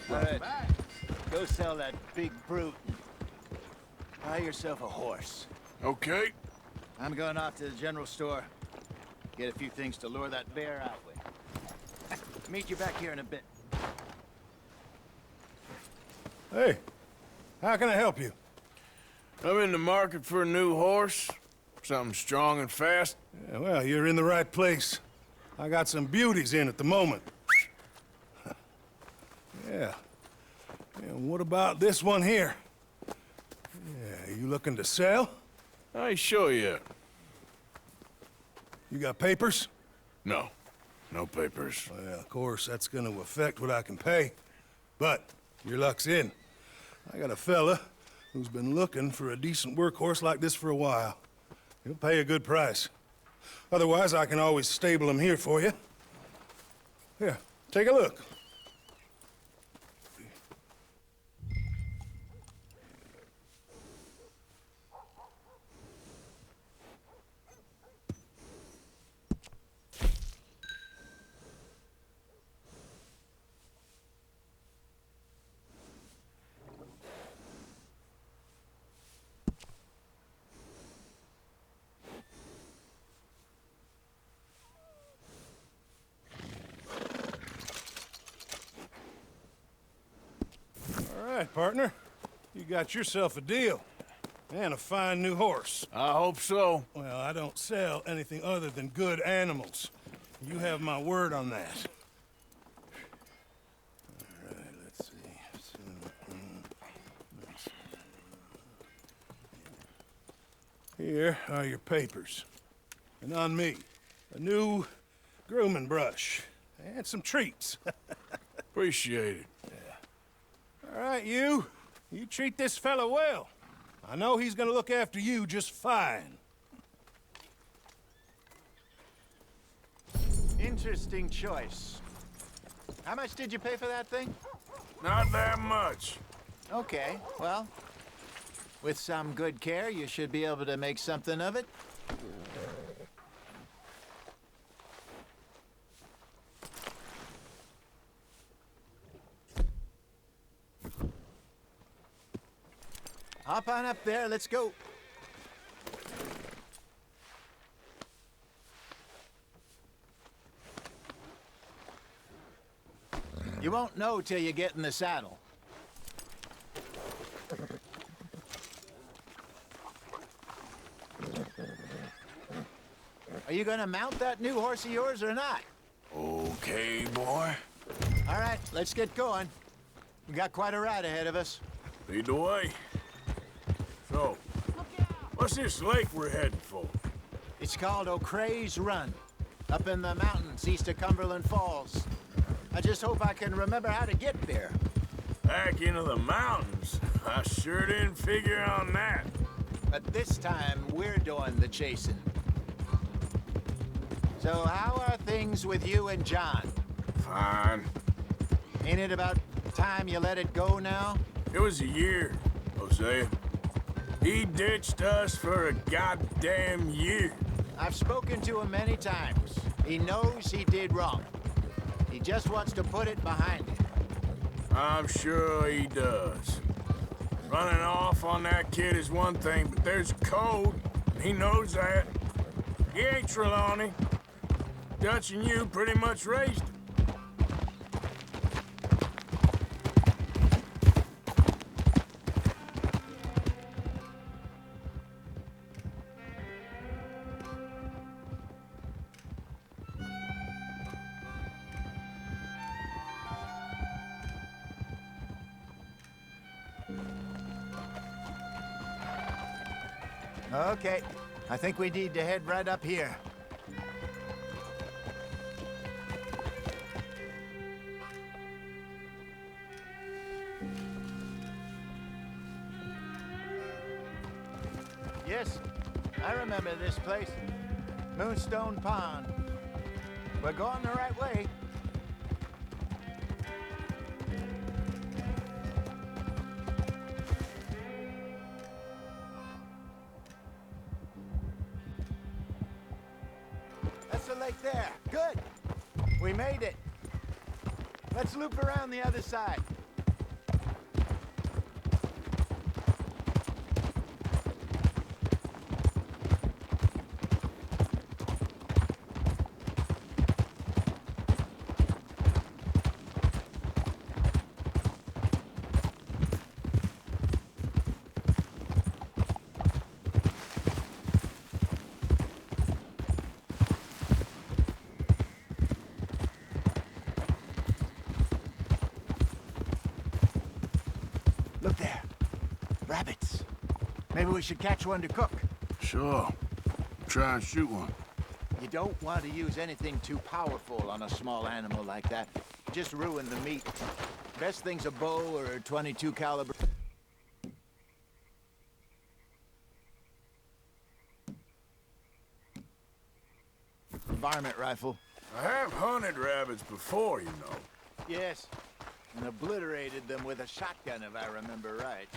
All right, go sell that big brute. Buy yourself a horse. Okay. I'm going off to the general store. Get a few things to lure that bear out with. Meet you back here in a bit. Hey, how can I help you? I'm in the market for a new horse. Something strong and fast. Yeah, well, you're in the right place. I got some beauties in at the moment. Yeah. And what about this one here? Yeah, you looking to sell? I ain't sure yet. You got papers? No. No papers. Well, of course, that's gonna affect what I can pay. But your luck's in. I got a fella who's been looking for a decent workhorse like this for a while. He'll pay a good price. Otherwise, I can always stable him here for you. Here, take a look. All right, partner. You got yourself a deal. And a fine new horse. I hope so. Well, I don't sell anything other than good animals. You have my word on that. All right, let's see. Here are your papers. And on me, a new grooming brush. And some treats. Appreciate it. All right, you treat this fella well. I know he's gonna look after you just fine. Interesting choice. How much did you pay for that thing? Not that much. Okay, well, with some good care, you should be able to make something of it. Hop on up there, let's go. You won't know till you get in the saddle. Are you gonna mount that new horse of yours or not? Okay, boy. All right, let's get going. We got quite a ride ahead of us. Lead the way. So, what's this lake we're heading for? It's called O'Creagh's Run, up in the mountains east of Cumberland Falls. I just hope I can remember how to get there. Back into the mountains? I sure didn't figure on that. But this time, we're doing the chasing. So how are things with you and John? Fine. Ain't it about time you let it go now? It was a year, Hosea. He ditched us for a goddamn year. I've spoken to him many times. He knows he did wrong. He just wants to put it behind him. I'm sure he does. Running off on that kid is one thing, but there's code. He knows that. He ain't Trelawney. Dutch and you pretty much raised him. Okay, I think we need to head right up here. Yes, I remember this place. Moonstone Pond. We're going the right way. That's the lake there. Good. We made it. Let's loop around the other side. Look there. Rabbits. Maybe we should catch one to cook. Sure. Try and shoot one. You don't want to use anything too powerful on a small animal like that. Just ruin the meat. Best thing's a bow or a .22 caliber. Varmint rifle. I have hunted rabbits before, you know. Yes. And obliterated them with a shotgun, if I remember right.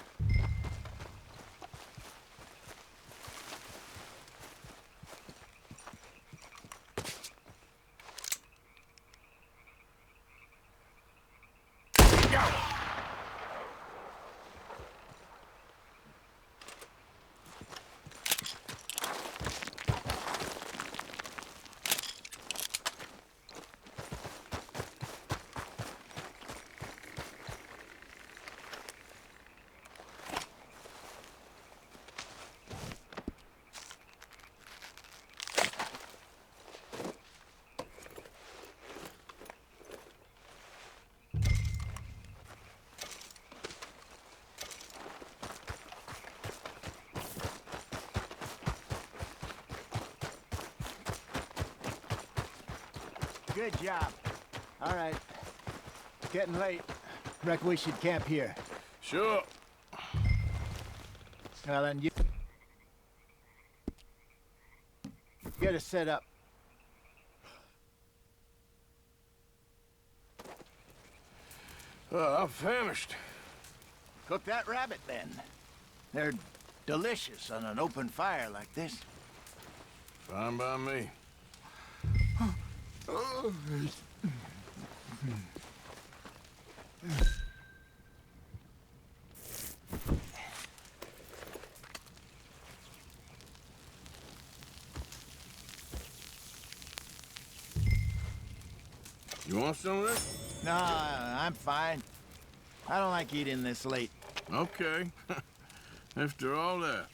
Good job. All right. It's getting late. Reckon we should camp here. Sure. Well, then you get us set up. I'm famished. Cook that rabbit, then. They're delicious on an open fire like this. Fine by me. You want some of this? No, I'm fine. I don't like eating this late. Okay. After all that.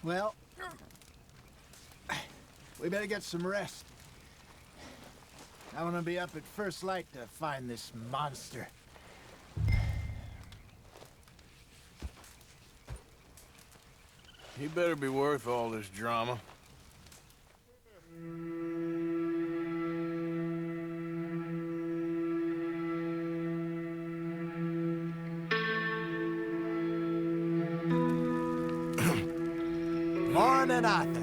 Well, we better get some rest. I want to be up at first light to find this monster. He better be worth all this drama. Morning, Arthur.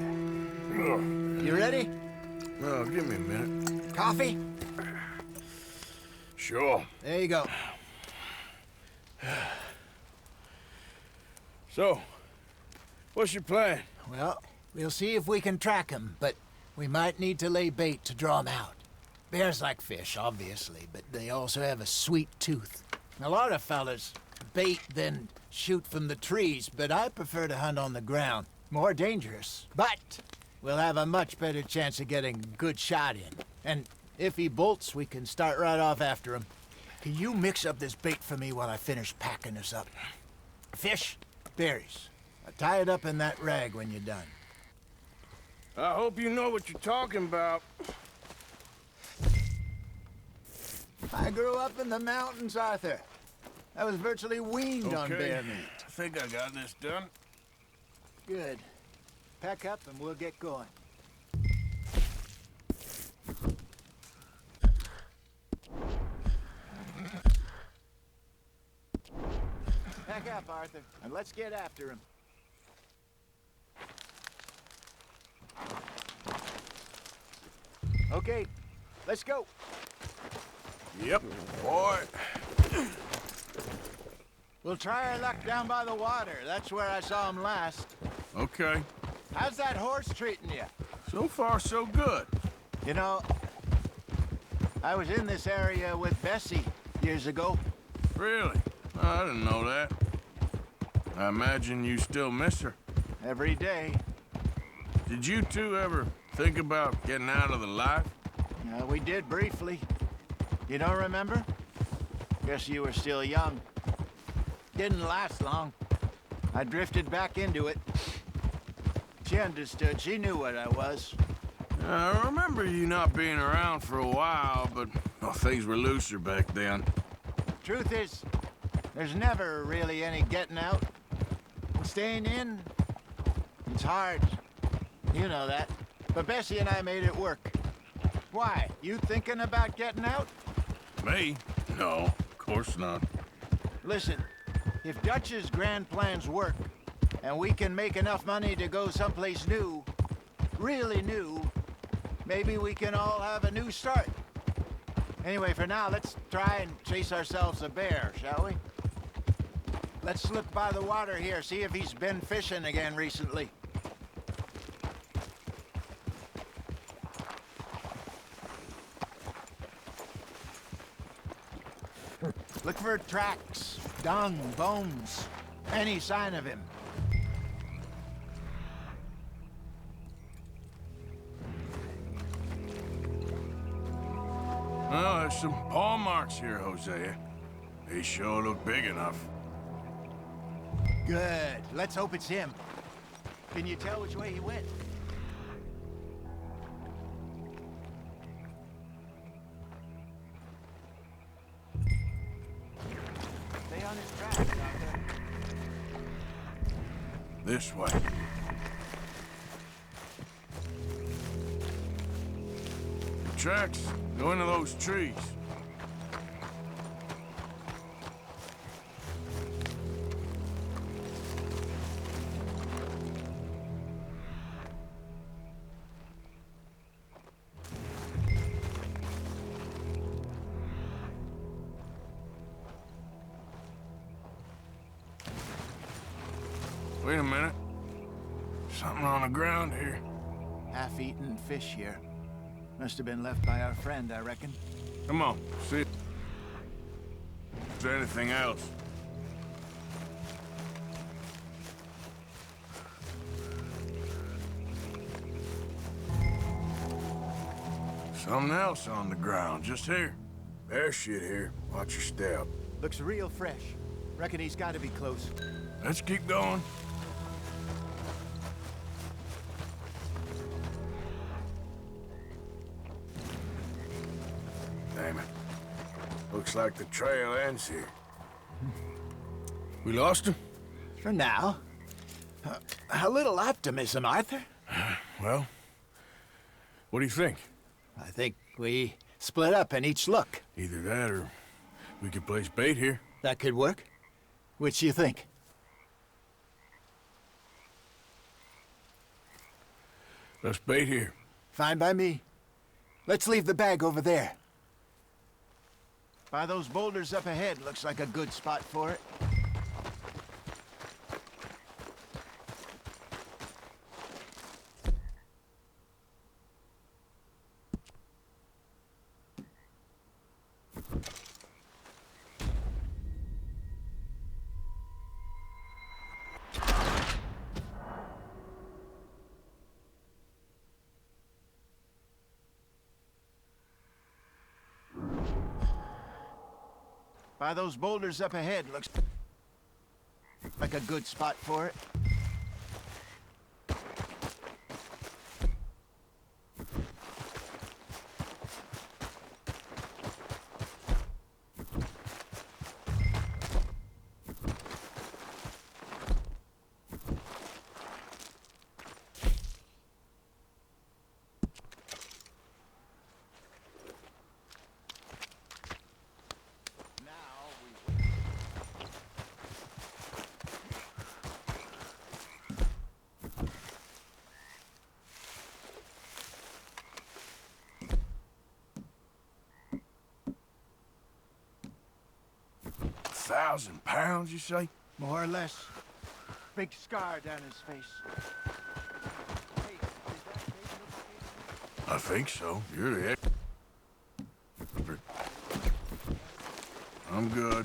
You ready? Oh, give me a minute. Coffee? Sure. There you go. So, what's your plan? Well, we'll see if we can track him, but we might need to lay bait to draw him out. Bears like fish, obviously, but they also have a sweet tooth. A lot of fellas bait, then shoot from the trees, but I prefer to hunt on the ground. More dangerous, but we'll have a much better chance of getting a good shot in. And if he bolts, we can start right off after him. Can you mix up this bait for me while I finish packing this up? Fish, berries. Tie it up in that rag when you're done. I hope you know what you're talking about. I grew up in the mountains, Arthur. I was virtually weaned on bear meat. I think I got this done. Good. Pack up and we'll get going. Pack up, Arthur, and let's get after him. Okay, let's go. Yep, boy. We'll try our luck down by the water. That's where I saw him last. Okay. How's that horse treating you? So far, so good. You know, I was in this area with Bessie years ago. Really? Oh, I didn't know that. I imagine you still miss her. Every day. Did you two ever think about getting out of the life? We did briefly. You don't remember? Guess you were still young. Didn't last long. I drifted back into it. She understood. She knew what I was. I remember you not being around for a while, but things were looser back then. Truth is, there's never really any getting out. Staying in, it's hard. You know that. But Bessie and I made it work. Why? You thinking about getting out? Me? No, of course not. Listen, if Dutch's grand plans work, and we can make enough money to go someplace new, really new, maybe we can all have a new start. Anyway, for now, let's try and chase ourselves a bear, shall we? Let's slip by the water here, see if he's been fishing again recently. Look for tracks, dung, bones, any sign of him. Well, there's some paw marks here, Hosea. They sure look big enough. Good. Let's hope it's him. Can you tell which way he went? Stay on his tracks, Arthur. This way. The tracks go into those trees. Wait a minute. Something on the ground here. Half-eaten fish here. Must have been left by our friend, I reckon. Come on, see if there's anything else. Something else on the ground, just here. Bear shit here. Watch your step. Looks real fresh. Reckon he's got to be close. Let's keep going. Looks like the trail ends here. We lost him? For now. A little optimism, Arthur. Well, what do you think? I think we split up and each look. Either that or we could place bait here. That could work. Which do you think? Let's bait here. Fine by me. Let's leave the bag over there. By those boulders up ahead, looks like a good spot for it. By those boulders up ahead, looks like a good spot for it. £1,000, you say? More or less. Big scar down his face. I think so. You're the expert. I'm good.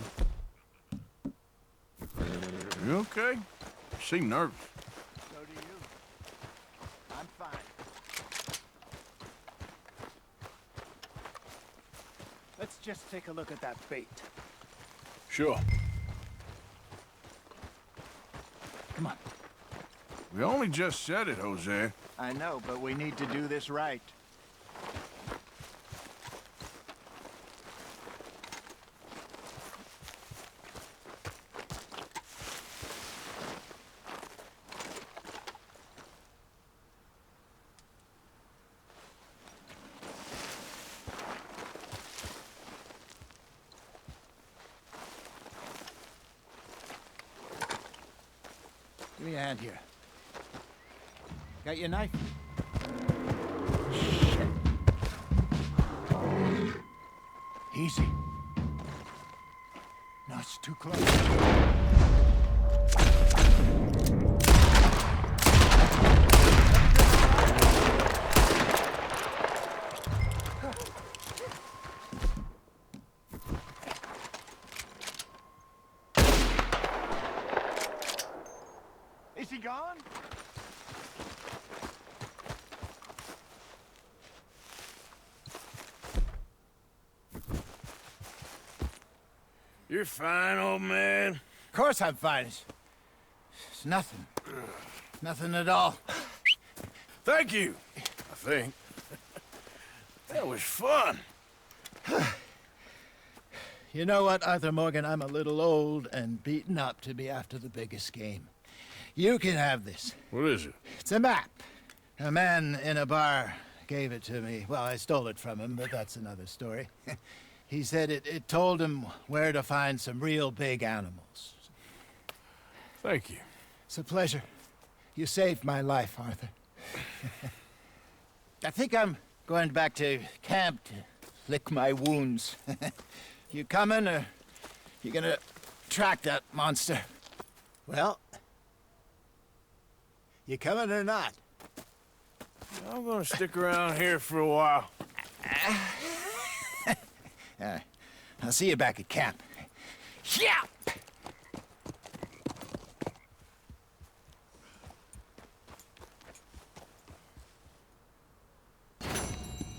You okay? You seem nervous. So do you. I'm fine. Let's just take a look at that bait. Sure. Come on. We only just said it, Jose. I know, but we need to do this right. Give me a hand here. Got your knife? Shit. Easy. No, it's too close. Is he gone? You're fine, old man. Of course I'm fine. It's nothing. Nothing at all. Thank you, I think. That was fun. You know what, Arthur Morgan? I'm a little old and beaten up to be after the biggest game. You can have this. What is it? It's a map. A man in a bar gave it to me. Well, I stole it from him, but that's another story. He said it told him where to find some real big animals. Thank you. It's a pleasure. You saved my life, Arthur. I think I'm going back to camp to lick my wounds. You coming, or you gonna track that monster? Well, you coming or not? I'm gonna stick around here for a while. I'll see you back at camp. Yeah!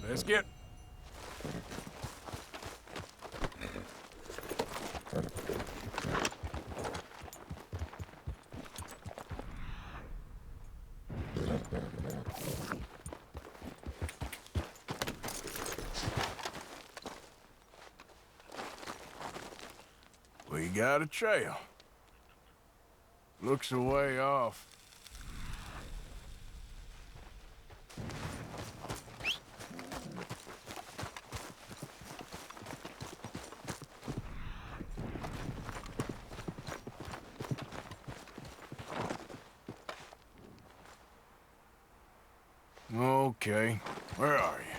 Let's get. You got a trail. Looks a way off. Okay, where are you?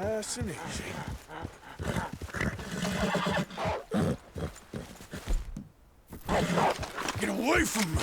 Nice and easy. Get away from me!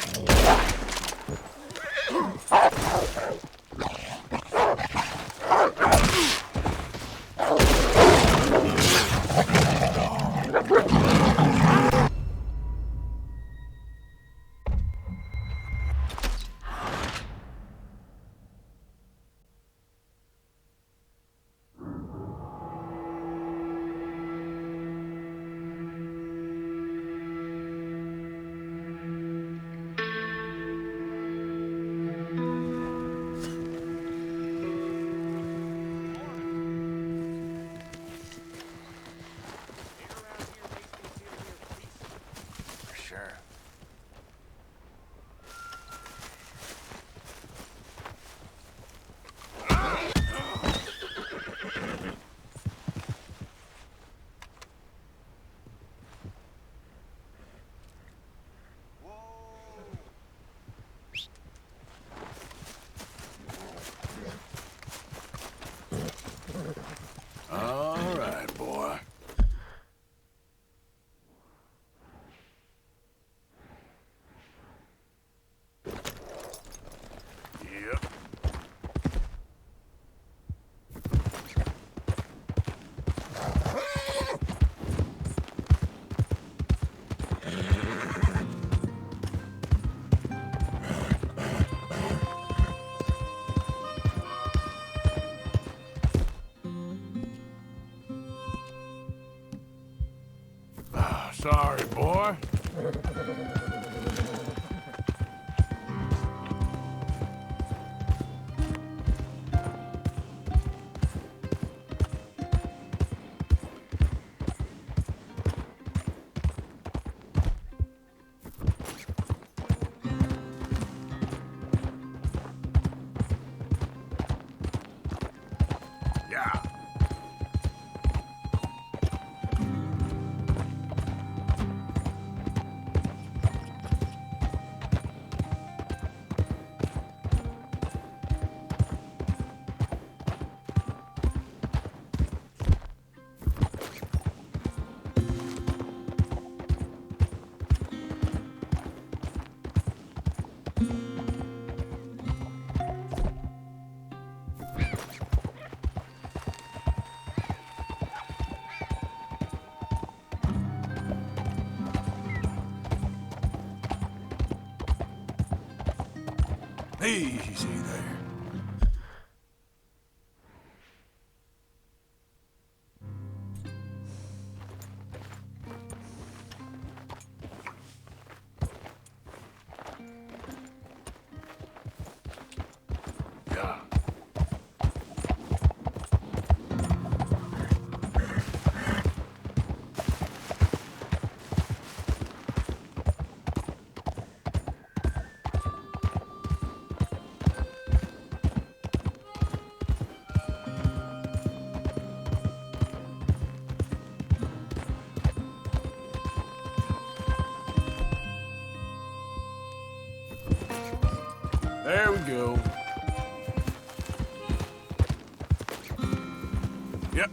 All right, boy. Yep. Sorry, boy. Yeah. Easy there. Yeah. There we go. Yep.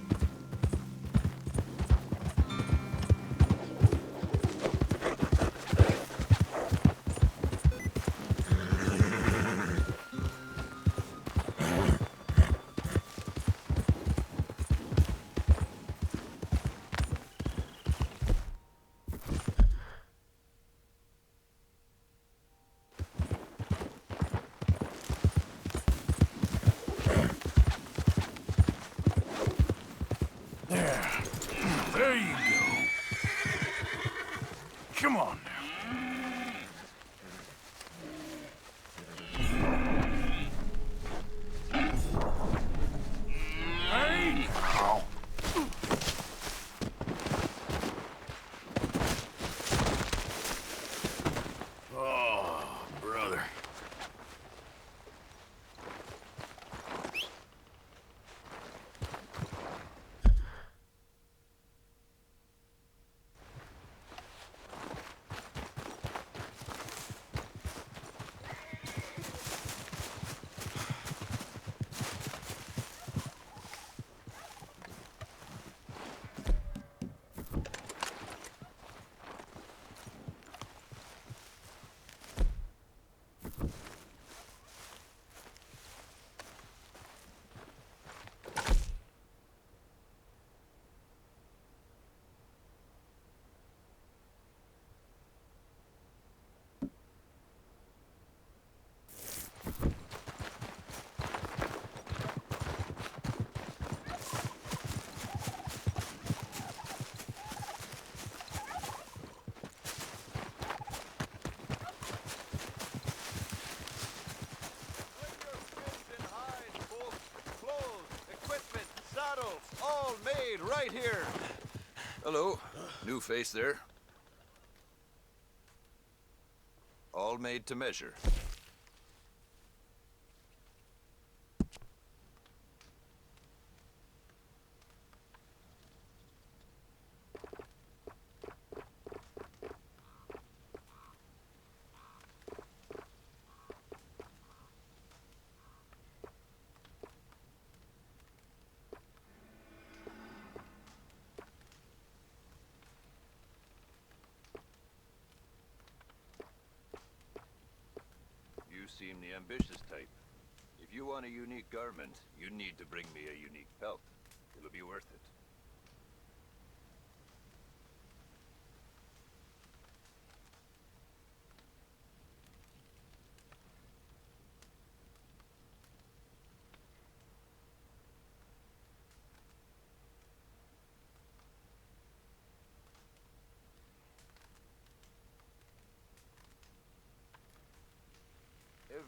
Wait right here. Hello. New face there. All made to measure. You seem the ambitious type. If you want a unique garment, you need to bring me a unique pelt. It'll be worth it.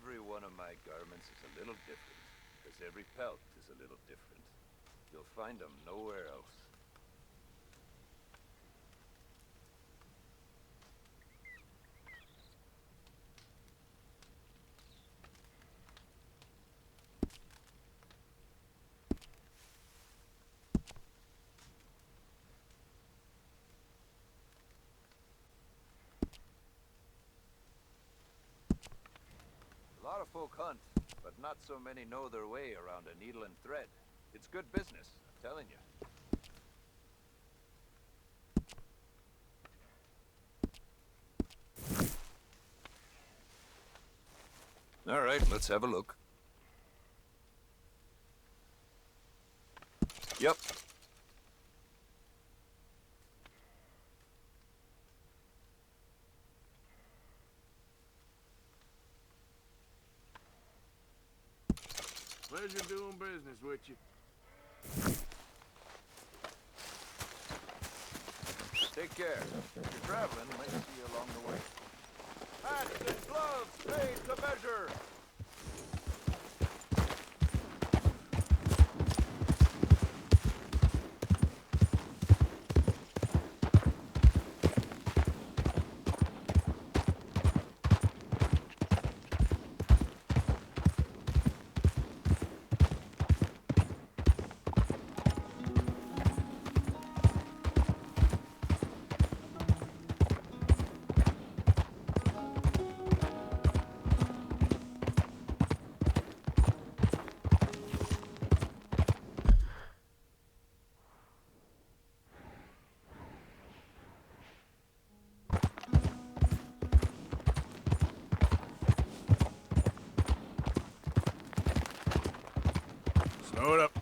Every one of my garments is a little different, because every pelt is a little different. You'll find them nowhere else. A lot of folk hunt, but not so many know their way around a needle and thread. It's good business, I'm telling you. All right, let's have a look. Yep. Pleasure doing business with you. Take care. If you're traveling, might see you along the way. Hats and gloves made to measure. Slow it up.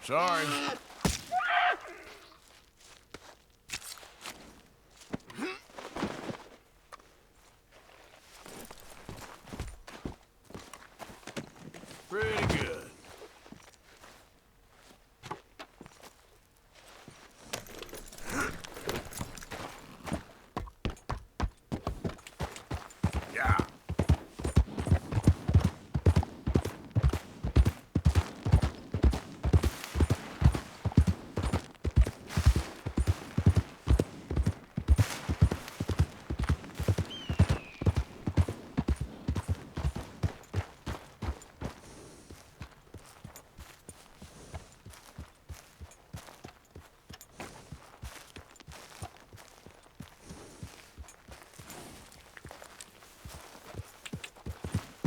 Sorry. Pretty good. Yeah.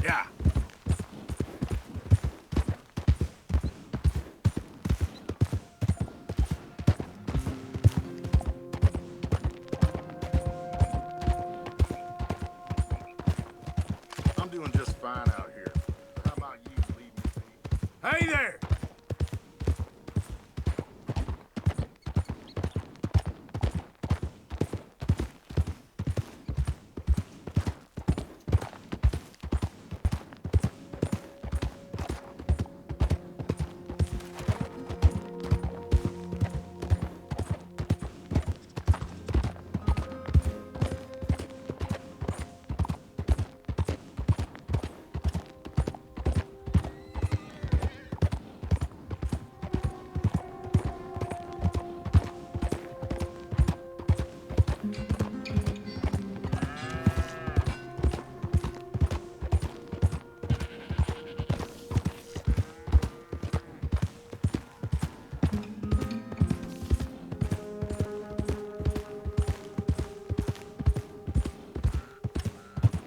Yeah. I'm doing just fine out here. How about you leave me be? Hey there!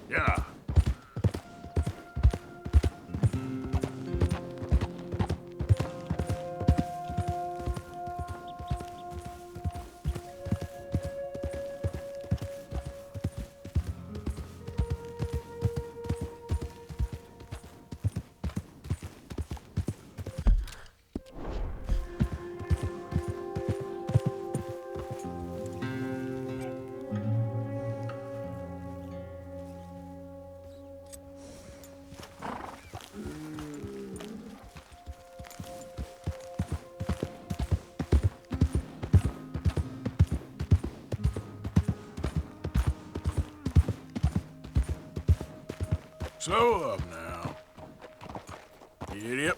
Yeah. Slow up now. Idiot.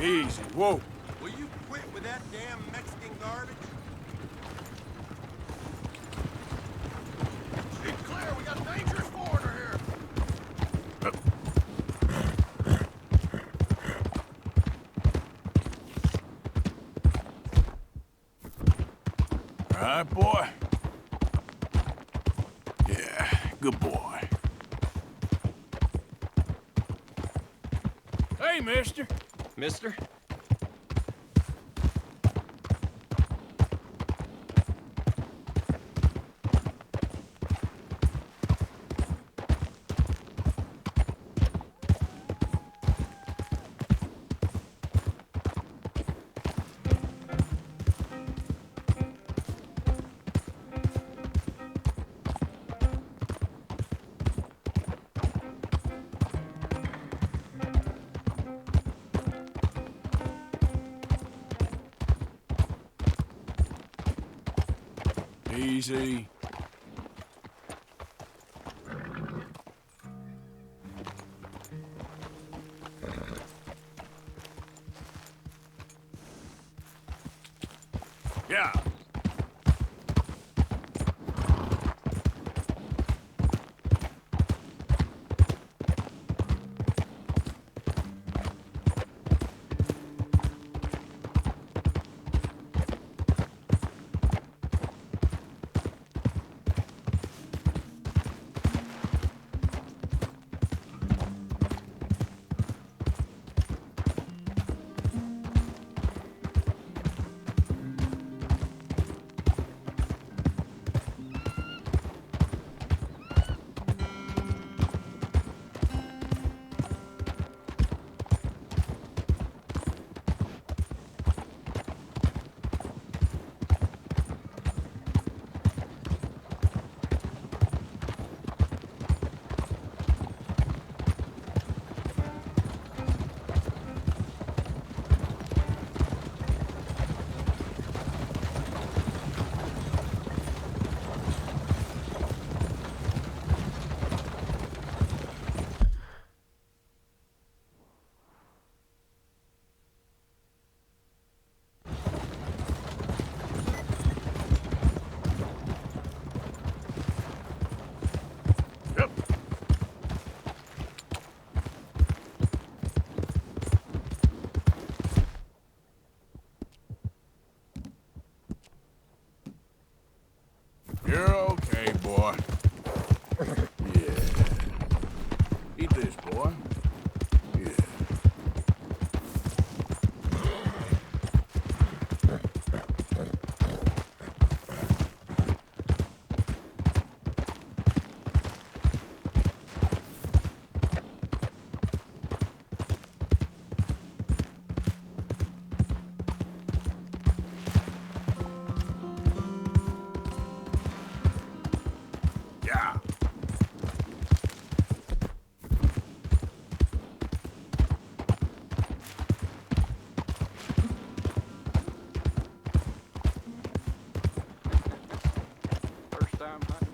Easy. Whoa. Will you quit with that damn Mexican garbage? Keep clear, we got a dangerous foreigner here. All right, boy. Yeah, good boy. Hey, mister. Mister? Easy. Yeah. Eat this, boy. Yeah. Yeah. First time hunting.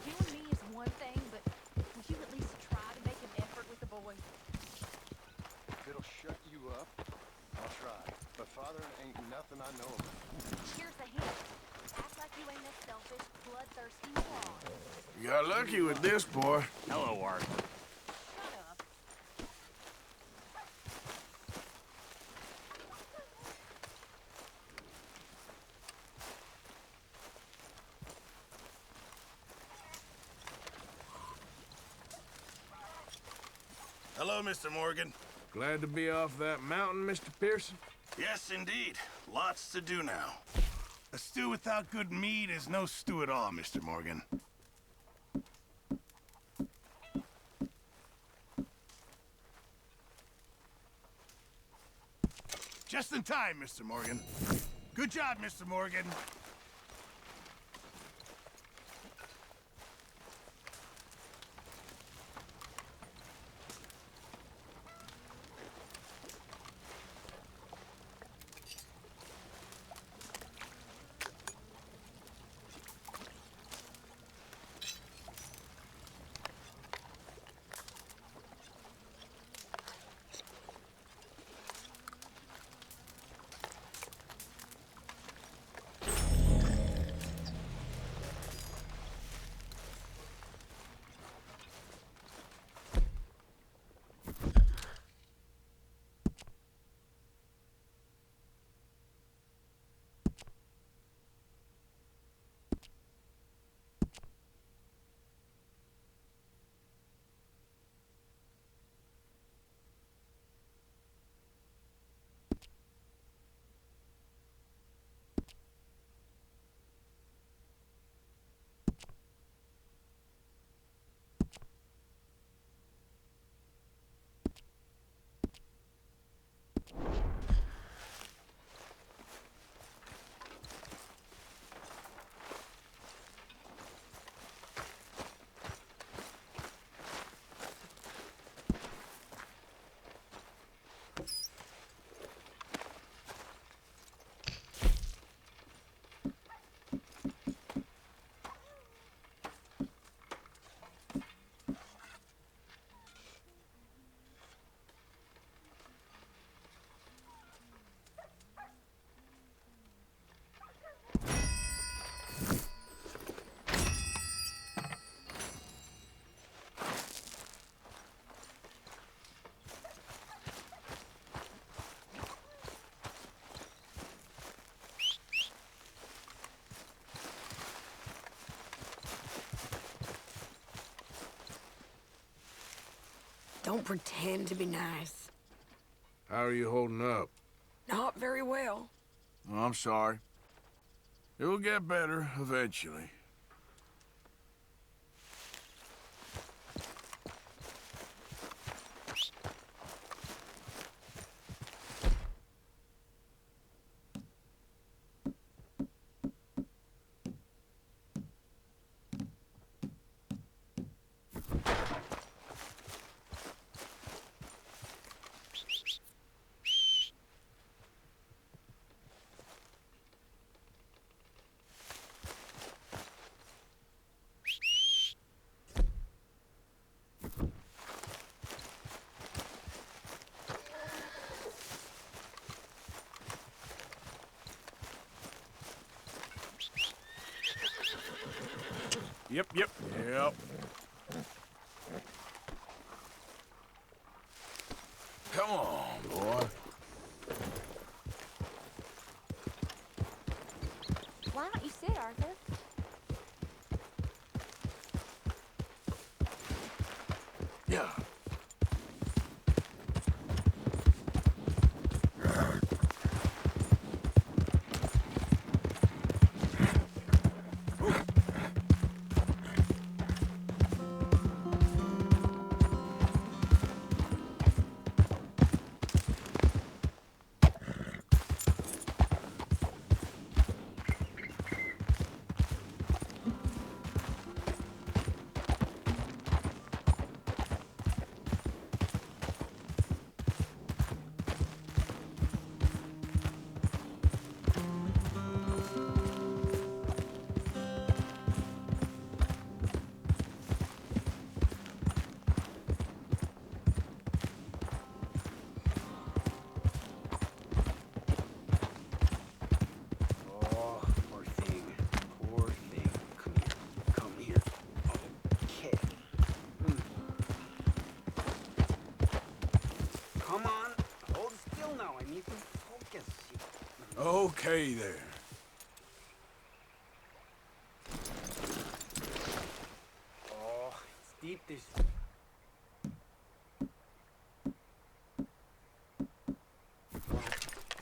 Killing me is one thing, but would you at least try to make an effort with the boy? If it'll shut you up, I'll try. But father ain't nothing I know about. Here's the hint. Act like you ain't a selfish, bloodthirsty wad. You got lucky with this, boy. Hello, Arthur. Shut up. Hello, Mr. Morgan. Glad to be off that mountain, Mr. Pearson? Yes, indeed. Lots to do now. A stew without good meat is no stew at all, Mr. Morgan. Just in time, Mr. Morgan. Good job, Mr. Morgan. Don't pretend to be nice. How are you holding up? Not very well. Oh, I'm sorry. It will get better eventually. Yep. Come on, boy. Why don't you sit, Arthur? Yeah. Oh, poor thing. Poor thing. Come here. Come here. Okay. Come on. Hold still now. I need to focus. Okay there. Oh, it's deep this.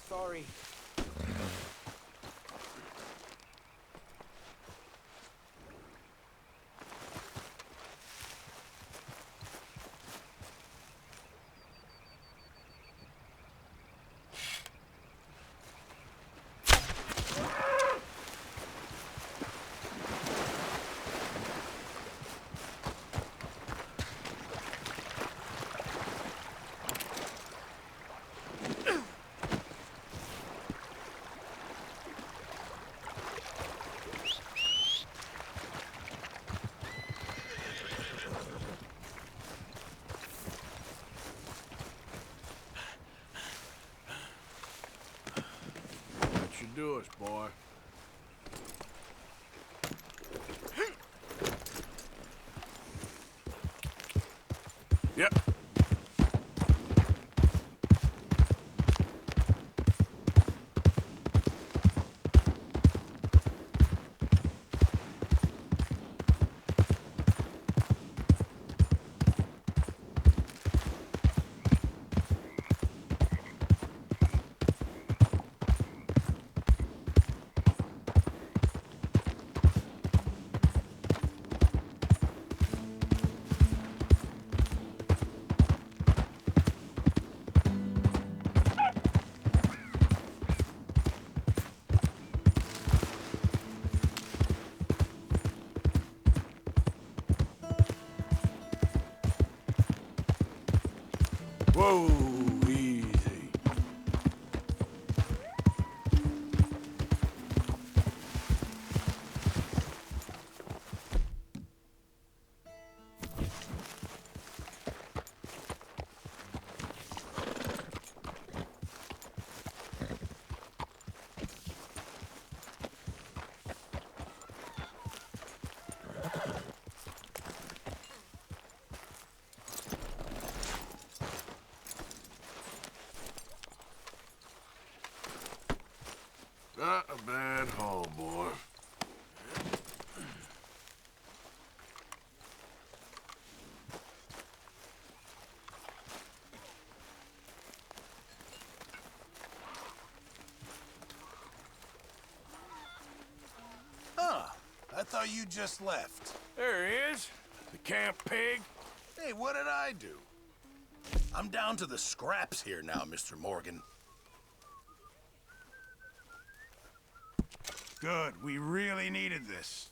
Sorry. That should do us, boy. Yep. Whoa, easy. Not a bad haul, boy. Huh. I thought you just left. There he is, the camp pig. Hey, what did I do? I'm down to the scraps here now, Mr. Morgan. Good. We really needed this.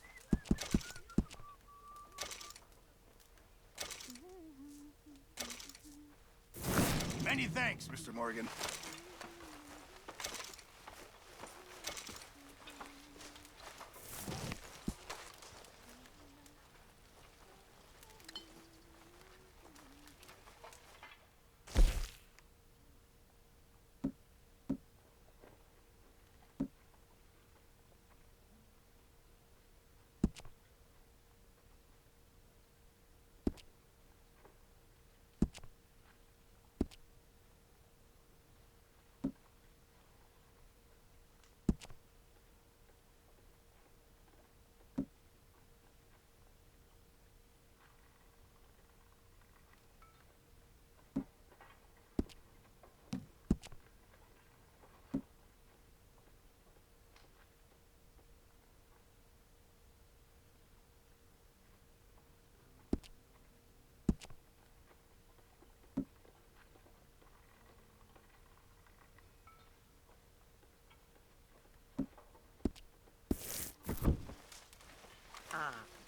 Many thanks, Mr. Morgan.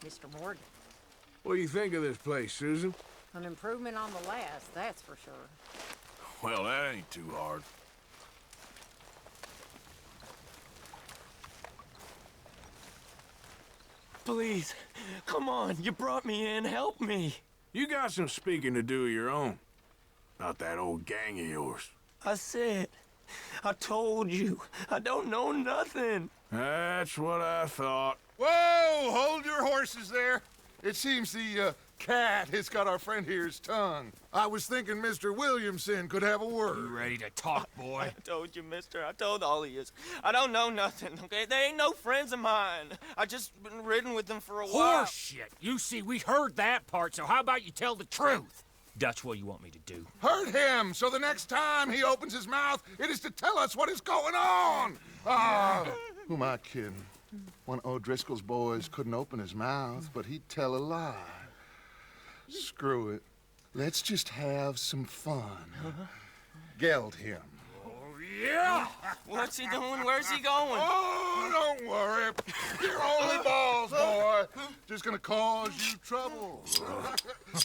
Mr. Morgan. What do you think of this place, Susan? An improvement on the last, that's for sure. Well, that ain't too hard. Please, come on, you brought me in, help me. You got some speaking to do of your own. Not that old gang of yours. I said, I told you, I don't know nothing. That's what I thought. Whoa! Hold your horses there. It seems the cat has got our friend here's tongue. I was thinking Mr. Williamson could have a word. You ready to talk, boy? I told you, mister. I told all of you. I don't know nothing, okay? They ain't no friends of mine. I just been ridden with them for a while. Horseshit! You see, we heard that part, so how about you tell the truth? That's what you want me to do. Hurt him, so the next time he opens his mouth, it is to tell us what is going on. Who am I kidding? One of O'Driscoll's boys couldn't open his mouth, but he'd tell a lie. Screw it. Let's just have some fun. Geld him. Yeah! What's he doing? Where's he going? Oh, don't worry. You're only balls, boy. Just gonna cause you trouble.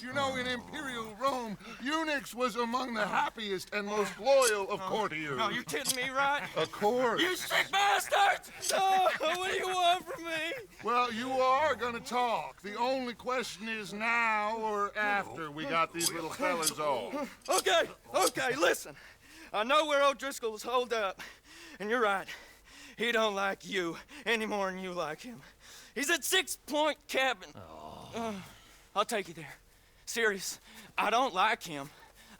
You know, in Imperial Rome, eunuchs was among the happiest and most loyal of courtiers. No, you kidding me, right? Of course. You sick bastards! Oh, what do you want from me? Well, you are gonna talk. The only question is now or after we got these little fellas off. Okay, listen. I know where O'Driscoll's holed up, and you're right. He don't like you any more than you like him. He's at 6 Point Cabin. I'll take you there. Serious, I don't like him.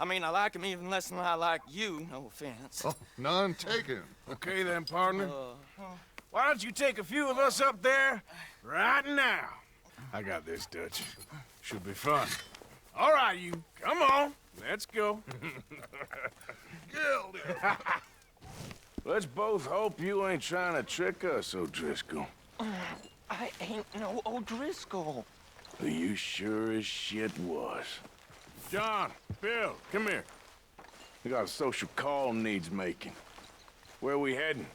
I mean, I like him even less than I like you, no offense. Oh, none taken. Okay then, partner. Why don't you take a few of us up there right now? I got this, Dutch. Should be fun. All right, you. Come on. Let's go. Let's both hope you ain't trying to trick us, O'Driscoll. I ain't no O'Driscoll. You sure as shit was. John, Bill, come here. We got a social call needs making. Where are we heading?